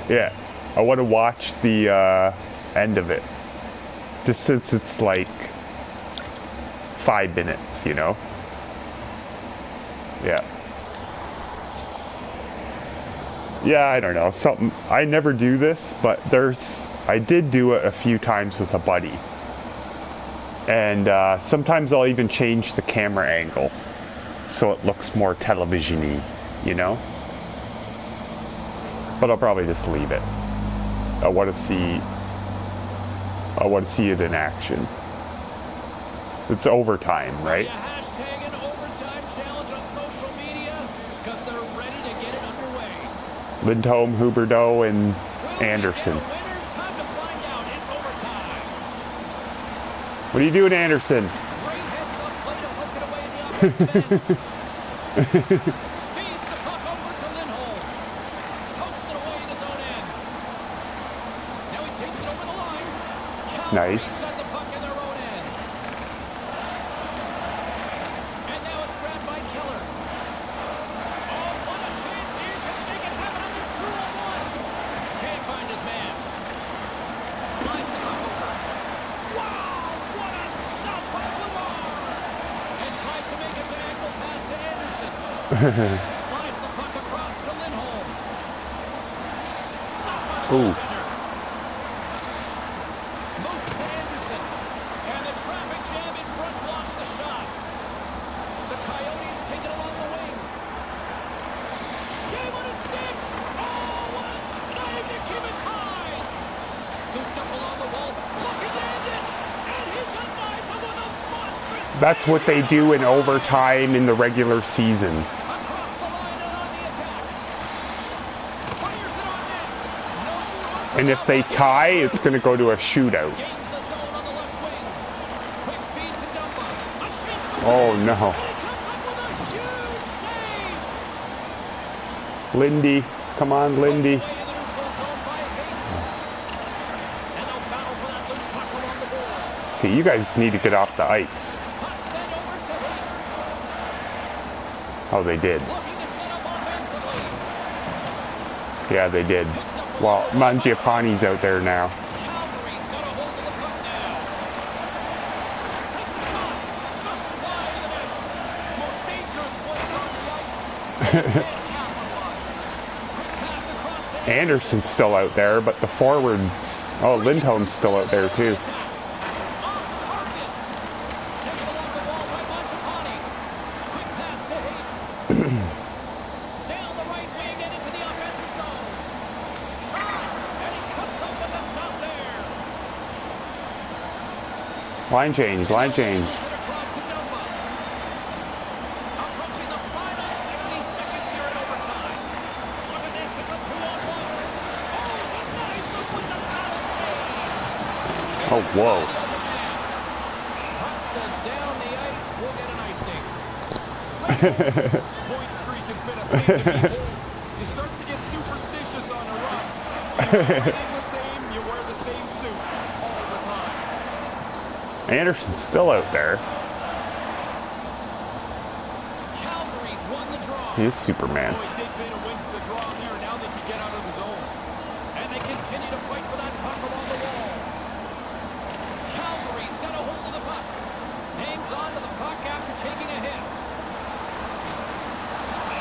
Yeah. I want to watch the end of it. Just since it's like 5 minutes, you know? Yeah. Yeah, I don't know. Something. I never do this, but I did do it a few times with a buddy. And sometimes I'll even change the camera angle so it looks more television-y, you know? But I'll probably just leave it. I want to see it in action. It's overtime, right? Hashtag an overtime challenge on social media because they're ready to get it underway. Lindholm, Huberdeau, and Anderson. Time to find out. It's overtime. What are you doing, Anderson? Great heads up play to push it away in the offensive end. Feeds the puck over to Lindholm. Pokes it away in his own end. Now he takes it over the line. Nice. Got the puck in their own end. And now it's grabbed by Keller. Oh, what a chance here. Can he make it happen on this 2-on-1? Can't find his man. Slides it up over. Wow, what a stop by Lamar. And tries to make a diagonal pass to Anderson. Slides the puck across to Lindholm. Stop by the Ooh. goaltender. Moves it to Anderson. And the traffic jam in front blocks the shot. The Coyotes take it along the wing. Game on his stick. Oh, what a save to keep it tied. Scooped up along the wall. Looking to end it. And he denies him with a monstrous That's what they save. do in overtime in the regular season. Across the line and on the attack. Fires it on net. No. And if they tie, it's going to go to a shootout. Gains the zone on the left wing. Quick feed to Dumba. A chance to Oh, win. no. And he comes up with a huge save. Lindy. Come on, Lindy. Away in the neutral zone by Hayden. And they'll battle for that loose puck along the boards. Okay, you guys need to get off the ice. Puck sent over to Hayden. Oh, they did. Looking to set up offensively. Yeah, they did. Well, Mangiapane's out there now. Calgary's got a hold of the puck now. Takes a shot. Just wide of the net. Most dangerous player on the ice. Can't capitalize. Quick pass across to Anderson's still out there, but the forwards... Oh, Lindholm's still out there, too. Line change, line change. Oh, whoa. Point streak has been a thing to behold. You start to get superstitious on a run. You're wearing the same, you wear the same suit all the time. Anderson's still out there. Calgary's won the draw. He's Superman. Boy, Diggs wins the draw there. Now they can get out of the zone. And they continue to fight for that puck along the wall. Calgary's got a hold of the puck. Hangs on to the puck after taking a hit.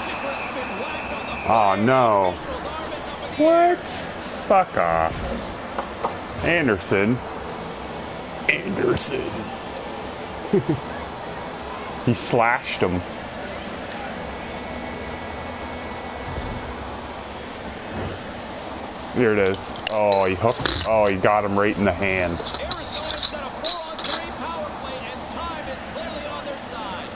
Chikrin's been whacked on the Oh, no. official's arm is up in the What? air. Fuck off. Anderson. Anderson. He slashed him. Here it is. Oh, he hooked. Oh, he got him right in the hand. Arizona's got a 4-on-3 power play, and time is clearly on their side.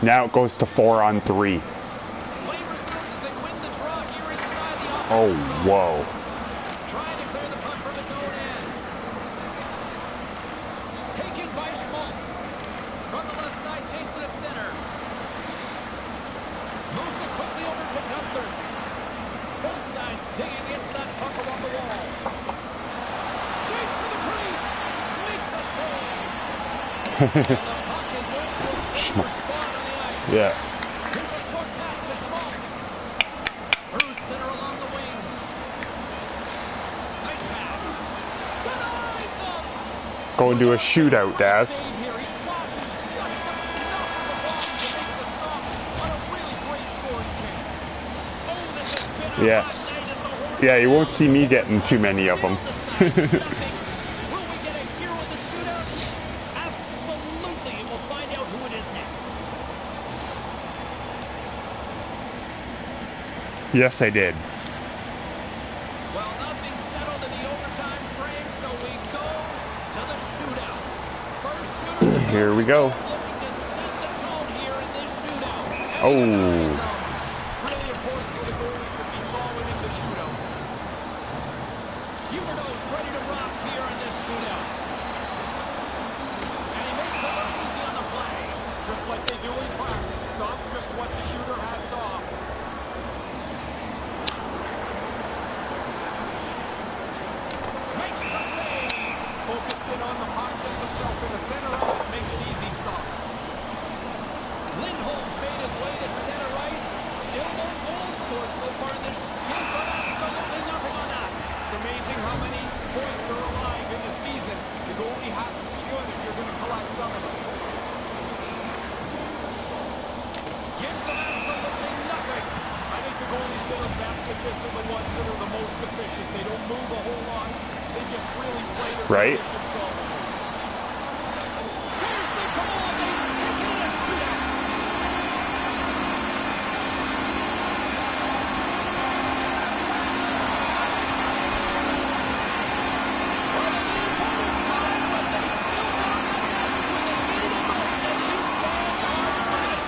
Now it goes to 4-on-3. Play resumes as they win the draw here inside the Oh, offensive zone. whoa. Trying to clear the puck from his own end. Taken by Schmaltz. From the left side, takes it to center. Moves it quickly over to Gunther. Both sides digging into that puck along the wall. Skates to the crease. Makes a save. And the puck is moved to a safer spot on the ice. Yeah. Here's a short pass to Schmaltz. Through center along the wing. Nice pass. Denies him. Going to a shootout, Daz. Save here. He flashes just enough to make the stop on a really great scoring chance. Oh, this has been a Yeah. hot night as the Hornets Yeah, you won't see me getting too many of them. still decide nothing. Will we get a hero in the shootout? Absolutely, and we'll find out who it is next. Yes, I did. Well, nothing settled in the overtime frame, so we go to the shootout. First shooter's Here we go. looking to set the tone here in this shootout. And Oh. he denies him. Really important for the goalie to be solid in the shootout. Huberdeau's ready to rock here in this shootout. And he makes it look easy on the play. Just like they do in practice. Stop just what the shooter has to offer. Makes the save. Focused in on the puck, gets himself in the center of it, makes an easy stop. Lindholm's made his way to center ice. Still no goals scored so far in this. Gives them absolutely nothing on that. It's amazing how many points are alive in the season. The goalie has to be good if you're going to collect some of them. Gives them absolutely nothing. I think the goalies that are best at this are the ones that are the most efficient. They don't move a whole lot. They just really play their Right. position solidly. Here's the goal. They take it in a shootout. Well, they need bonus time, but they still don't have it. When they needed it most, and these fans are ready.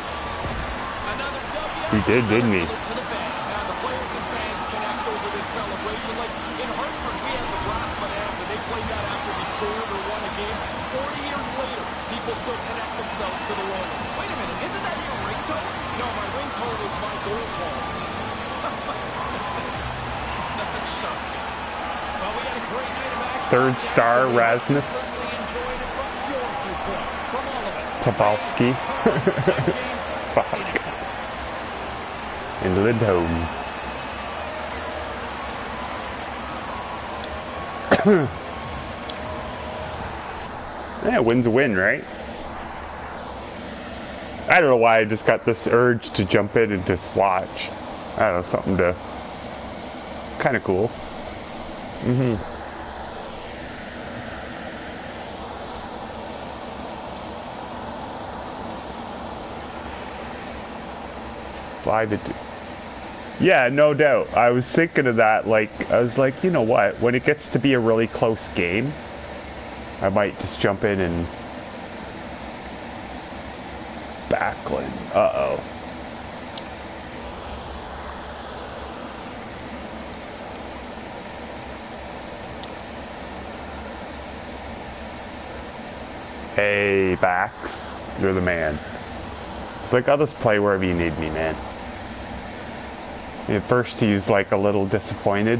Another W. He did, didn't he? Salute to the fans. Now the players and fans connect over this celebration. Like in Hartford, we had the Brass Bonanza. They played that after we scored or won a game. 40 years later, people still connect themselves to the Royals. Wait a minute, isn't that your ringtone? No, my ringtone is my goal call. That's shocking. Well, we had a great night of action. Third star, So we hope you Rasmus. certainly enjoyed it from your viewpoint. From all of us Pavelski. Fuck. See you next time. And Lindholm. Yeah, win's a win, right? I don't know why I just got this urge to jump in and just watch. I don't know, something to... kind of cool. Mm-hmm. Five to two. Yeah, no doubt. I was thinking of that. Like, I was like, you know what? When it gets to be a really close game, I might just jump in and Backlund. Uh-oh. Hey, Bax. You're the man. It's like, I'll just play wherever you need me, man. At first he's like a little disappointed.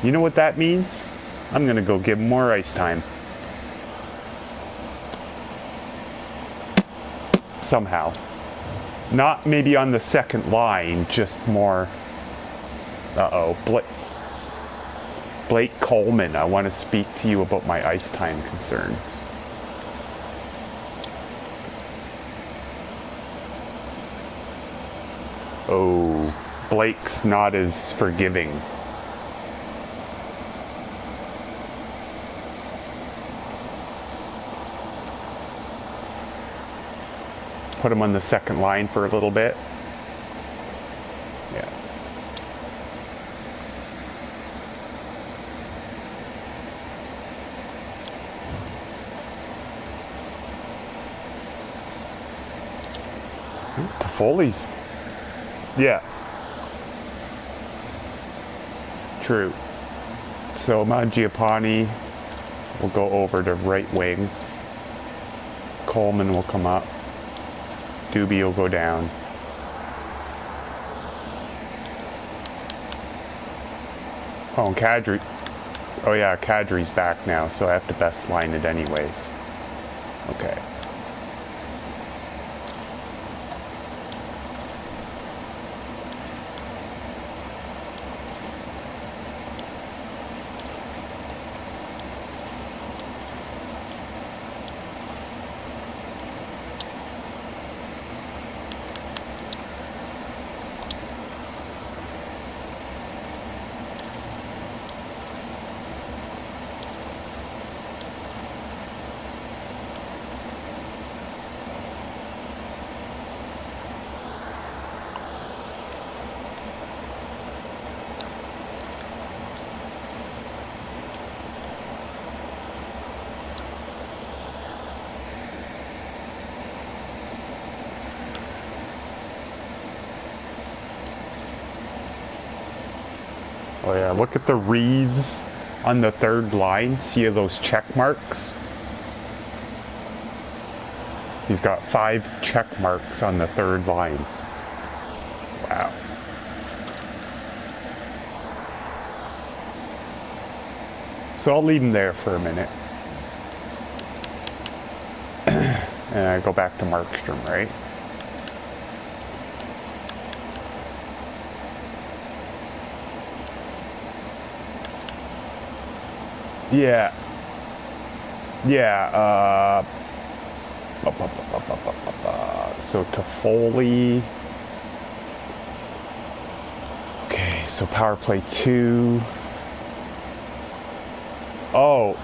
You know what that means? I'm gonna go give him more ice time. Somehow. Not maybe on the second line, just more... Uh-oh. Blake Coleman, I want to speak to you about my ice time concerns. Oh, Blake's not as forgiving. Put him on the second line for a little bit. Yeah. Toffoli's... Yeah. True. So Mangiapane will go over to right wing. Coleman will come up. Doobie will go down. Oh, and Kadri. Oh yeah, Kadri's back now, so I have to best line it anyways. Okay. Oh yeah, look at the Reeves on the third line. See those check marks? He's got 5 check marks on the third line. Wow. So I'll leave him there for a minute. And I go back to Markstrom, right? Yeah. Yeah, so Toffoli. Okay, so power play 2. Oh.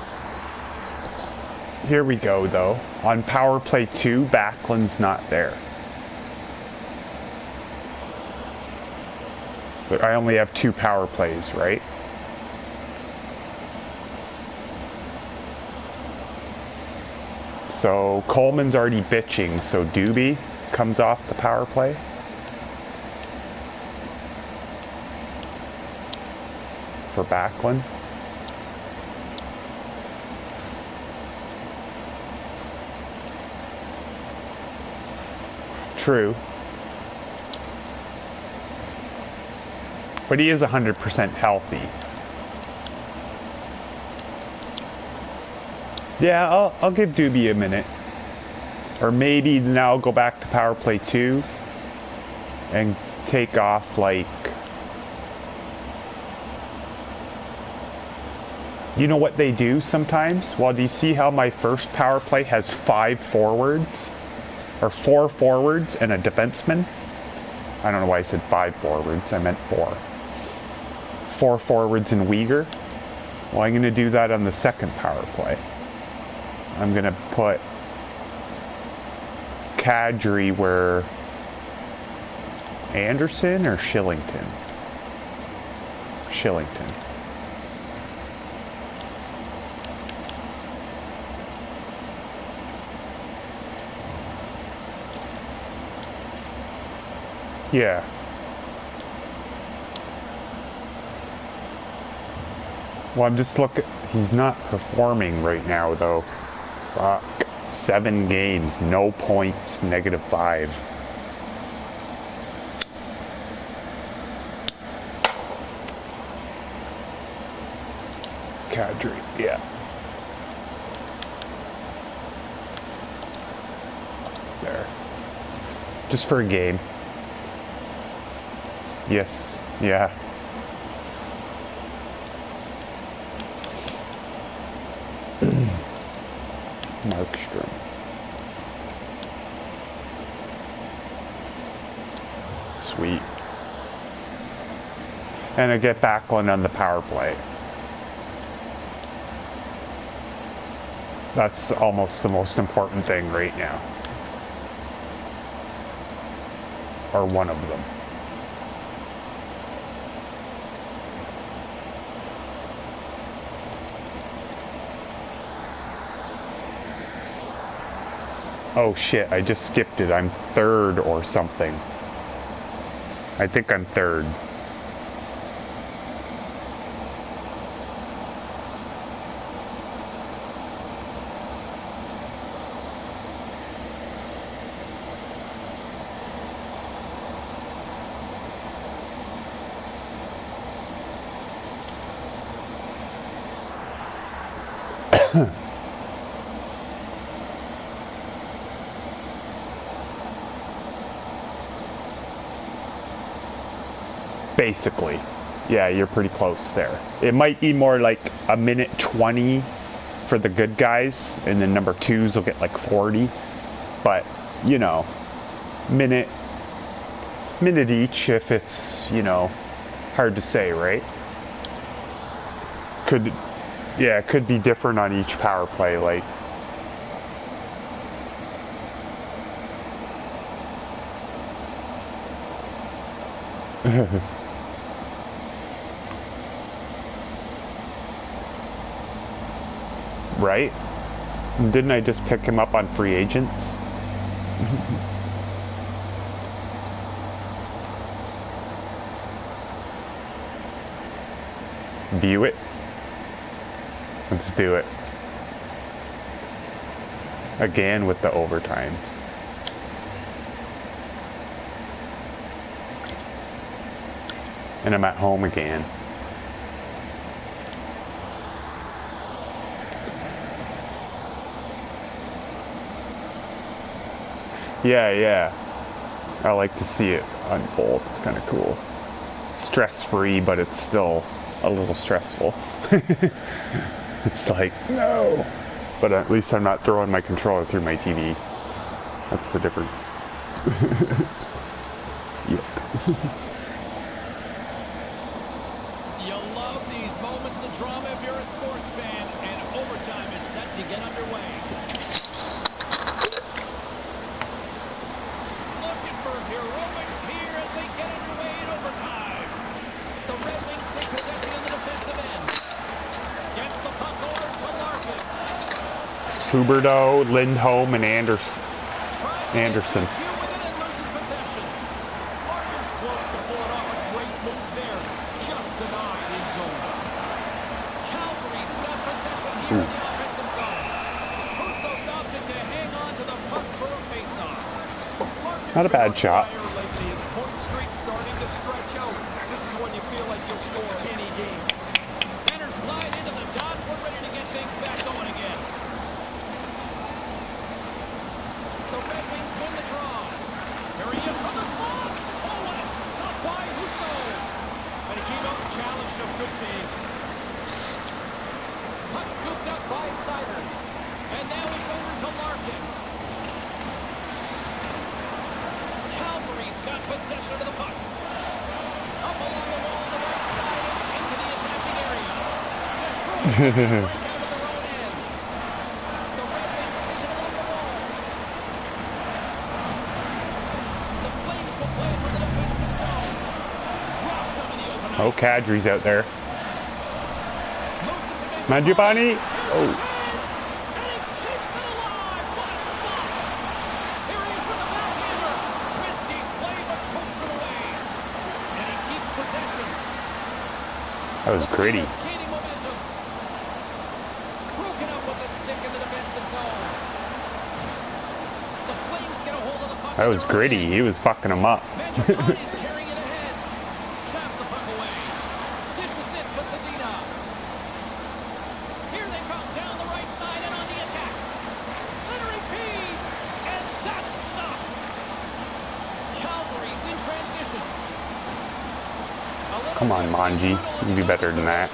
Here we go, though. On power play 2, Backlund's not there. But I only have 2 power plays, right? So Coleman's already bitching, so Doobie comes off the power play. For Backlund. True. But he is 100% healthy. Yeah, I'll give Doobie a minute. Or maybe now go back to power play 2 and take off like... You know what they do sometimes? Well, do you see how my first power play has 5 forwards? Or 4 forwards and a defenseman? I don't know why I said 5 forwards. I meant 4. 4 forwards and Uyghur. Well, I'm going to do that on the second power play. I'm going to put Calgary where Anderson or Shillington? Shillington. Yeah. Well, I'm just looking. He's not performing right now, though. Fuck. 7 games, no points, -5. Kadri, yeah. There. Just for a game. Yes, yeah. Markstrom. Sweet. And I get Backlund on the power play. That's almost the most important thing right now. Or one of them. Oh shit, I just skipped it. I'm 3rd or something. I think I'm 3rd. Basically. Yeah, you're pretty close there. It might be more like a minute 20 for the good guys, and then number 2s will get like 40. But, you know, minute each if it's, you know, hard to say, right? Yeah, it could be different on each power play, like. Right? Didn't I just pick him up on free agents? View it. Let's do it. Again with the overtimes. And I'm at home again. Yeah. I like to see it unfold. It's kind of cool. Stress-free, but it's still a little stressful. It's like, no. But at least I'm not throwing my controller through my TV. That's the difference. Yep. You love these moments of drama if you're a sports fan, and overtime is set to get underway. Looking for heroics here as they get underway in overtime. The Red Wings take possession in the defensive end. Gets the puck over to Larkin. Huberdeau, Lindholm, and Anderson. Not a bad shot. kick. Calgary's got possession of the puck. Up along the wall on the right side into the attacking area. Detroit break out of their own end. The Red Wings take it along the wall. The Flames will play for the defensive zone. Dropped them in the open ice. Oh, Kadri's out there. Moves it to Benjamin. Mangiapane. Here's a Oh. chance, and he keeps it alive. What a stop! Here he is with the backhander. Risky play, but pokes it away, and he keeps possession. That was gritty. He's gaining momentum. Broken up with the stick in the defensive zone. The Flames get a hold of the puck. That was gritty. He was fucking him up. Mangiapane's carrying it ahead. Traps the puck away. Dishes it to Sedina. Here they come down the right side and on the attack. Centering feed, and that's stopped. Calgary's in transition. Come on, Manji. You can be better than that.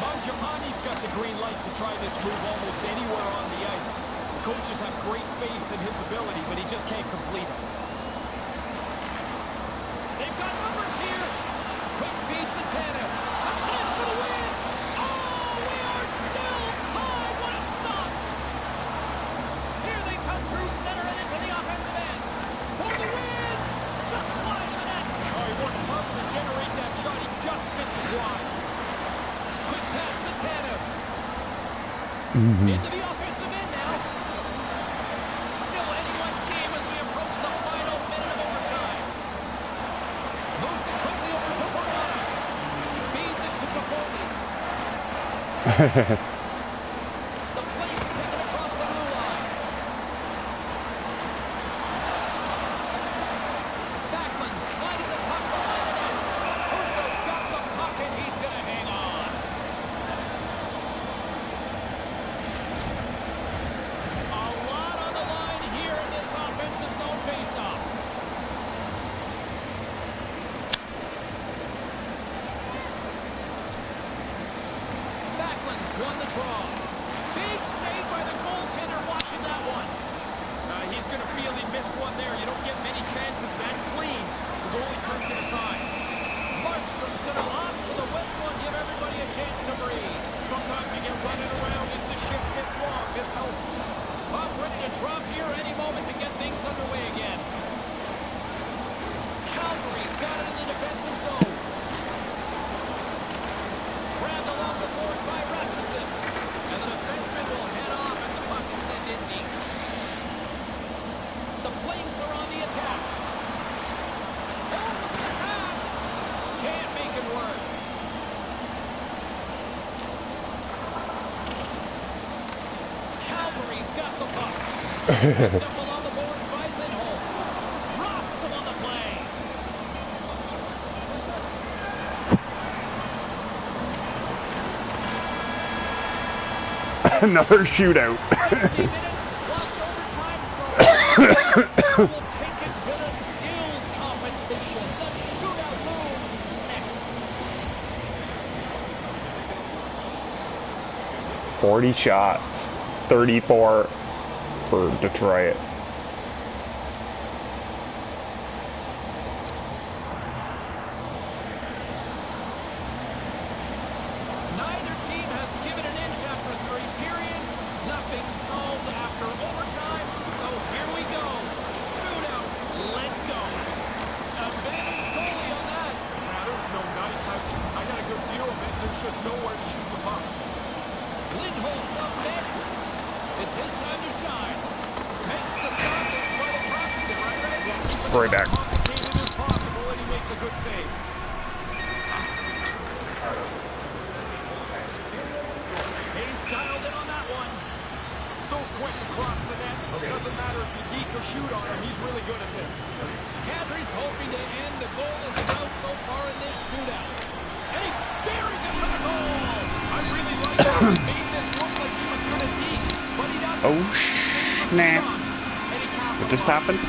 Mangiapane's got the green light to try this move almost anywhere on the ice. The coaches have great faith in his ability, but he just can't complete it. They've got numbers here. Quick feed to Tanev. A chance for the win. Oh, we are still tied. What a stop. Here they come through center and into the offensive end. For the win. Just wide of the net. Oh, he worked hard to generate that shot. He just misses wide. Quick pass to Tanev. Into the offensive end now. Still anyone's game as we approach the final minute of overtime. Moves it quickly over to Verona. Feeds it to Toffoli. The Flames take it across the blue line. Backlund sliding the puck behind the net. Husso's got the puck and he's going to hang on. A lot on the line here in this offensive zone faceoff. Backlund's won the draw. Big save by the goaltender watching that one. He's going to feel he missed one there. You don't get many chances that clean. The goalie turns it aside. Markstrom's going to opt for the whistle and give everybody a chance to breathe. Sometimes you get running around as the shift gets long. This helps. Puck ready to drop here any moment to get things underway again. Calgary's got it in the defensive zone. Grabbed along the boards by Rasmussen. And the defenseman will head off as the puck is sent in deep. The Flames are on the attack. Oh, look at the pass. Can't make it work. Calgary's got the puck. Picked up along the boards by Lindholm. Rocks him on the play. Another shootout. 60 minutes plus overtime, so we'll take it to the skills competition. The shootout looms next. 40 shots. 34 for Detroit. Neither team has given an inch after 3 periods. Nothing solved after overtime. So here we go. Shootout. Let's go. Advantage goalie on that. There's no nice. I got a good view of it. There's just nowhere to shoot the puck. Lindholm's up next. It's his time to shine. Makes the stop. This is why they practice it, right, Ray? Yeah, keep it Right as back. complicated as possible, and he makes a good save. He's dialed in on that one. So quick across the net. Doesn't matter if you deke or shoot on him. He's really good at this. Kadri's hoping to end the goalless drought so far in this shootout. And he buries it for the goal. I really like how he made this look like he was going to deke, but he doesn't. Oh, snap. What just happened?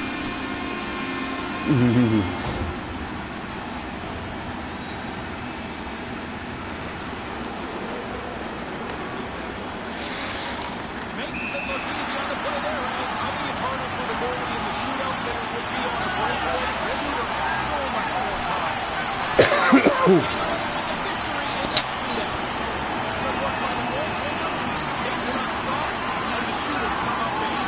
Makes it look easy on the play St. Louis with the victory in the shootout. Good work by the goaltender. Makes it unstopped, and the shooters come up big.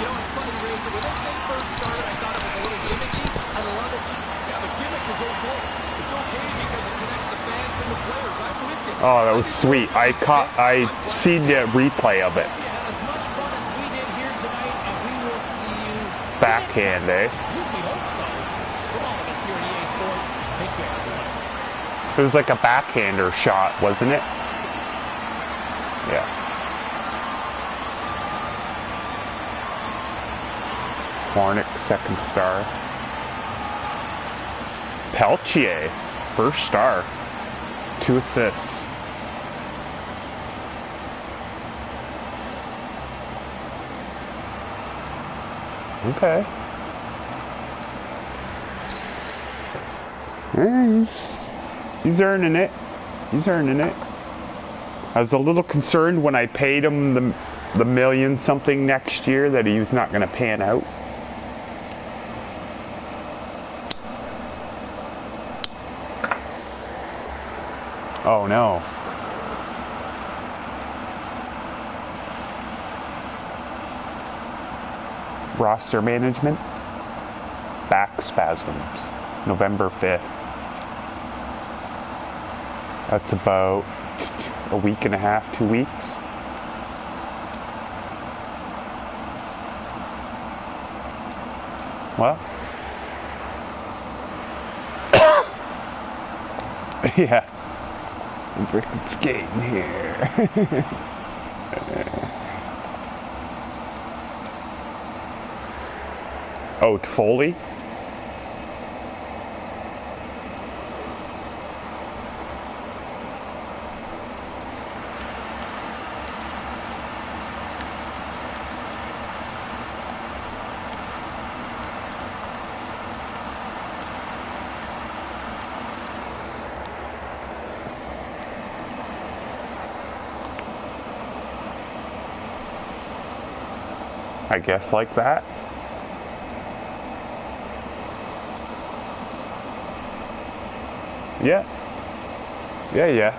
You know, it's funny, Razor. When this thing first started, I thought it was a little gimmicky. I love it now. Yeah, the gimmick is okay. It's okay because it connects the fans and the players. I'm with you. Oh, that was sweet. I seen the replay of it. You had as much fun as we did here tonight, and we will see you Backhand, eh? At least we hope so. From all of us here at EA Sports, take care, everyone. It was like a backhander shot, wasn't it? Yeah. Hornick, second star. Peltier, first star. 2 assists. Okay. Yeah, he's earning it. He's earning it. I was a little concerned when I paid him the million something next year that he was not going to pan out. Oh no. Roster management. Back spasms. November 5th. That's about a week and a half, 2 weeks. Well. Yeah. I'm freaking skating here. Oh, Foley? I guess like that. Yeah. Yeah.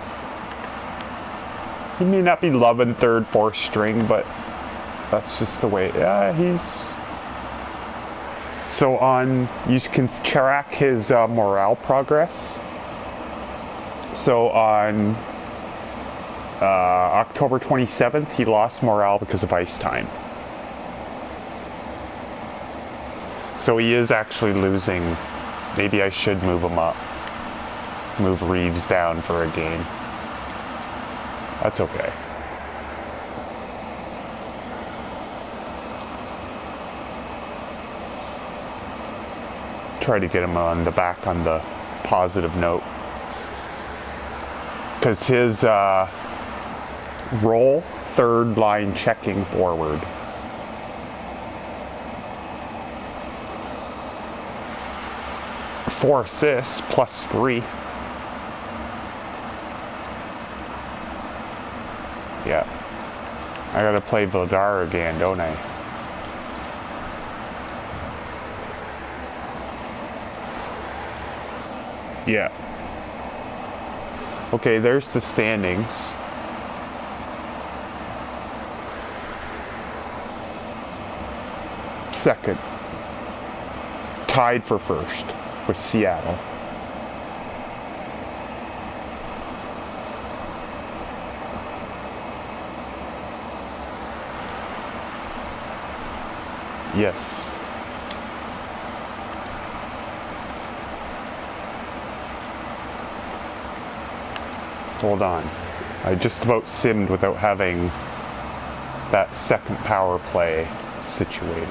He may not be loving third, fourth string, but that's just the way. Yeah, he's. So you can track his morale progress. So on October 27th, he lost morale because of ice time. So he is actually losing. Maybe I should move him up. Move Reeves down for a game. That's okay. Try to get him on the back on the positive note. Because his role, third line checking forward. Four assists plus 3. Yeah. I gotta play Vladar again, don't I? Yeah. Okay, there's the standings. Second. Tied for first with Seattle. Yes. Hold on. I just about simmed without having that second power play situated.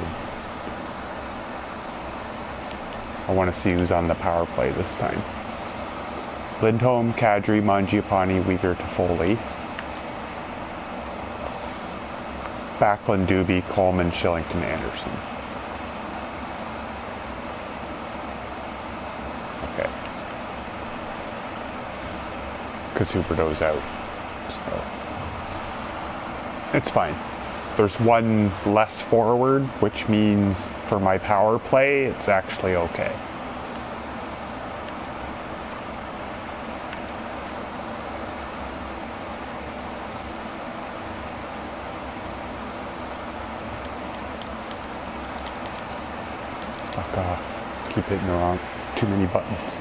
I want to see who's on the power play this time. Lindholm, Kadri, Mangiapane, Uyghur, Toffoli. Backlund, Doobie, Coleman, Shillington, Anderson. Okay. Because Huberdeau's out. So. It's fine. There's one less forward, which means for my power play, it's actually okay. Fuck off. Keep hitting the wrong. Too many buttons.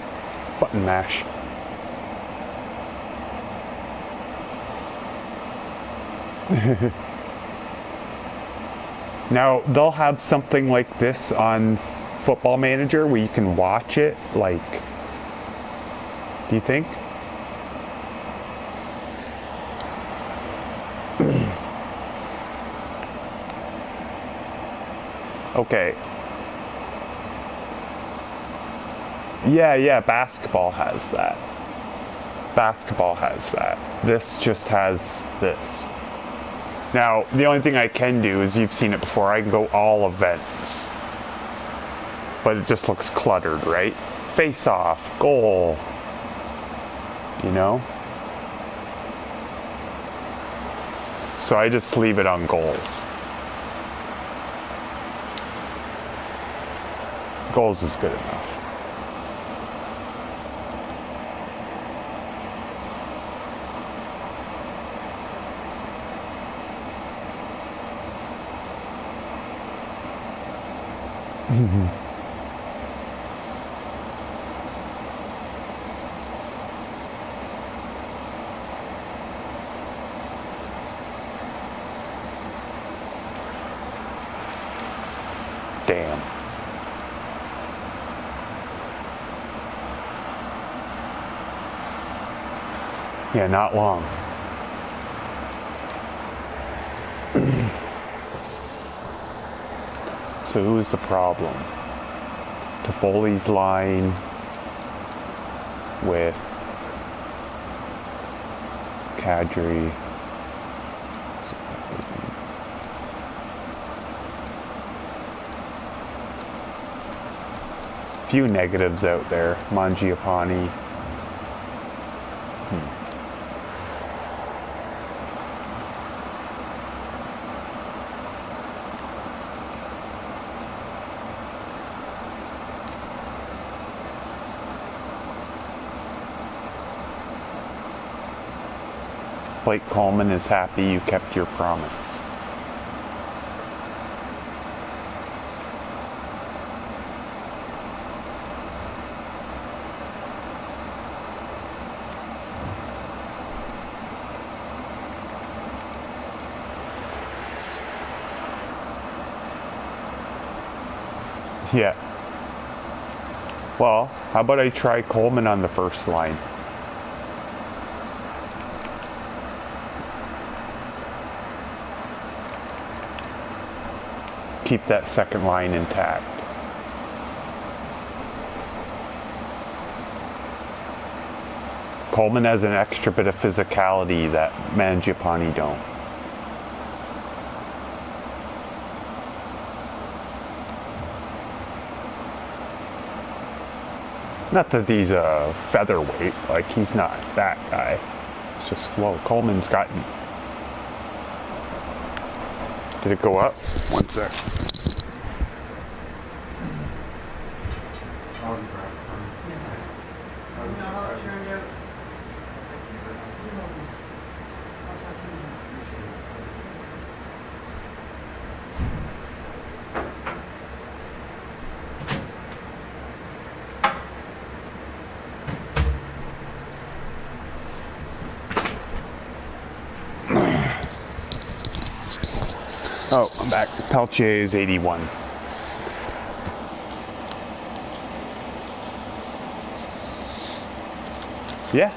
Button mash. Now, they'll have something like this on Football Manager where you can watch it, like, do you think? Okay. Yeah, basketball has that. Basketball has that. This just has this. Now, the only thing I can do is, you've seen it before, I can go all events. But it just looks cluttered, right? Face off, goal. You know? So I just leave it on goals. Goals is good enough. Damn. Yeah, not long. So who is the problem? Toffoli's line with Calgary. Few negatives out there. Mangiapane. Blake Coleman is happy you kept your promise. Yeah. Well, how about I try Coleman on the first line? Keep that second line intact. Coleman has an extra bit of physicality that Mangiapane don't. Not that he's a featherweight, like he's not that guy. It's just, whoa, Coleman's gotten... Did it go up? One sec. Oh, I'm back. Peltier is 81. Yeah.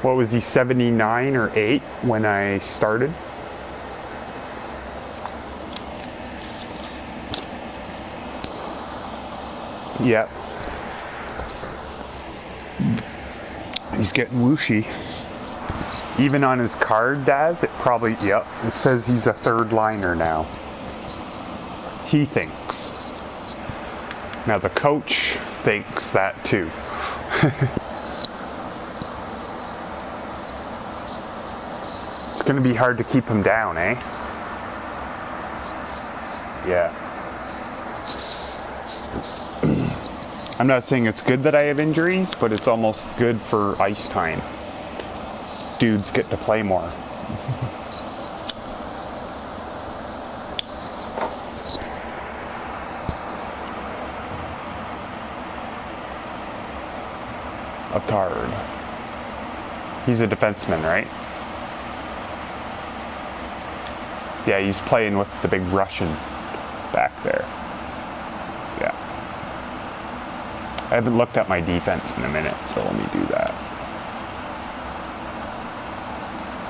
What was he, 79 or 8 when I started? Yep. He's getting whooshy. Even on his card, Daz, it probably, yep, it says he's a third liner now. He thinks. Now the coach thinks that too. It's going to be hard to keep him down, eh? Yeah. I'm not saying it's good that I have injuries, but it's almost good for ice time. Dudes get to play more. A card. He's a defenseman, right? Yeah, he's playing with the big Russian back there. Yeah. I haven't looked at my defense in a minute, so let me do that.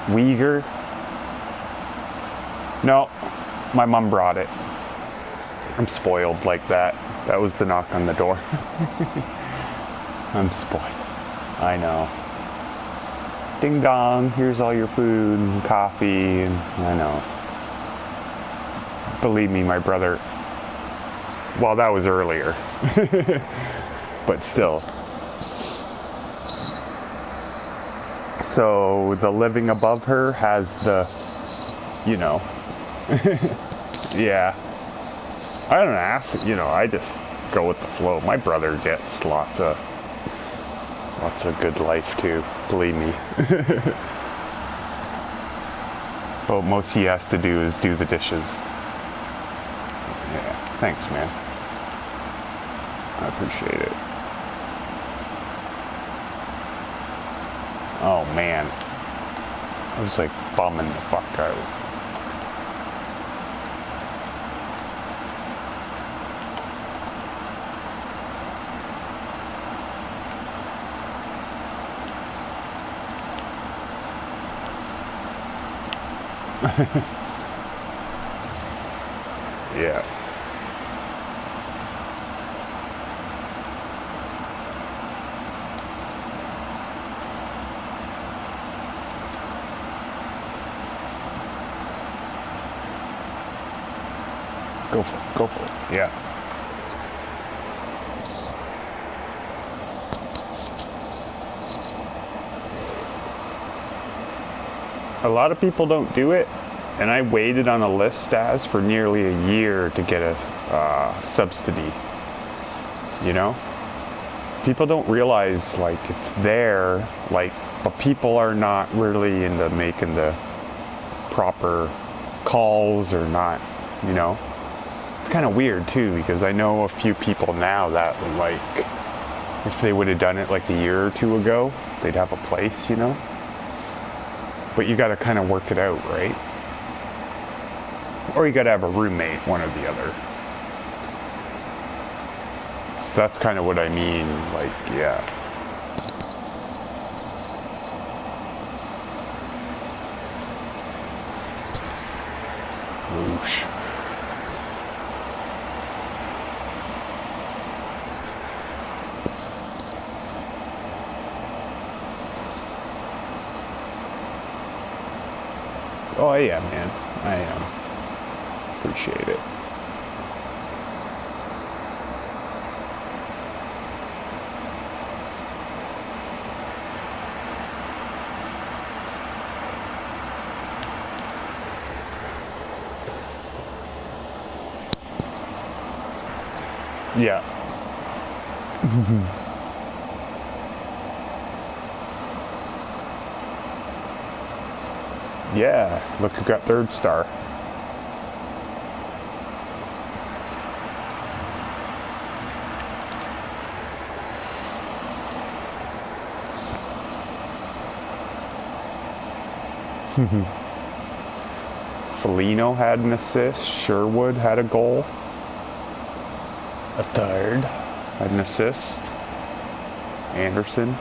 Uyghur? No, my mom brought it. I'm spoiled like that. That was the knock on the door. I'm spoiled. I know. Ding dong, here's all your food and coffee, and I know. Believe me, my brother, well, that was earlier, but still. So the living above her has the, you know, yeah. I don't ask, you know, I just go with the flow. My brother gets lots of good life too, believe me. But most he has to do is do the dishes. Yeah, thanks, man. I appreciate it. Oh, man. I was like bumming the fuck out. Yeah. Go for it. Go for it. Yeah. A lot of people don't do it, and I waited on a list as for nearly a year to get a subsidy. You know? People don't realize, like, it's there, like, but people are not really into making the proper calls or not, you know? It's kind of weird too, because I know a few people now that, like, if they would have done it like a year or two ago, they'd have a place, you know? But you got to kind of work it out, right? Or you got to have a roommate, one or the other. That's kind of what I mean, like, yeah. Whoosh. Oh yeah, man. I am. Appreciate it. Yeah. Yeah, look who got third star. Foligno had an assist. Sherwood had a goal. A third had an assist. Anderson.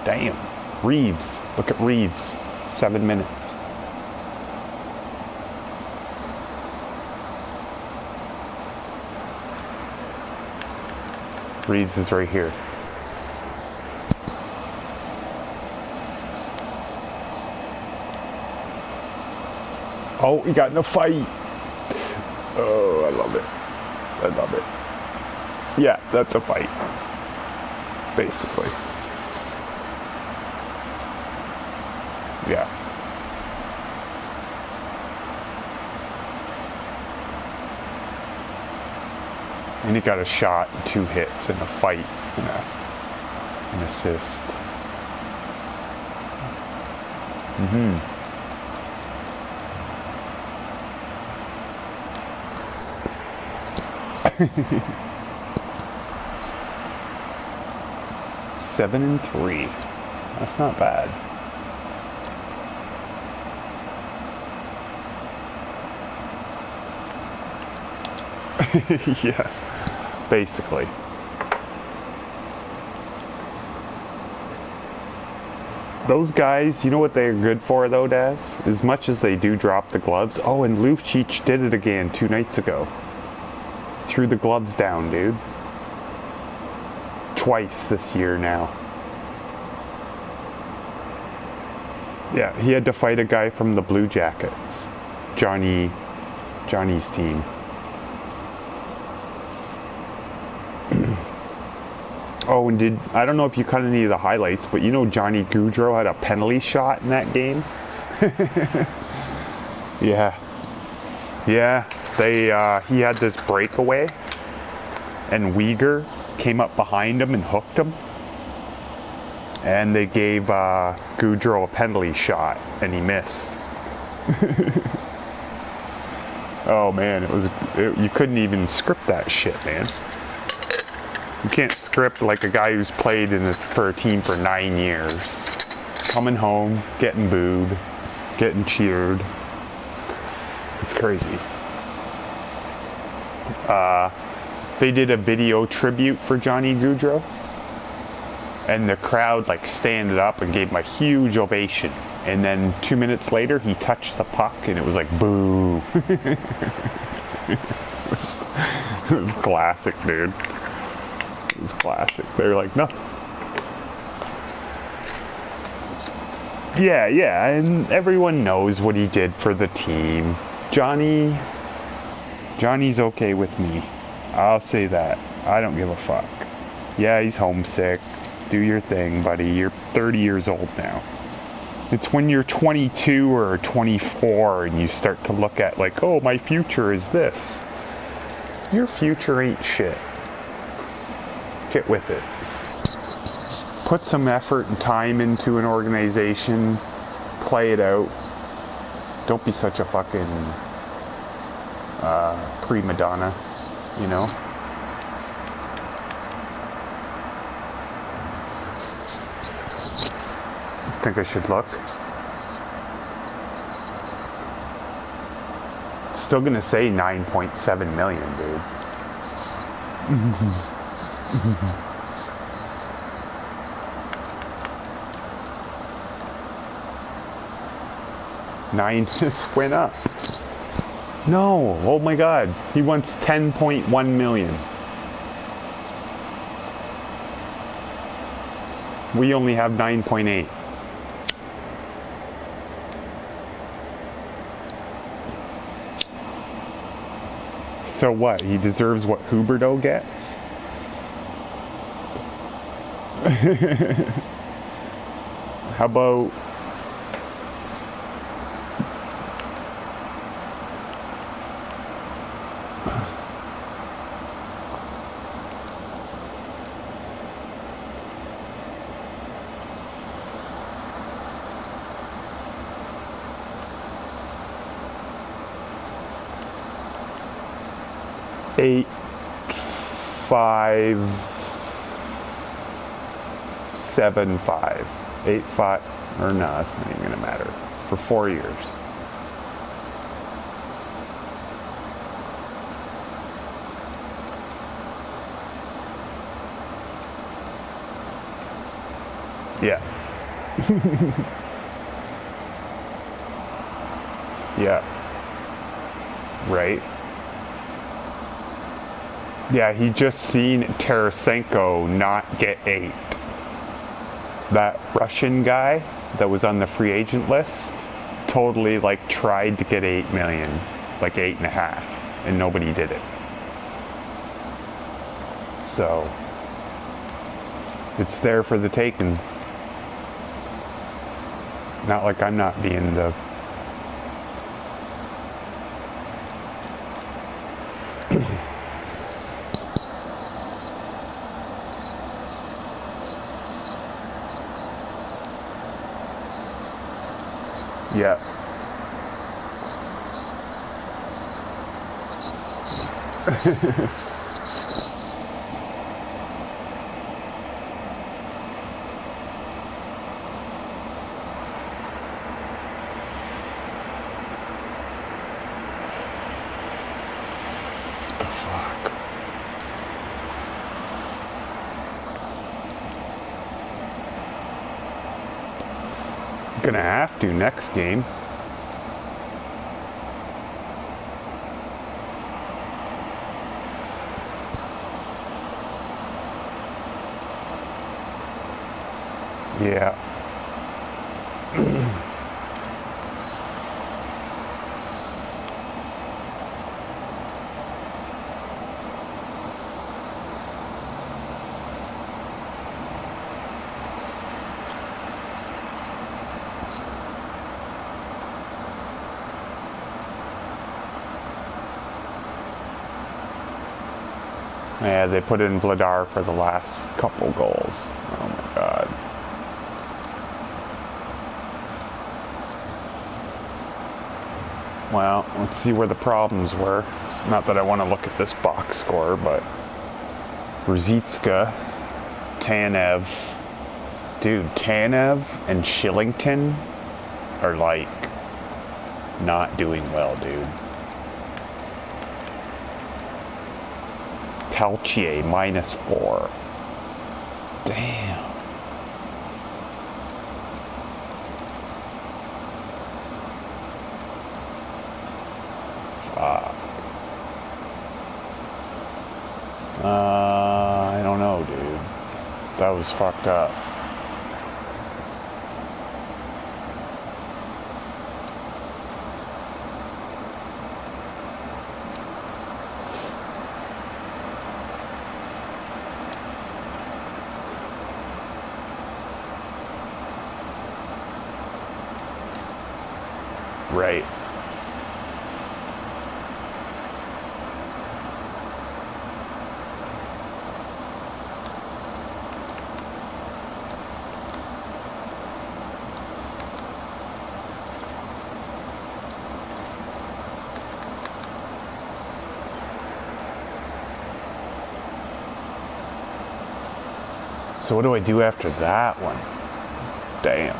Damn. Reeves. Look at Reeves. 7 minutes. Reeves is right here. Oh, he got in a fight. Oh, I love it. I love it. Yeah, that's a fight. Basically. Yeah. And he got a shot, 2 hits, and a fight, and an assist. Mm-hmm. Seven and 3. That's not bad. Yeah, basically. Those guys, you know what they're good for though, Daz? As much as they do drop the gloves. Oh, and Lucic did it again 2 nights ago. Threw the gloves down, dude. Twice this year now. Yeah, he had to fight a guy from the Blue Jackets. Johnny's team. Oh, and I don't know if you cut any of the highlights, but you know Johnny Gaudreau had a penalty shot in that game? Yeah. Yeah, he had this breakaway, and Uyghur came up behind him and hooked him. And they gave Gaudreau a penalty shot, and he missed. Oh man, you couldn't even script that shit, man. You can't script like a guy who's played for a team for 9 years. Coming home, getting booed, getting cheered. It's crazy. They did a video tribute for Johnny Gaudreau. And the crowd like standed up and gave him a huge ovation. And then 2 minutes later, he touched the puck and it was like, boo. It was classic, dude. It was classic. They were like, nothing. Yeah, and everyone knows what he did for the team. Johnny's okay with me. I'll say that. I don't give a fuck. Yeah, he's homesick. Do your thing, buddy. You're 30 years old now. It's when you're 22 or 24 and you start to look at like, oh, my future is this. Your future ain't shit. Get with it. Put some effort and time into an organization. Play it out. Don't be such a fucking prima donna, you know? Think I should look. Still gonna say 9.7 million, dude. 9 just went up. No, oh my god. He wants 10.1 million. We only have 9.8. So what? He deserves what Huberdeau gets? How about... $8, $5, $7, $5, $8, $5, or no, that's not even gonna matter. For 4 years. Yeah. Yeah. Right. Yeah, he just seen Tarasenko not get 8. That Russian guy that was on the free agent list totally like tried to get 8 million, like 8.5, and nobody did it. So it's there for the takings. Not like I'm not being the Yeah. The fuck? Gonna have to next game. Yeah. Yeah, they put in Vladar for the last couple goals. Oh my god. Well, let's see where the problems were. Not that I want to look at this box score, but Ruzicka, Tanev. Dude, Tanev and Shillington are like not doing well, dude. Peltier, -4. Damn. Fuck. I don't know, dude. That was fucked up. Right. So what do I do after that one? Damn.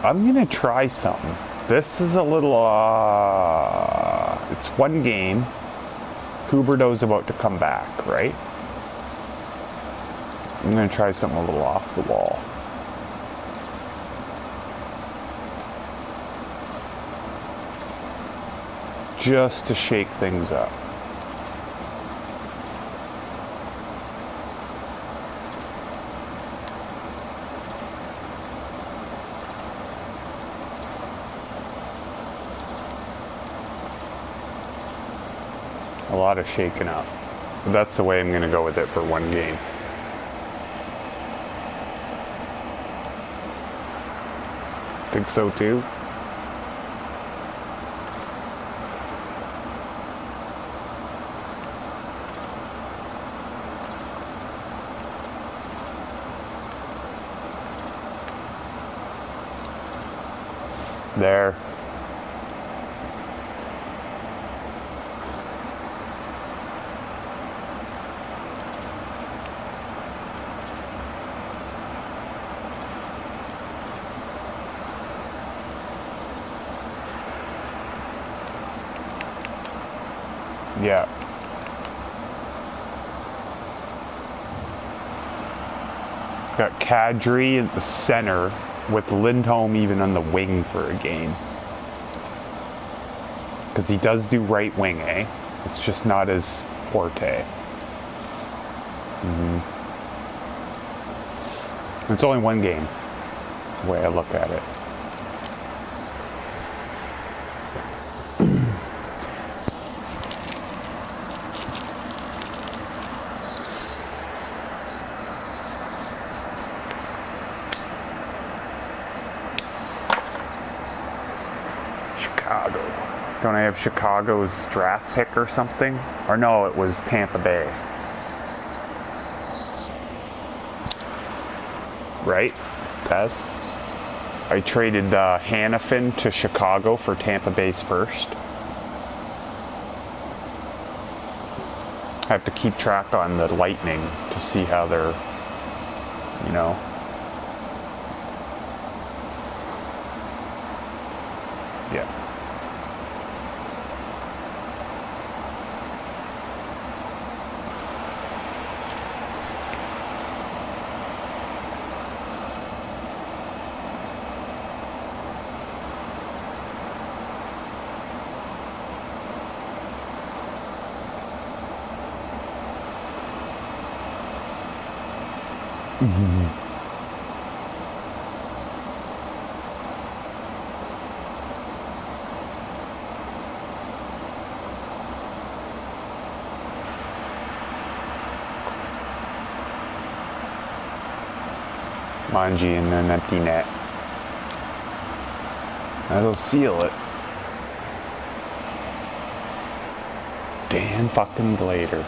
I'm gonna try something. This is a little, it's one game. Huberdeau's about to come back, right? I'm gonna try something a little off the wall. Just to shake things up. A lot of shaking up. But that's the way I'm going to go with it for one game. Think so too? There. Yeah. Got Kadri at the center with Lindholm even on the wing for a game. Because he does do right wing, eh? It's just not his forte. It's only one game, the way I look at it. Chicago. Don't I have Chicago's draft pick or something? Or no, it was Tampa Bay. Right? Pez. I traded Hannafin to Chicago for Tampa Bay's first. I have to keep track on the Lightning to see how they're, you know. Yeah. Manji in an empty net. That'll seal it. Dan fucking Glader.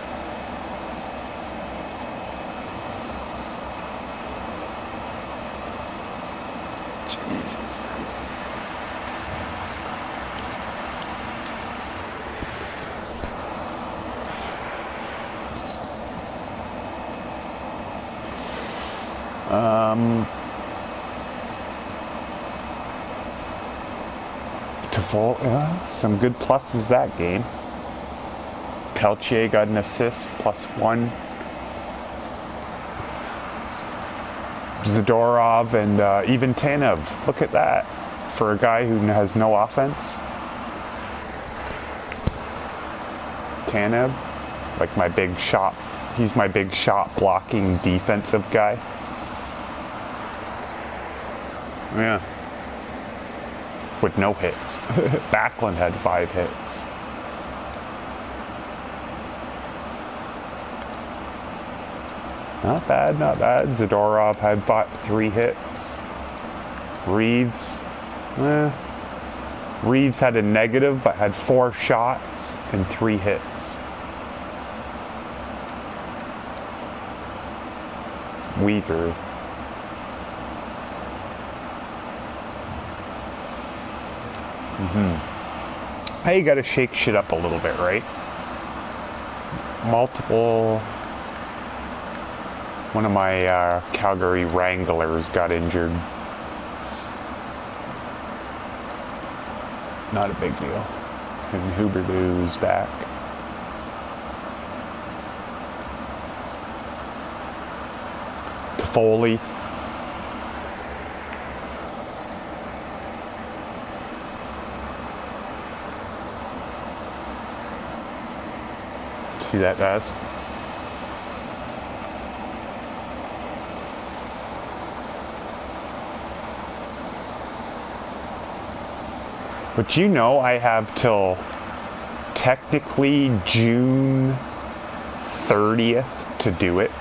Jesus. Some good pluses that game. Peltier got an assist, +1. Zadorov and even Tanev. Look at that. For a guy who has no offense. Tanev, like my big shot. He's my big shot blocking defensive guy. Yeah. With no hits. Backlund had 5 hits. Not bad, not bad. Zadorov had 3 hits. Reeves. Reeves had a negative, but had 4 shots and 3 hits. Weaker. Hey, you gotta shake shit up a little bit, right? One of my Calgary Wranglers got injured. Not a big deal. And Huberdeau's back. Toffoli. See that, guys? But you know, I have till technically June 30th to do it.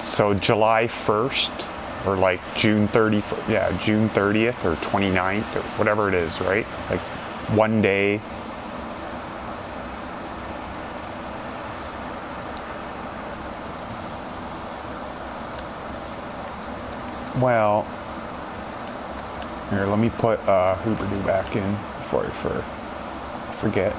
So July 1st or like June 30th, yeah, June 30th or 29th or whatever it is, right? Like one day. Well, here, let me put Huberdeau back in before I forget.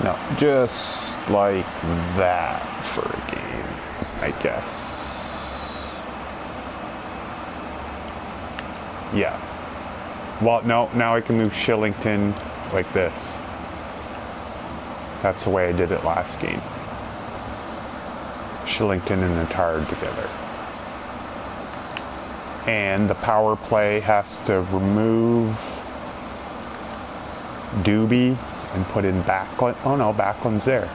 No, just like that for a game, I guess. Yeah. Well, no, now I can move Shillington like this. That's the way I did it last game. Shillington and Natard together. And the power play has to remove Doobie and put in Backlund. Oh no, Backlund's there.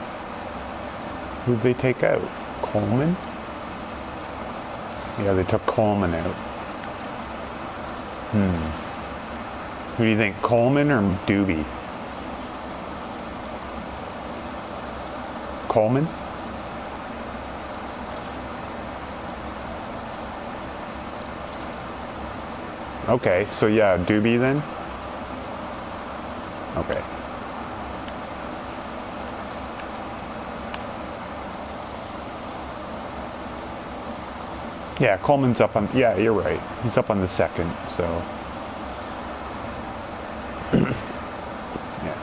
Who'd they take out? Coleman? Yeah, they took Coleman out. Who do you think, Coleman or Doobie? Coleman? Okay, so yeah, Doobie then? Okay. Yeah, Coleman's up on, yeah, you're right. He's up on the second, so. Yeah.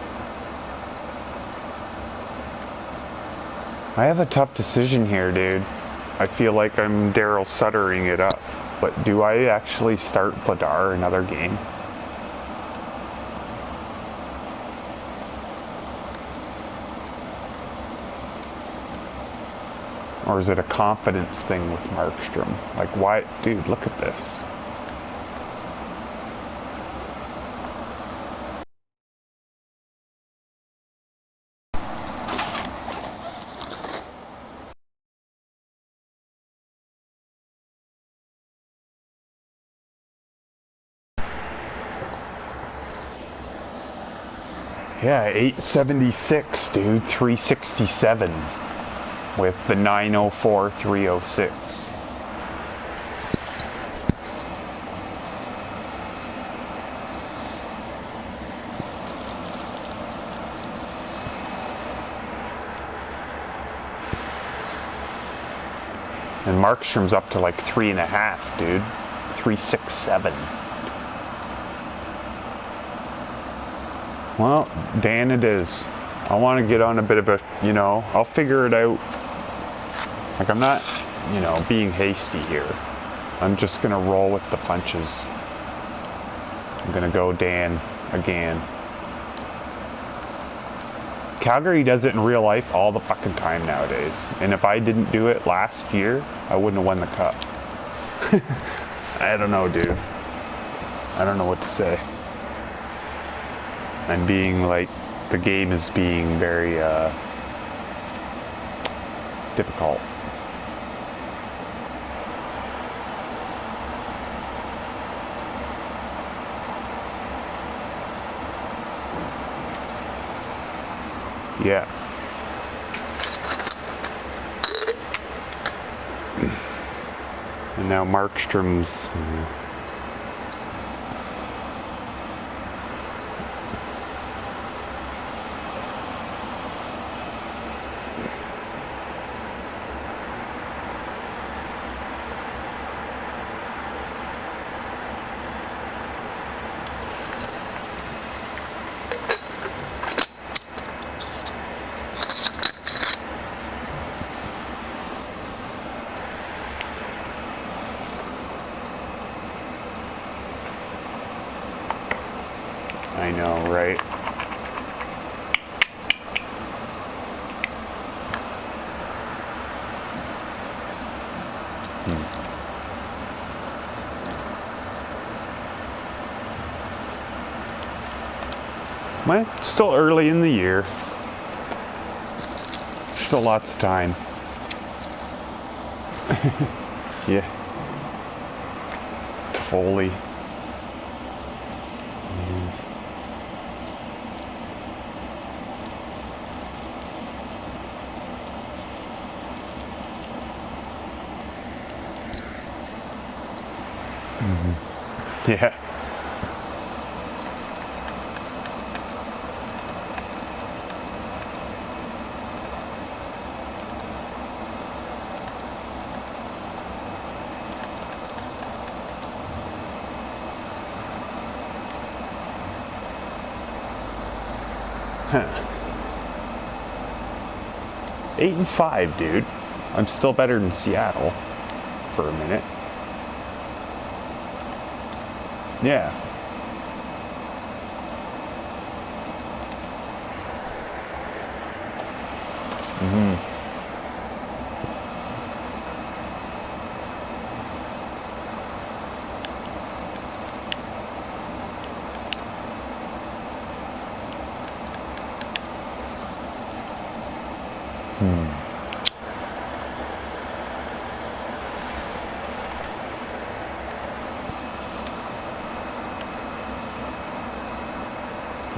I have a tough decision here, dude. I feel like I'm Daryl Suttering it up. But do I actually start Vladar another game? Or is it a confidence thing with Markstrom? Like, why? Dude, look at this. Yeah, 876, dude. 367 with the 904 306. And Markstrom's up to like 3.5, dude. 367. Well, Dan it is. I want to get on a bit of a, you know, I'll figure it out. Like, I'm not, you know, being hasty here. I'm just going to roll with the punches. I'm going to go Dan again. Calgary does it in real life all the fucking time nowadays. And if I didn't do it last year, I wouldn't have won the cup. I don't know, dude. I don't know what to say. I'm being like, the game is being very difficult. Yeah. And now Markstrom's. I know, right? Well, it's still early in the year. Still lots of time. Yeah. Foley. Yeah. Huh. 8-5, dude. I'm still better than Seattle for a minute. Yeah.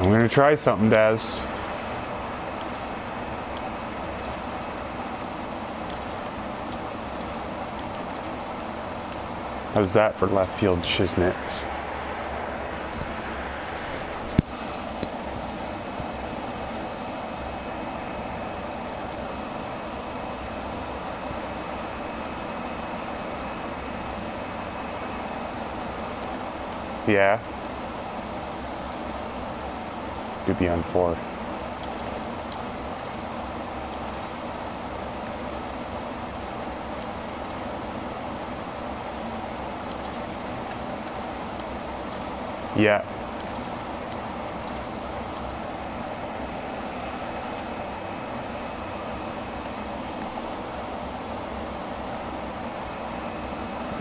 I'm gonna try something, Daz. How's that for left field shiznits? Yeah. Could be on 4. Yeah.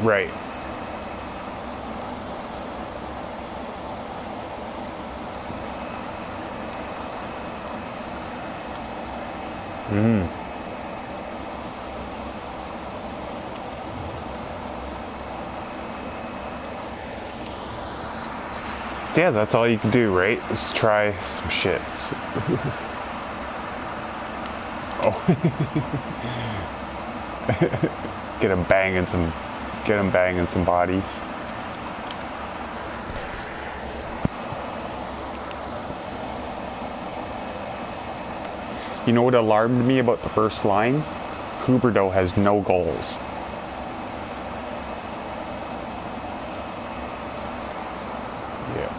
Right. Mm. Yeah, that's all you can do, right? Is try some shit. Oh. Get him banging some bodies. You know what alarmed me about the first line? Huberdeau has no goals. Yeah.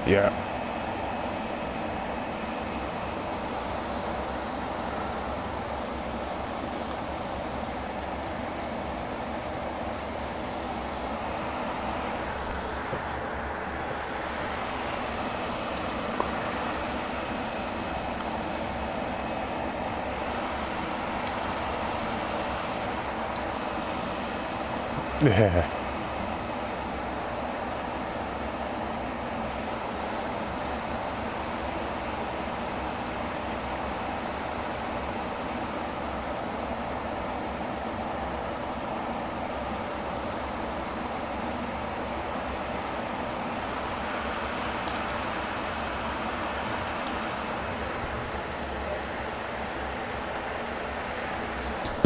Yeah. Yeah.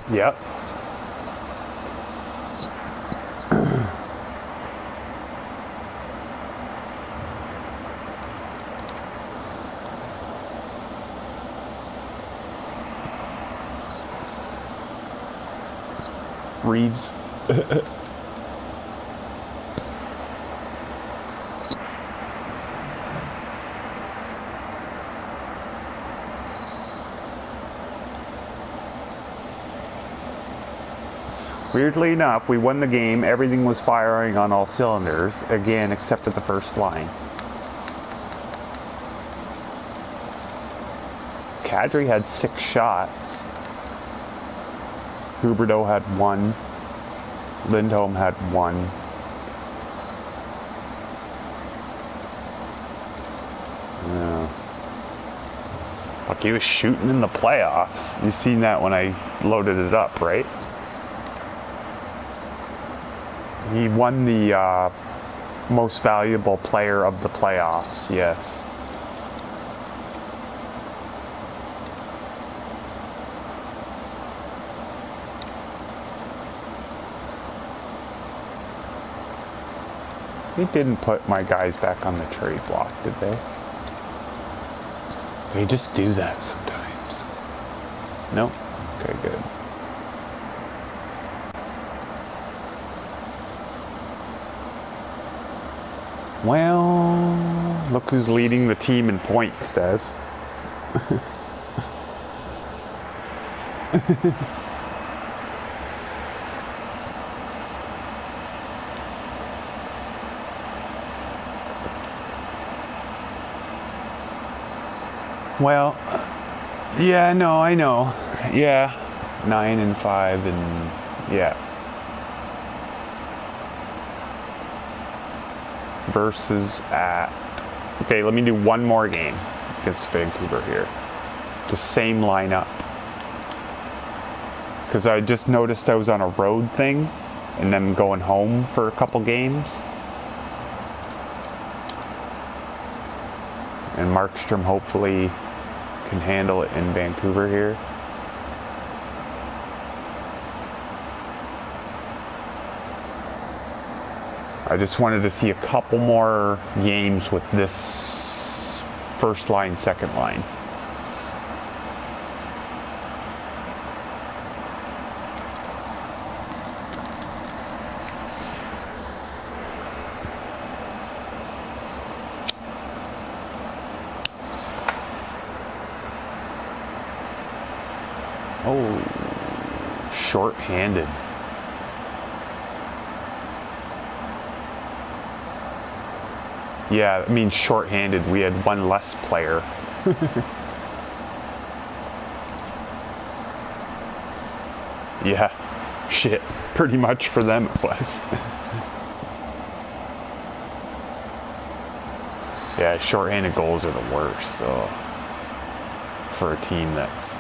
Yep. Reeds. Weirdly enough, we won the game. Everything was firing on all cylinders, again, except for the first line. Kadri had 6 shots. Huberdeau had 1. Lindholm had 1. Yeah. Fuck, he was shooting in the playoffs. You seen that when I loaded it up, right? He won the most valuable player of the playoffs, yes. They didn't put my guys back on the trade block, did they? They just do that sometimes. Nope. Okay, good. Well, look who's leading the team in points, Des. Well, yeah, no, I know. Yeah, 9 and 5 and yeah. Versus at... Okay, let me do one more game against Vancouver here. The same lineup. Because I just noticed I was on a road thing and then going home for a couple games. And Markstrom hopefully can handle it in Vancouver here. I just wanted to see a couple more games with this first line, second line. Oh, short-handed. Yeah, I mean short-handed. We had one less player. Yeah, shit. Pretty much for them it was. Yeah, short-handed goals are the worst, though. For a team that's...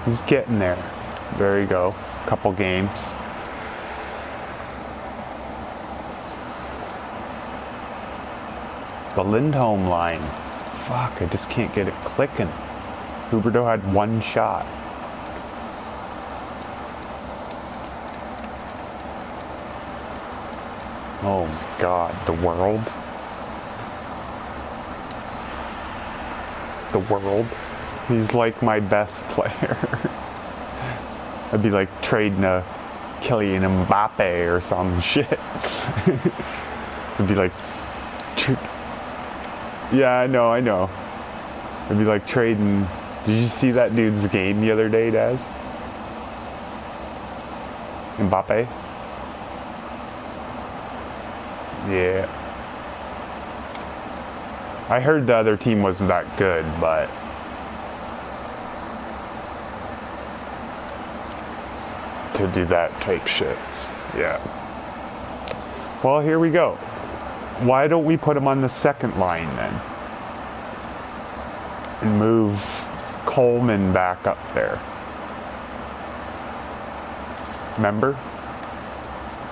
He's getting there. There you go. Couple games. The Lindholm line. Fuck, I just can't get it clicking. Huberdeau had one shot. Oh my god, the world. The world. He's like my best player. I'd be like trading a Kylian Mbappe or some shit. It'd be like... Yeah, I know. It'd be like trading... Did you see that dude's game the other day, Daz? Mbappe? Yeah. I heard the other team wasn't that good, but... to do that type shit. Yeah. Well, here we go. Why don't we put him on the second line then? And move Coleman back up there. Remember?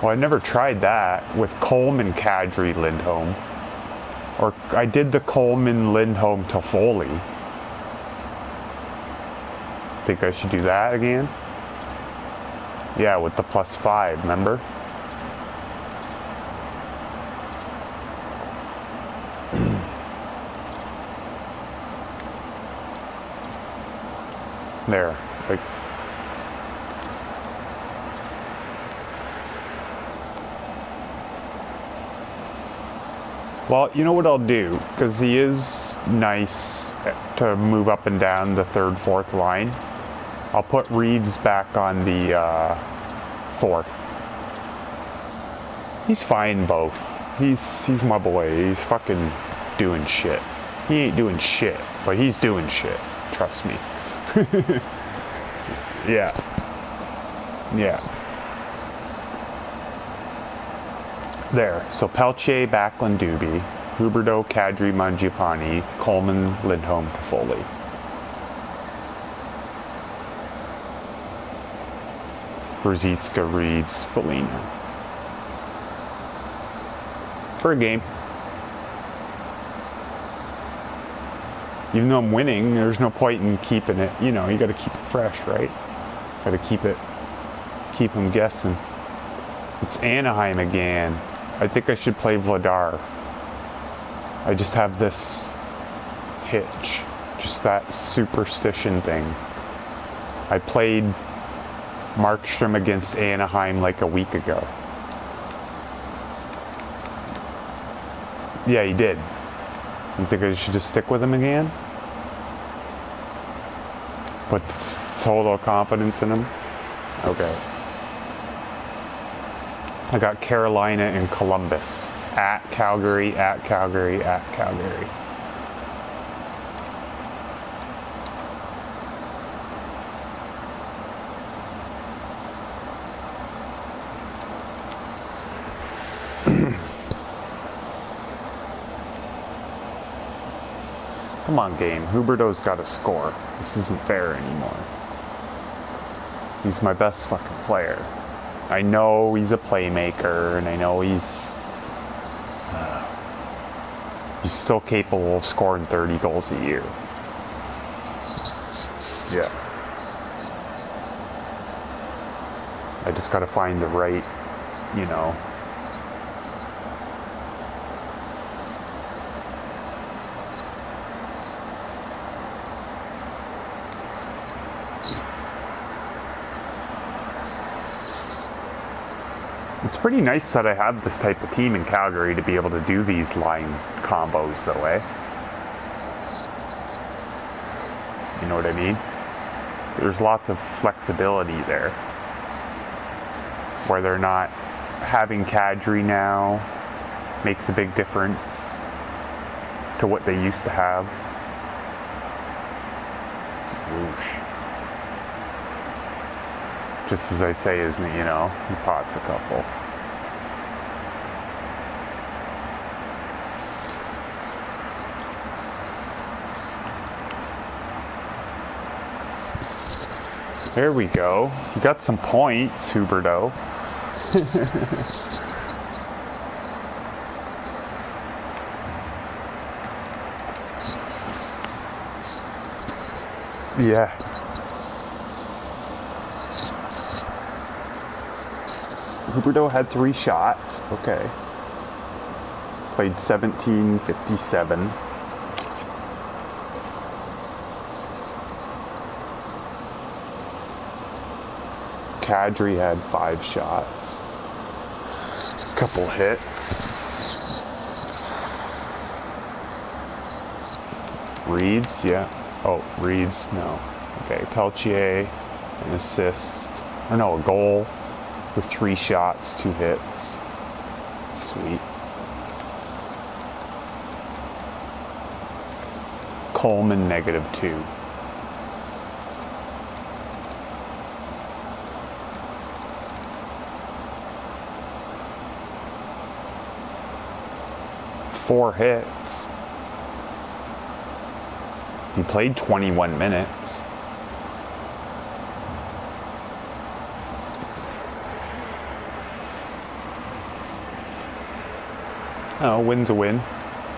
Well, I never tried that with Coleman, Kadri, Lindholm. Or I did the Coleman, Lindholm, Toffoli. Think I should do that again? Yeah, with the +5, remember? There. Like, well, you know what I'll do? Because he is nice to move up and down the third, fourth line. I'll put Reeves back on the fourth. He's fine both. He's my boy. He's fucking doing shit. He ain't doing shit, but he's doing shit. Trust me. Yeah. Yeah. There. So Pelche, Backlund, Doobie, Huberdeau, Kadri, Mangiapane, Coleman, Lindholm, Toffoli. Ruzicka, Reeves, Foligno. For a game. Even though I'm winning, there's no point in keeping it. You know, you got to keep it fresh, right? Got to keep them guessing. It's Anaheim again. I think I should play Vladar. I just have this hitch, just that superstition thing. I played Markstrom against Anaheim like a week ago. Yeah, he did. You think I should just stick with him again? Put total confidence in him? Okay. I got Carolina and Columbus. At Calgary, at Calgary, at Calgary. Come on, game. Huberdeau's got to score. This isn't fair anymore. He's my best fucking player. I know he's a playmaker, and I know he's still capable of scoring 30 goals a year. Yeah. I just got to find the right, you know. It's pretty nice that I have this type of team in Calgary to be able to do these line combos though, eh? You know what I mean? There's lots of flexibility there. Where they're not having Kadri now makes a big difference to what they used to have. Whoosh. Just as I say, isn't it, you know, he pots a couple. There we go. You got some points, Huberdeau. Yeah. Huberdeau had 3 shots. Okay. Played 17:57. Kadri had 5 shots. Couple hits. Reeves, yeah. Oh, Reeves, no. Okay, Peltier, an assist. Or no, a goal with 3 shots, 2 hits. Sweet. Coleman, -2. Four hits. He played 21 minutes. Oh, win's a win.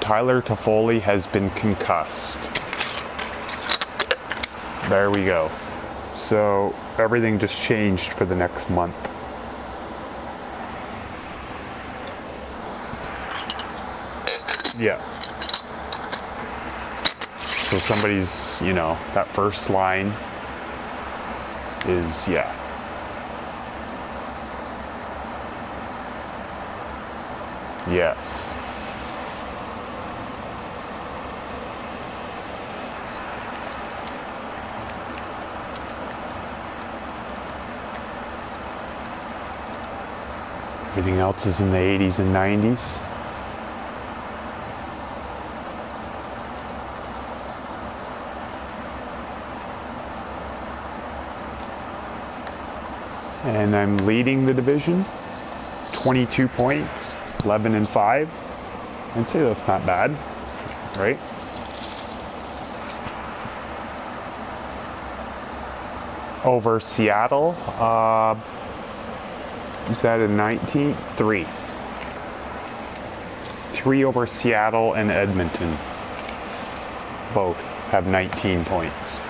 Tyler Toffoli has been concussed. There we go. So everything just changed for the next month. Yeah. So somebody's, you know, that first line is, yeah. Yeah. Everything else is in the 80s and 90s. And I'm leading the division, 22 points, 11-5. I'd say that's not bad, right? Over Seattle, is that a 19? 3. 3 over Seattle and Edmonton. Both have 19 points.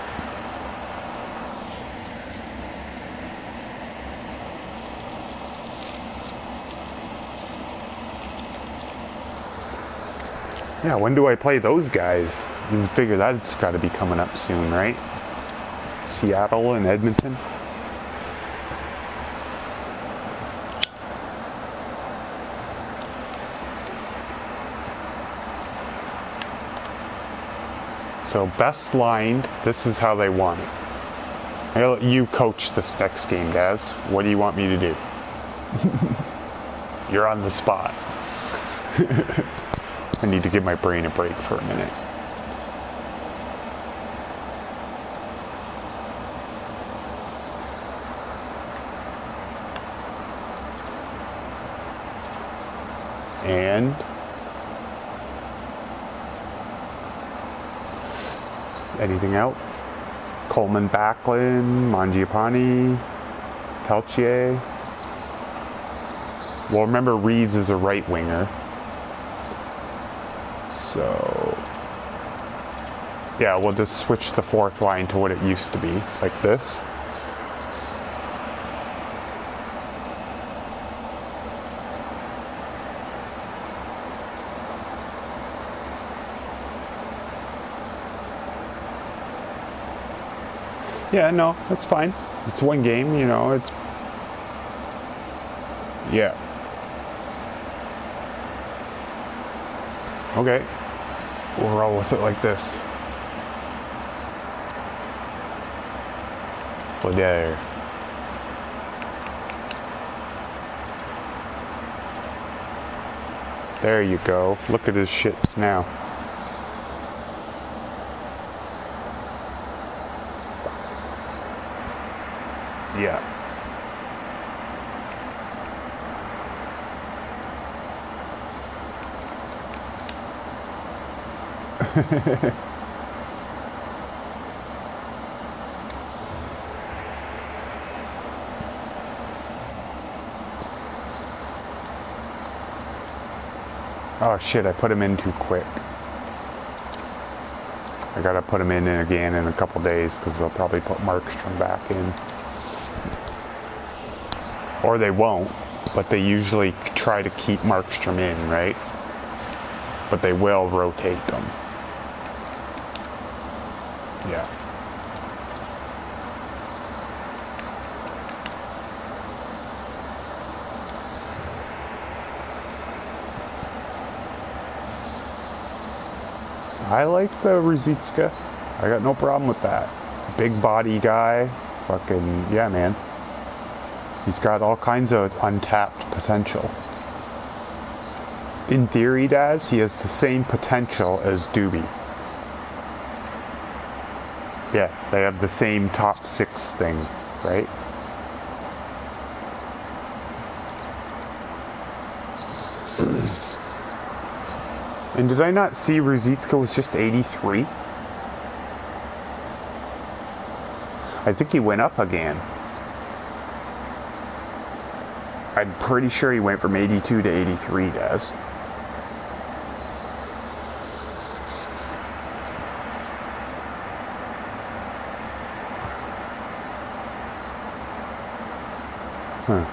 Yeah, when do I play those guys? You figure that's got to be coming up soon, right? Seattle and Edmonton. So best lined, this is how they want it. I'll let you coach this next game, Daz. What do you want me to do? You're on the spot. I need to give my brain a break for a minute. And anything else? Coleman Backlund, Mangiapane, Peltier. Well, remember Reeves is a right winger. So, yeah, we'll just switch the fourth line to what it used to be, like this. Yeah, no, that's fine. It's one game, you know, it's... Yeah. Okay. We'll roll with it like this. So there. There you go. Look at his shits now. Yeah. Oh shit, I put him in too quick. I gotta put him in again in a couple days because they'll probably put Markstrom back in. Or they won't, but they usually try to keep Markstrom in, right? But they will rotate them. Yeah. I like the Ruzicka. I got no problem with that. Big body guy. Fucking, yeah, man. He's got all kinds of untapped potential. In theory, Daz, he has the same potential as Doobie. Yeah, they have the same top 6 thing, right? And did I not see Ruzicka was just 83? I think he went up again. I'm pretty sure he went from 82 to 83, Daz. Huh.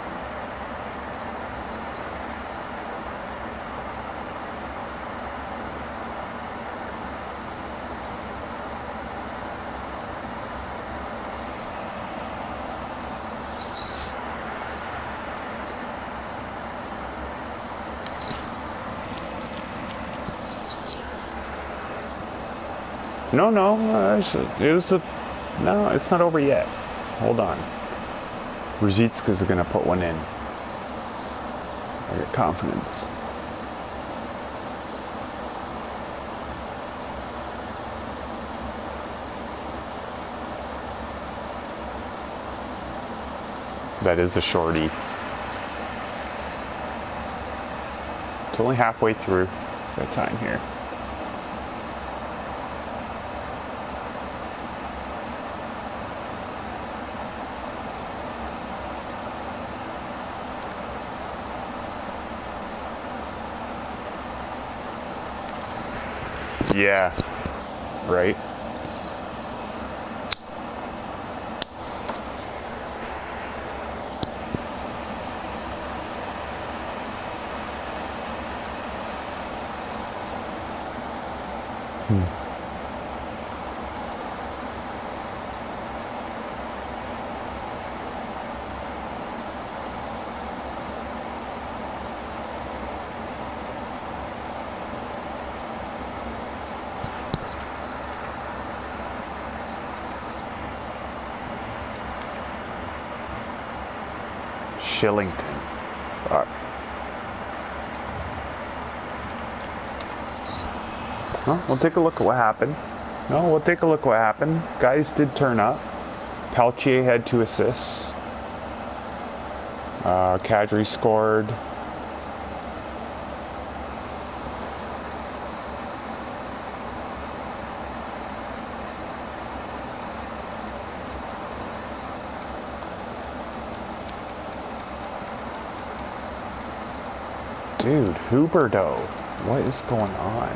No, no, it's not over yet. Hold on. Ruzicka's gonna put one in. I got confidence. That is a shorty. It's only halfway through. Got time here. Yeah, right. Shillington. Fuck. Well, we'll take a look at what happened. No, we'll take a look at what happened. Guys did turn up. Peltier had 2 assists. Calgary scored. Dude, Huberdeau, what is going on?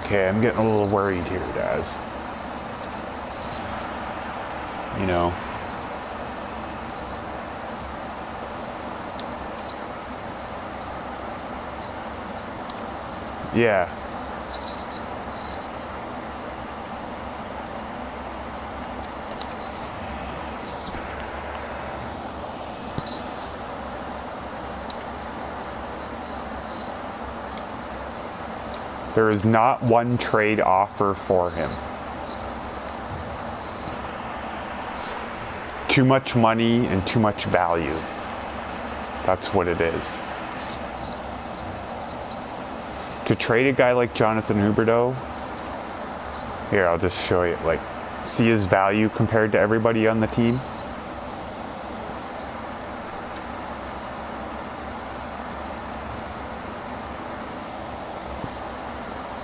Okay, I'm getting a little worried here, Daz. You know. Yeah. There is not one trade offer for him. Too much money and too much value. That's what it is. To trade a guy like Jonathan Huberdeau, here, I'll just show you, like, see his value compared to everybody on the team.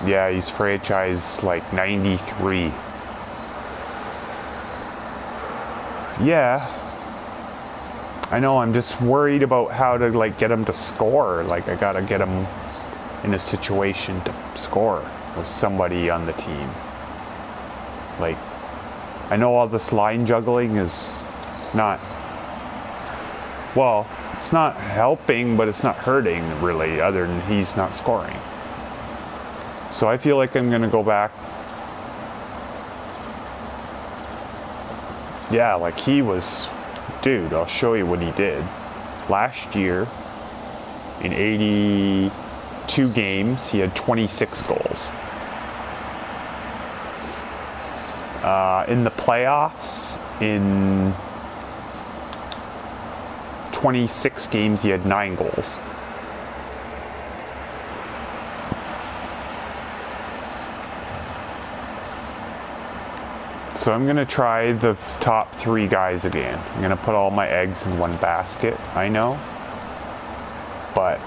Yeah, he's franchise like 93. Yeah. I know, I'm just worried about how to like get him to score. Like I gotta get him in a situation to score with somebody on the team. Like, I know all this line juggling is not, well, it's not helping, but it's not hurting really, other than he's not scoring. So I feel like I'm going to go back. Yeah, like he was, dude, I'll show you what he did. Last year, in 82 games, he had 26 goals. In the playoffs, in 26 games, he had 9 goals. So I'm going to try the top 3 guys again. I'm going to put all my eggs in one basket, I know. But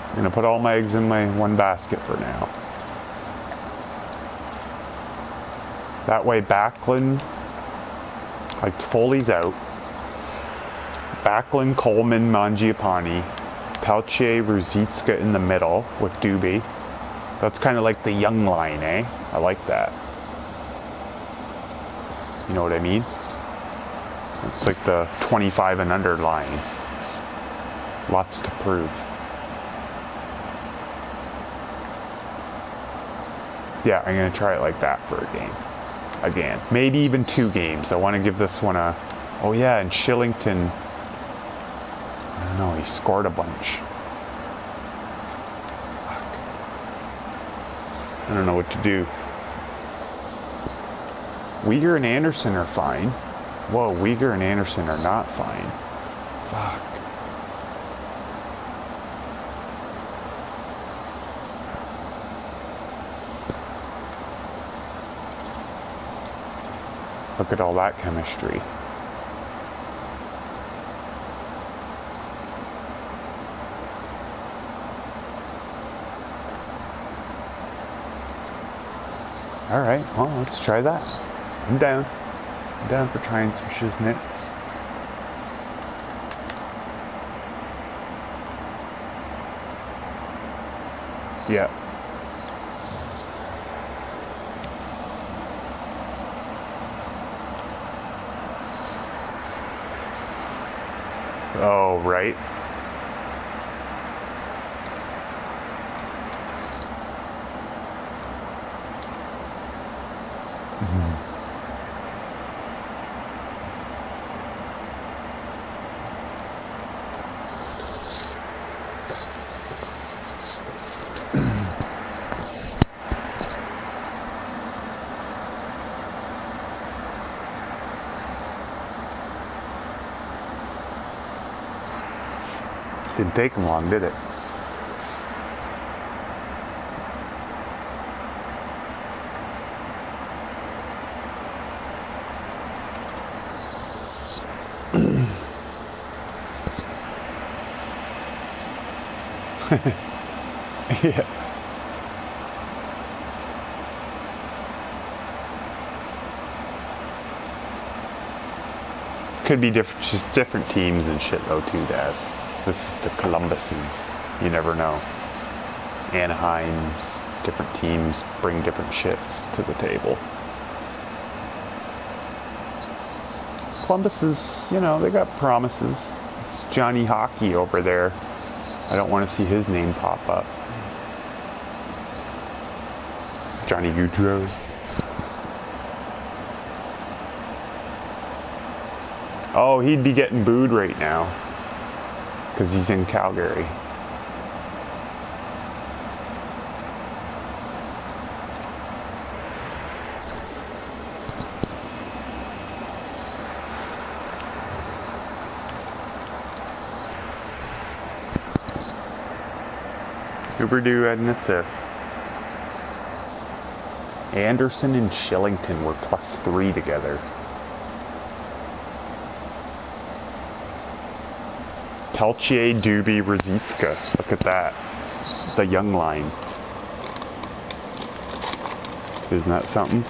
I'm going to put all my eggs in my one basket for now. That way Backlund, like Foley's out. Backlund, Coleman, Mangiapane. Peltier, Ruzicka in the middle with Doobie. That's kind of like the young line, eh? I like that. You know what I mean? It's like the 25 and under line. Lots to prove. Yeah, I'm going to try it like that for a game. Again. Maybe even 2 games. I want to give this one a... Oh yeah, and Shillington... I don't know, he scored a bunch. Fuck. I don't know what to do. Uyghur and Anderson are fine. Whoa, Uyghur and Anderson are not fine. Fuck. Look at all that chemistry. Alright, well, let's try that. I'm down. I'm down for trying some shiznits. Yeah. Oh, right. Didn't take him long, did it? Yeah. Could be different, just different teams and shit though too, Daz. This is the Columbuses. You never know. Anaheim's, different teams bring different shits to the table. Columbus is, you know, they got promises. It's Johnny Hockey over there. I don't want to see his name pop up. Johnny Gaudreau. Oh, he'd be getting booed right now because he's in Calgary. Huberdeau had an assist. Anderson and Shillington were +3 together. Peltier, Doobie, Ruzicka. Look at that. The young line. Isn't that something?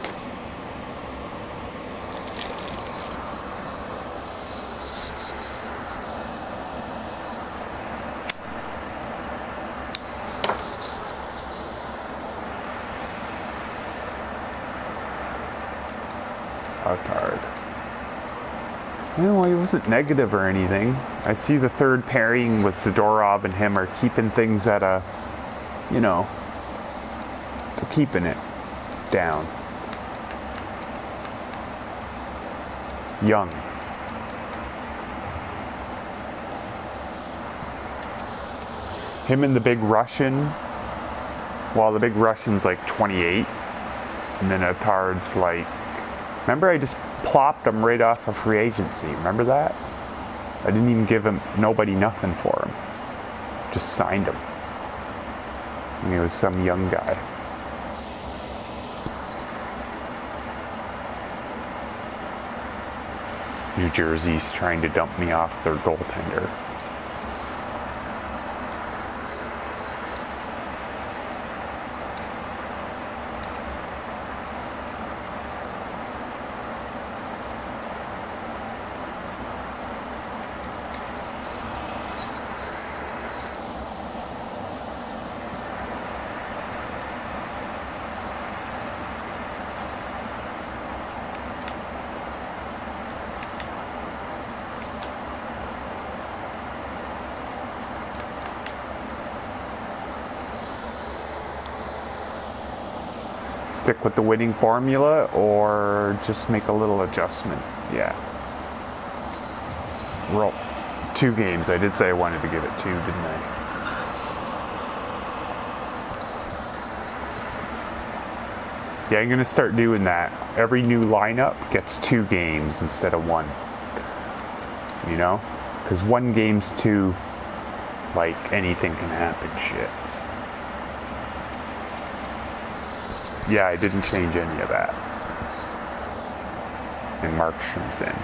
Card. No, he wasn't negative or anything. I see the third pairing with Zadorov and him are keeping things at a, you know, they're keeping it down. Young. Him and the big Russian, well, the big Russian's like 28, and then Attard's like, remember I just plopped him right off of free agency. Remember that? I didn't even give him nobody nothing for him. Just signed him. And he was some young guy. New Jersey's trying to dump me off their goaltender. Stick with the winning formula or just make a little adjustment. Yeah. Roll 2 games. I did say I wanted to give it 2, didn't I? Yeah, I'm going to start doing that. Every new lineup gets 2 games instead of 1. You know? Because 1 game's too, like, anything can happen shit. Yeah, I didn't change any of that. And Markstrom's in.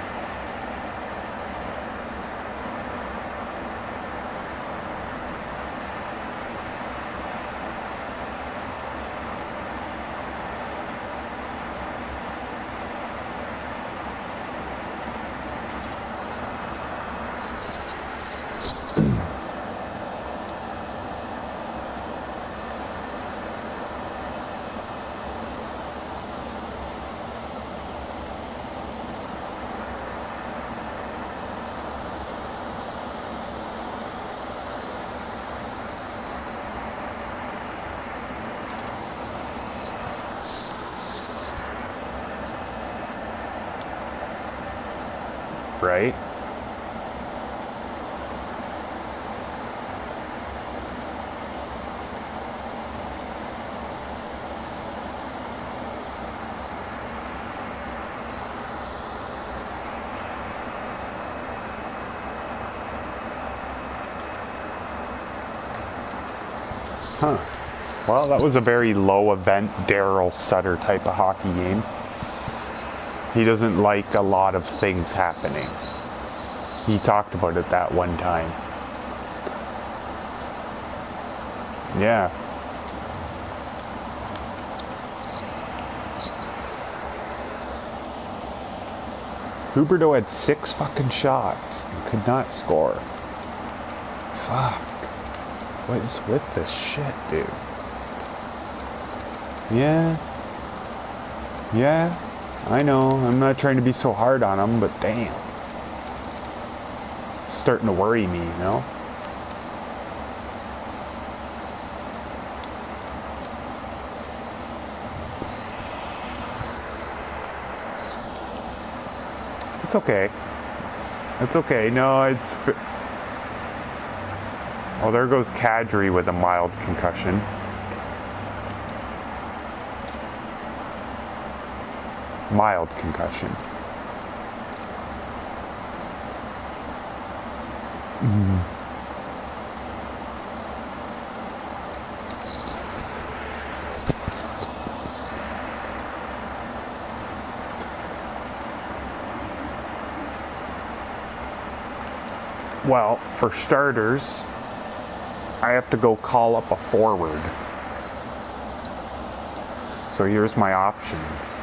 Right? Huh. Well, that was a very low event Daryl Sutter type of hockey game. He doesn't like a lot of things happening. He talked about it that one time. Yeah. Huberdeau had 6 fucking shots and could not score. Fuck. What is with this shit, dude? Yeah. Yeah. I know. I'm not trying to be so hard on him, but damn. It's starting to worry me, you know? It's okay. It's okay. No, it's... Oh, there goes Kadri with a mild concussion. Mild concussion. Well, for starters, I have to go call up a forward. So here's my options.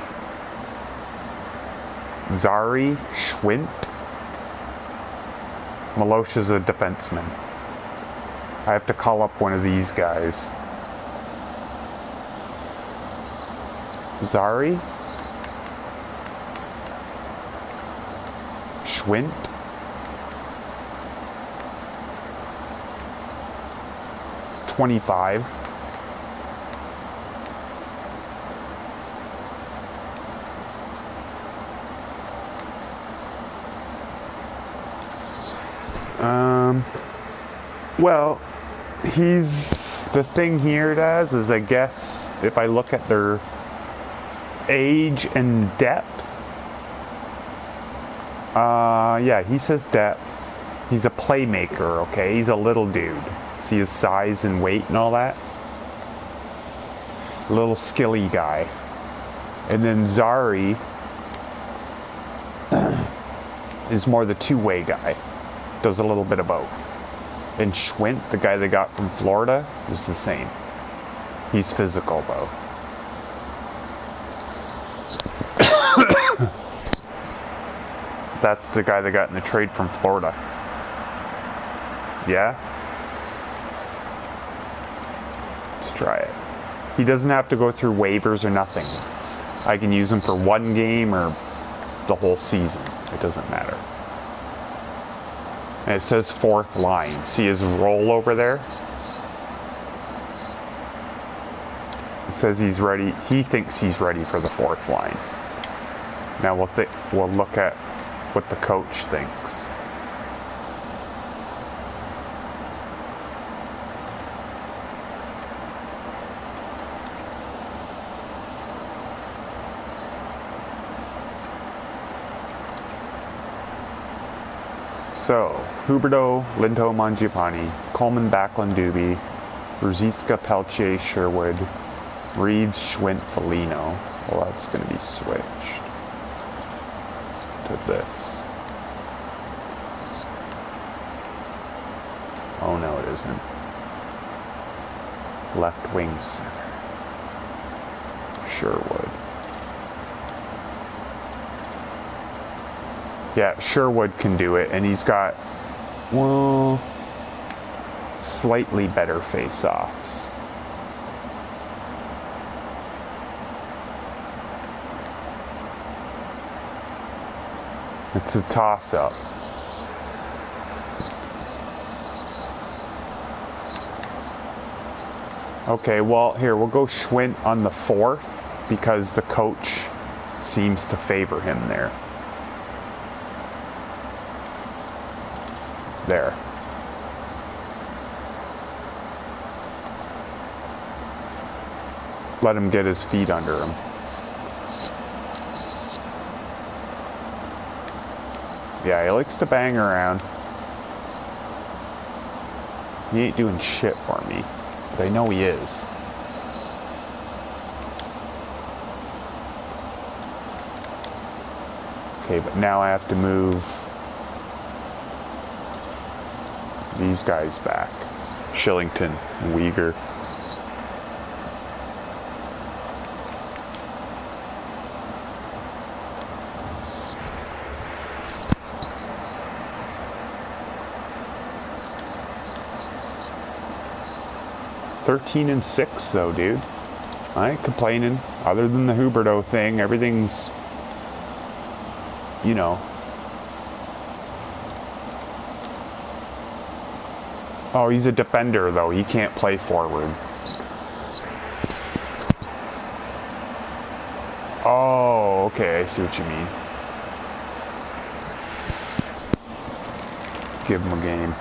Zari, Schwint. Malosha's a defenseman. I have to call up one of these guys. Zari. Schwint. $25. Well, the thing here it has is, I guess, if I look at their age and depth, yeah, he says depth. He's a playmaker, okay? He's a little dude. See his size and weight and all that? Little skilly guy. And then Zari is more the two-way guy. Does a little bit of both. And Schwint, the guy they got from Florida, is the same. He's physical, though. That's the guy they got in the trade from Florida. Yeah? Let's try it. He doesn't have to go through waivers or nothing. I can use him for one game or the whole season. It doesn't matter. And it says 4th line. See his roll over there? It says he's ready. He thinks he's ready for the 4th line. Now we'll look at what the coach thinks. So, Huberdeau, Linto, Mangiapane, Coleman, Backlund, Doobie, Ruzicka, Pelche, Sherwood, Reeves, Schwint, Foligno. Well, that's going to be switched to this. Oh no, it isn't. Left wing center. Sherwood. Yeah, Sherwood can do it, and he's got, well, slightly better face-offs. It's a toss-up. Okay, well, here, we'll go Schwint on the 4th, because the coach seems to favor him there. There. Let him get his feet under him. Yeah, he likes to bang around. He ain't doing shit for me. But I know he is. Okay, but now I have to move these guys back. Shillington, Uyghur. (13-6) though, dude. I ain't complaining. Other than the Huberto thing, everything's, you know. Oh, he's a defender though. He can't play forward. Oh, okay. I see what you mean. Give him a game.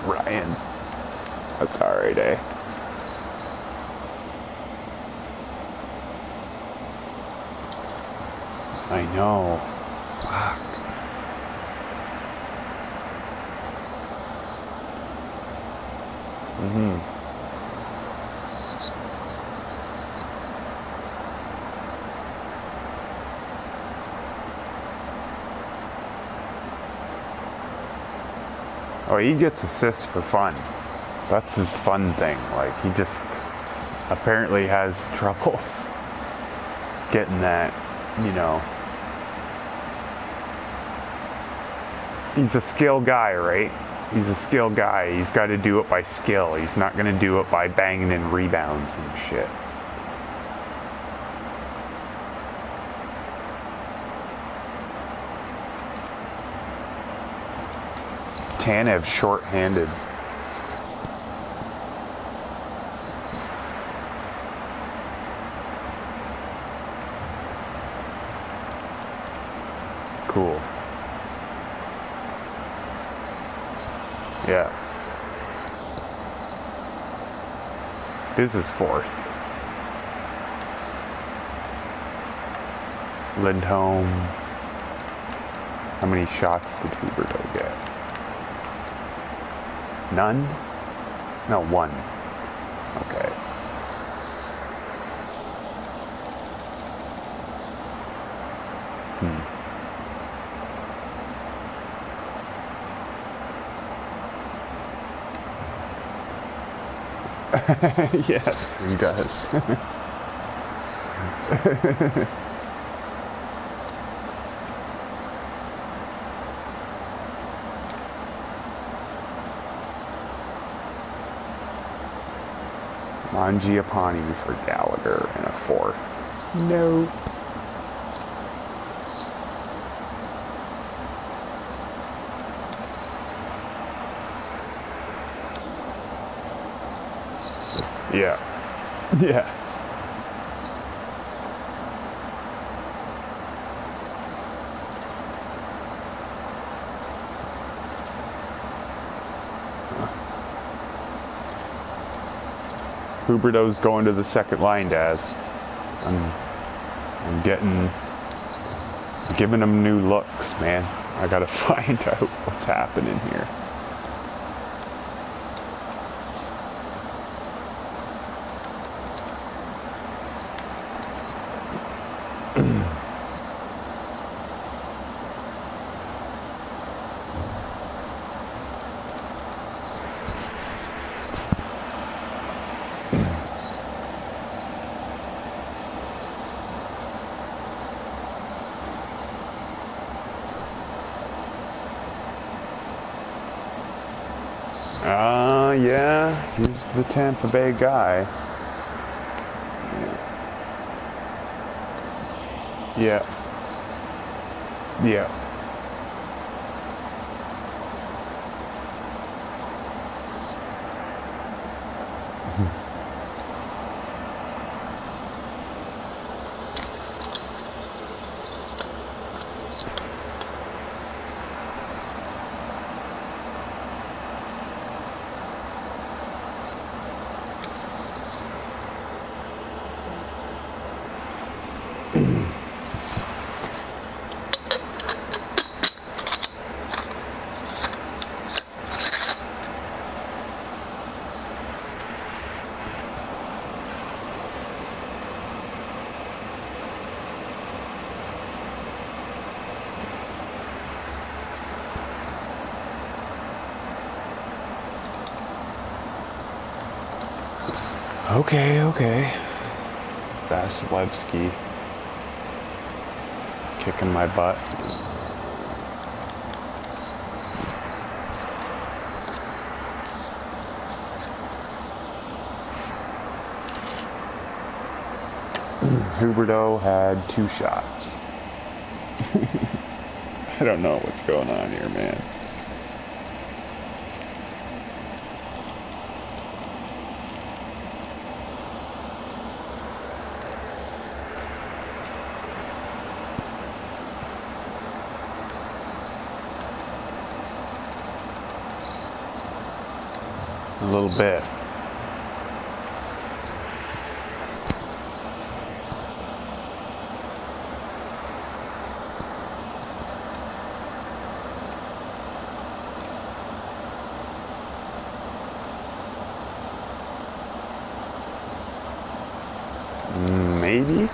Ryan. That's alright, eh? I know. Fuck. Oh, he gets assists for fun. That's his fun thing. Like, he just apparently has troubles getting that, you know. He's a skill guy, right? He's a skill guy. He's got to do it by skill. He's not going to do it by banging in rebounds and shit. Tanev short-handed. Cool. Yeah. This is fourth. Lindholm. How many shots did Huberto get? None? No, one. Okay. Yes, he does. Mangiapane for Gallagher and a 4. No. Yeah. Yeah. Huberto's going to the second line, Daz. I'm giving him new looks, man. I gotta find out what's happening here. Yeah, he's the Tampa Bay guy. Yeah. Yeah. Okay. Vasilevsky kicking my butt. Huberdeau had 2 shots. I don't know what's going on here, man. A little bit. Maybe?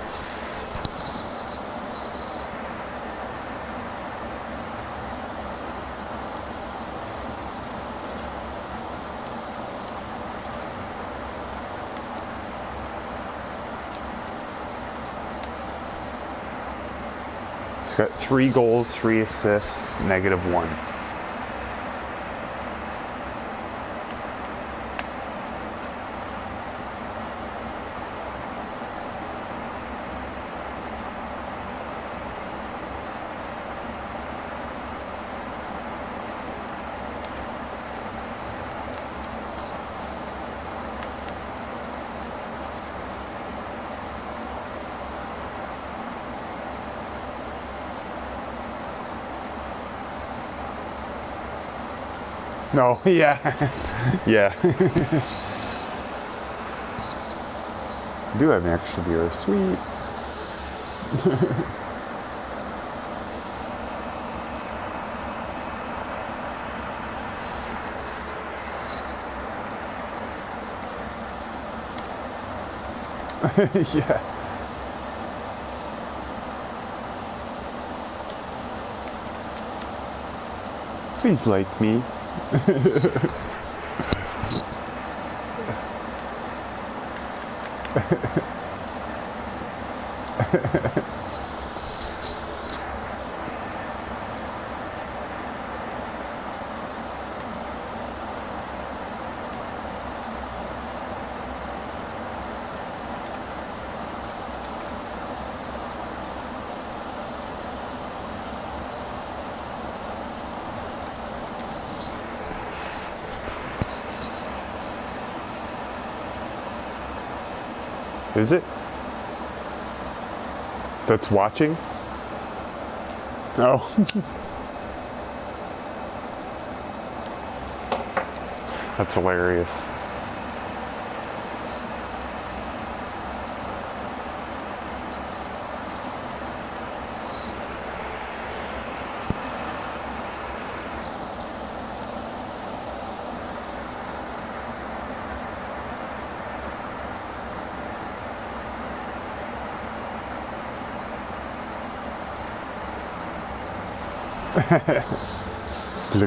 He's got 3 goals, 3 assists, -1. No, yeah. Yeah. I do have an extra beer. Sweet. Yeah. Please like me. Is it? That's watching? Oh. That's hilarious.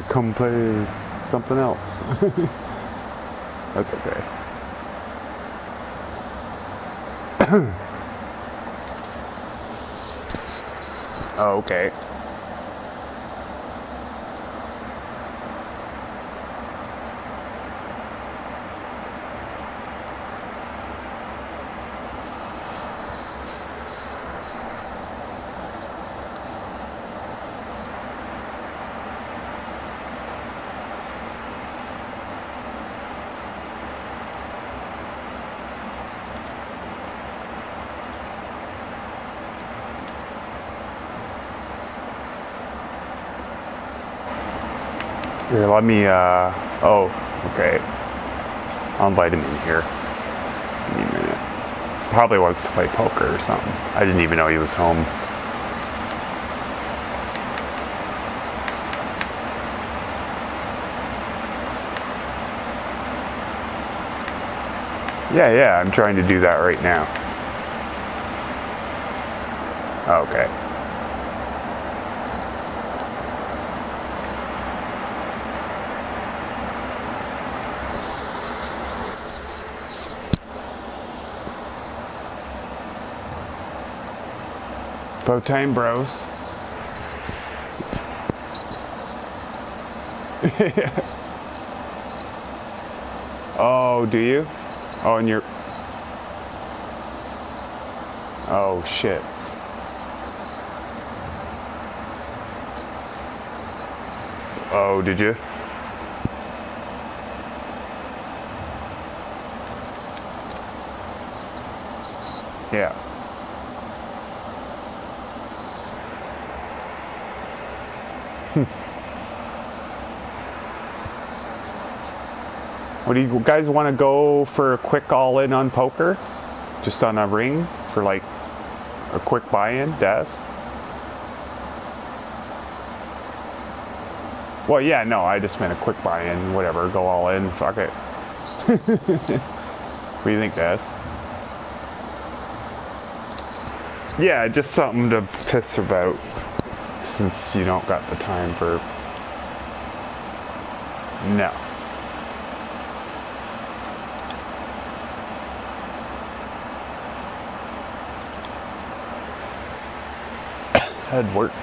Come play something else. That's okay. Oh, okay. Here, let me, oh, okay. I'll invite him in here. Give me a minute. Probably was to play poker or something. I didn't even know he was home. Yeah, I'm trying to do that right now. Okay. About time, bros. Oh, do you? Oh, and you're... Oh, shit. Oh, did you? Yeah. What do you guys want to go for a quick all-in on poker? Just on a ring for like a quick buy-in, Daz? Well, yeah, no, I just meant a quick buy-in, whatever, go all in, fuck it. What do you think, Daz? Yeah, just something to piss about, since you don't got the time for... No. That'd work.